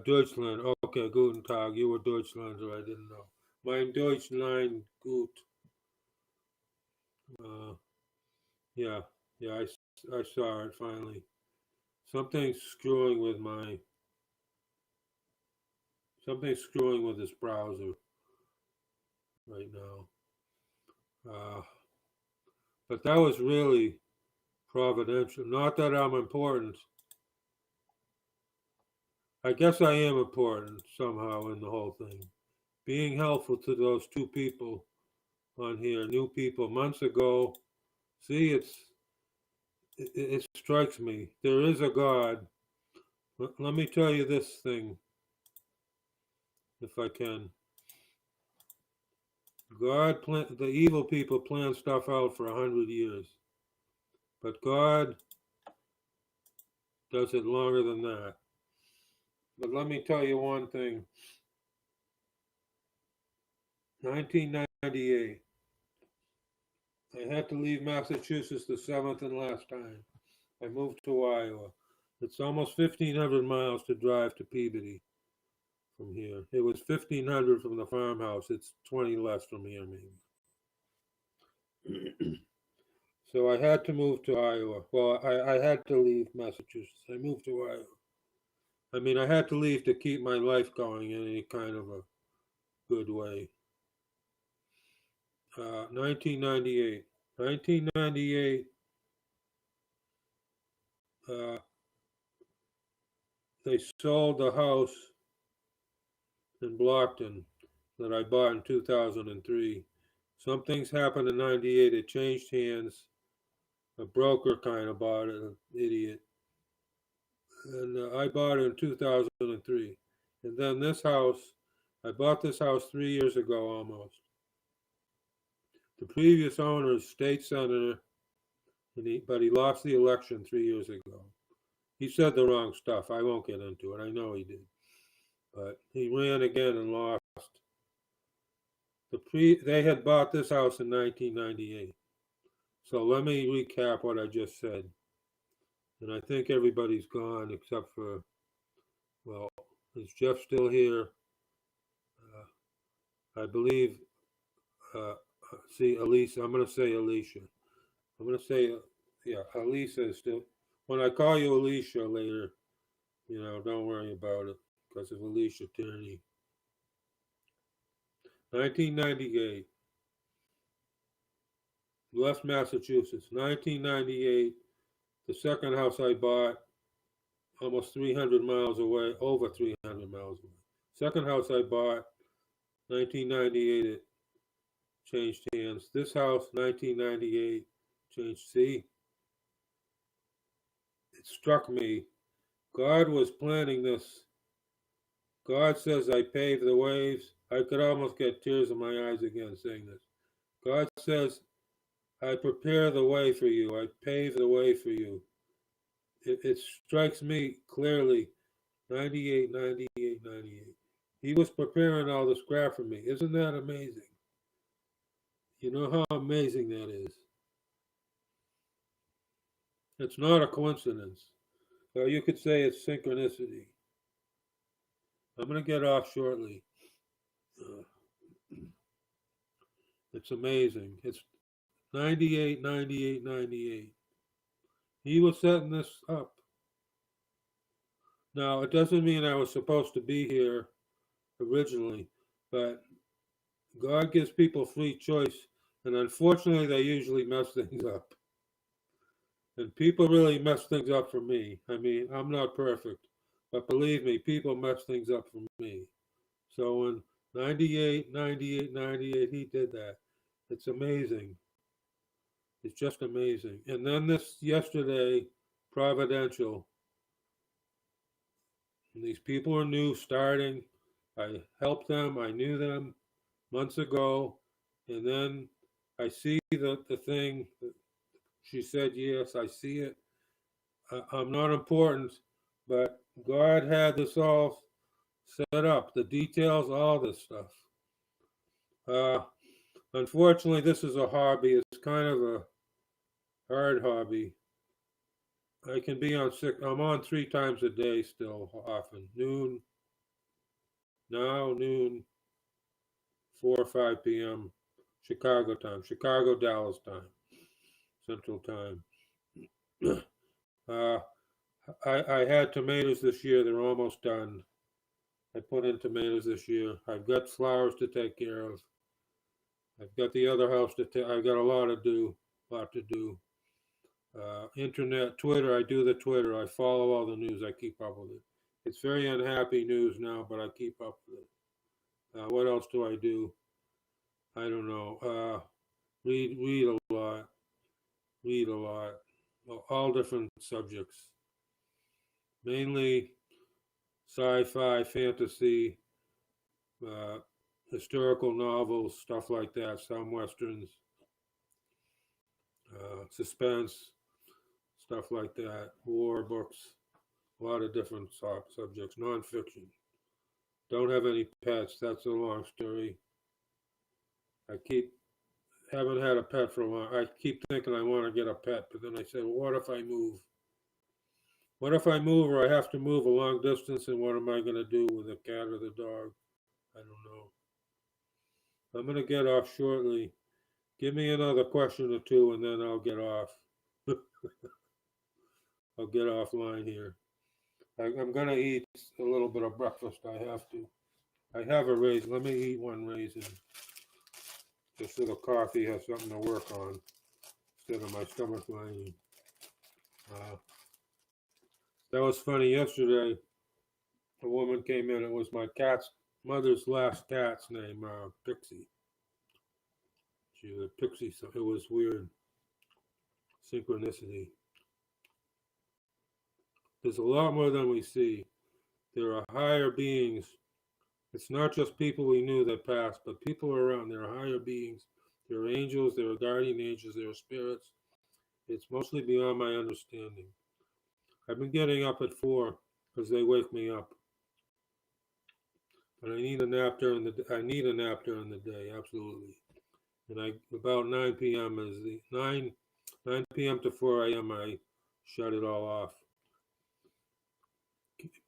Deutschland. Okay, guten Tag. You were Deutschlander. I didn't know. Mein Deutschland gut. Yeah, I saw it finally. Something's screwing with this browser right now. But that was really providential. Not that I'm important. I guess I am important somehow in the whole thing. Being helpful to those two people on here, new people, months ago. See, it strikes me. There is a God. Let me tell you this thing, if I can. The evil people plan stuff out for 100 years. But God does it longer than that. But let me tell you one thing. 1998. I had to leave Massachusetts the seventh and last time. I moved to Iowa. It's almost 1,500 miles to drive to Peabody from here. It was 1,500 from the farmhouse. It's 20 less from here, maybe. So I had to move to Iowa. Well, I had to leave Massachusetts. I moved to Iowa. I mean, I had to leave to keep my life going in any kind of a good way. 1998. 1998, they sold the house in Blockton that I bought in 2003. Some things happened in 98. It changed hands. A broker kind of bought it, an idiot. And I bought it in 2003. And then this house, I bought this house 3 years ago almost. The previous owner is state senator, but he lost the election 3 years ago. He said the wrong stuff. I won't get into it. I know he did. But he ran again and lost. They had bought this house in 1998. So let me recap what I just said. And I think everybody's gone except for, well, is Jeff still here? I believe, see, Elisa, I'm going to say Alicia. I'm going to say, yeah, Elisa is still, when I call you Alicia later, don't worry about it because of Alicia Tierney. 1998, left Massachusetts. 1998, the second house I bought, almost 300 miles away, over 300 miles away. Second house I bought, 1998, it changed hands. This house, 1998, changed. See, it struck me. God was planning this. God says, I pave the ways. I could almost get tears in my eyes again saying this. God says, I prepare the way for you. I pave the way for you. It strikes me clearly, 98, 98, 98. He was preparing all this crap for me. Isn't that amazing? You know how amazing that is? It's not a coincidence. Or you could say it's synchronicity. I'm going to get off shortly. It's amazing. 98, 98, 98. He was setting this up. Now, it doesn't mean I was supposed to be here originally, but God gives people free choice, and unfortunately, they usually mess things up. And people really mess things up for me. I mean, I'm not perfect, but believe me, people mess things up for me. So in 98, 98, 98, he did that. It's amazing. It's just amazing. And then this yesterday, providential. And these people are new, starting. I helped them. I knew them months ago. And then I see the thing. She said, yes, I see it. I'm not important, but God had this all set up, the details, all this stuff. Uh, Unfortunately, this is a hobby. It's kind of a hard hobby. I can be on sick. I'm on 3 times a day still, often. Noon, now, noon, 4 or 5 p.m. Chicago time, Chicago, Dallas time, Central time. uh, I had tomatoes this year. They're almost done. I put in tomatoes this year. I've got flowers to take care of. I've got the other house to take. I've got a lot to do. Internet, Twitter. I do the Twitter. I follow all the news. I keep up with it. It's very unhappy news now, but I keep up with it. What else do I do? I don't know. Read a lot. Read a lot. All different subjects. Mainly sci-fi, fantasy, historical novels, stuff like that. Some westerns, suspense, stuff like that. War books. A lot of different subjects. Nonfiction. Don't have any pets. That's a long story. I haven't had a pet for a while. I keep thinking I want to get a pet, but then I say, well, what if I move? What if I move or I have to move a long distance, and what am I going to do with the cat or the dog? I don't know. I'm going to get off shortly. Give me another question or two, and then I'll get off. I'll get offline here. I'm going to eat a little bit of breakfast. I have to. I have a raisin. Let me eat one raisin. Just so the coffee has something to work on instead of my stomach lining. That was funny. Yesterday, a woman came in. It was my cat's mother's last cat's name, Pixie. She was a Pixie, so it was weird. Synchronicity. There's a lot more than we see. There are higher beings. It's not just people we knew that passed, but people around. There are higher beings. There are angels. There are guardian angels. There are spirits. It's mostly beyond my understanding. I've been getting up at 4 because they wake me up. But I need a nap during the day, absolutely. And about 9 p.m. is the 9 p.m. to 4 a.m. I shut it all off.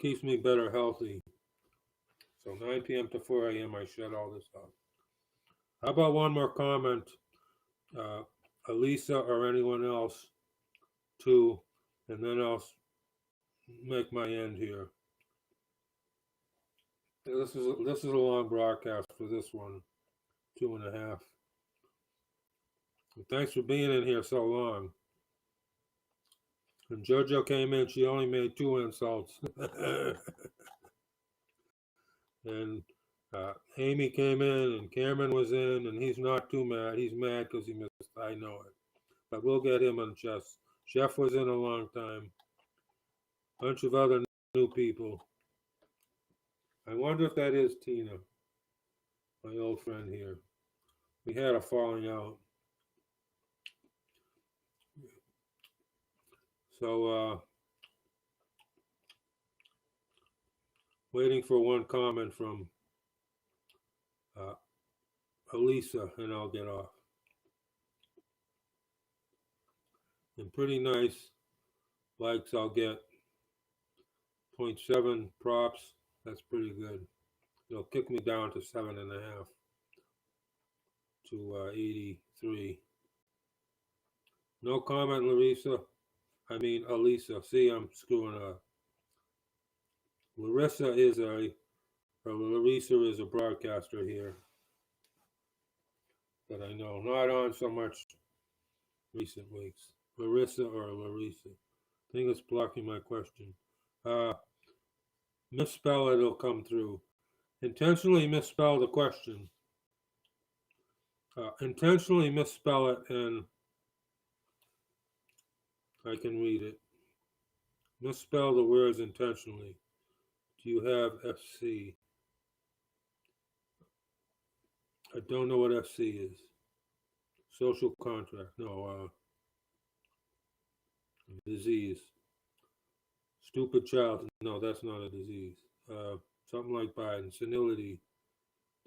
Keeps me better healthy. So 9 p.m. to 4 a.m. I shut all this off. How about one more comment, Elisa or anyone else, too, and then I'll make my end here. This is a long broadcast for this one, 2.5. And thanks for being in here so long. When JoJo came in, she only made 2 insults. And Amy came in, and Cameron was in, and he's not too mad. He's mad because he missed. I know it. But we'll get him on chess. Jeff was in a long time. Bunch of other new people. I wonder if that is Tina, my old friend here. We had a falling out. So, waiting for one comment from Elisa, and I'll get off. And pretty nice likes I'll get. 0.7 props. That's pretty good. It'll kick me down to 7.5 to 83. No comment, Larissa. I mean, Elisa. See, I'm screwing up. Larissa is or Larissa is a broadcaster here that I know. Not on so much recent weeks. Larissa or Larissa. I think it's blocking my question. Misspell it, it'll come through. Intentionally misspell the question. Intentionally misspell it and I can read it. Misspell the words intentionally. Do you have FC? I don't know what FC is. Social contract. No, disease. Stupid child. No, that's not a disease. Something like Biden. Senility.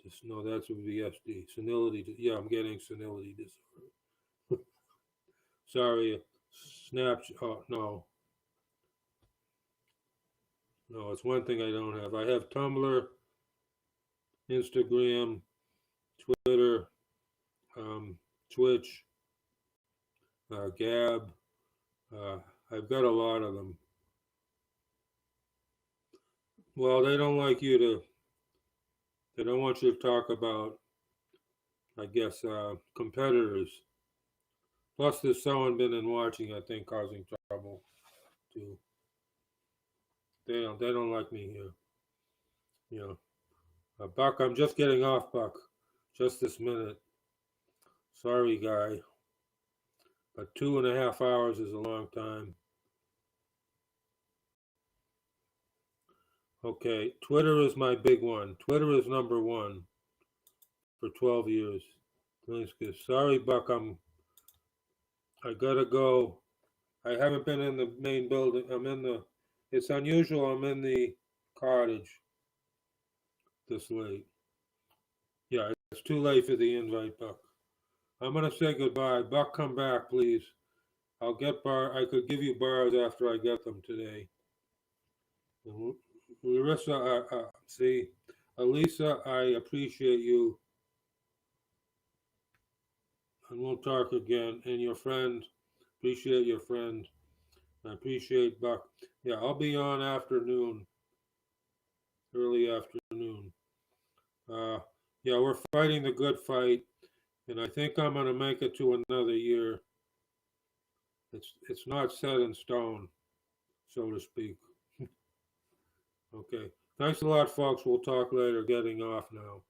Just no, that would be SD. Senility. Yeah, I'm getting senility disorder. Sorry. Snapchat. Oh, no. No, it's one thing I don't have. I have Tumblr, Instagram, Twitter, Twitch, Gab. I've got a lot of them. Well, they don't like you to. They don't want you to talk about, I guess, competitors. Plus, there's someone been in watching, I think, causing trouble too. They don't like me here. You know, Buck, I'm just getting off, Buck. Just this minute. Sorry, guy. But 2.5 hours is a long time. Okay, Twitter is my big one. Twitter is number one for 12 years. Sorry, Buck, I gotta go. I haven't been in the main building. It's unusual I'm in the cottage this late. Yeah, it's too late for the invite, Buck. I'm gonna say goodbye. Buck, come back, please. I'll get I could give you bars after I get them today. Larissa, see, Elisa, I appreciate you. And we'll talk again. And your friend, appreciate your friend. I appreciate Buck. Yeah, I'll be on afternoon, early afternoon. Yeah, we're fighting the good fight, and I think I'm going to make it to another year. It's not set in stone, so to speak. Okay. Thanks a lot, folks. We'll talk later. Getting off now.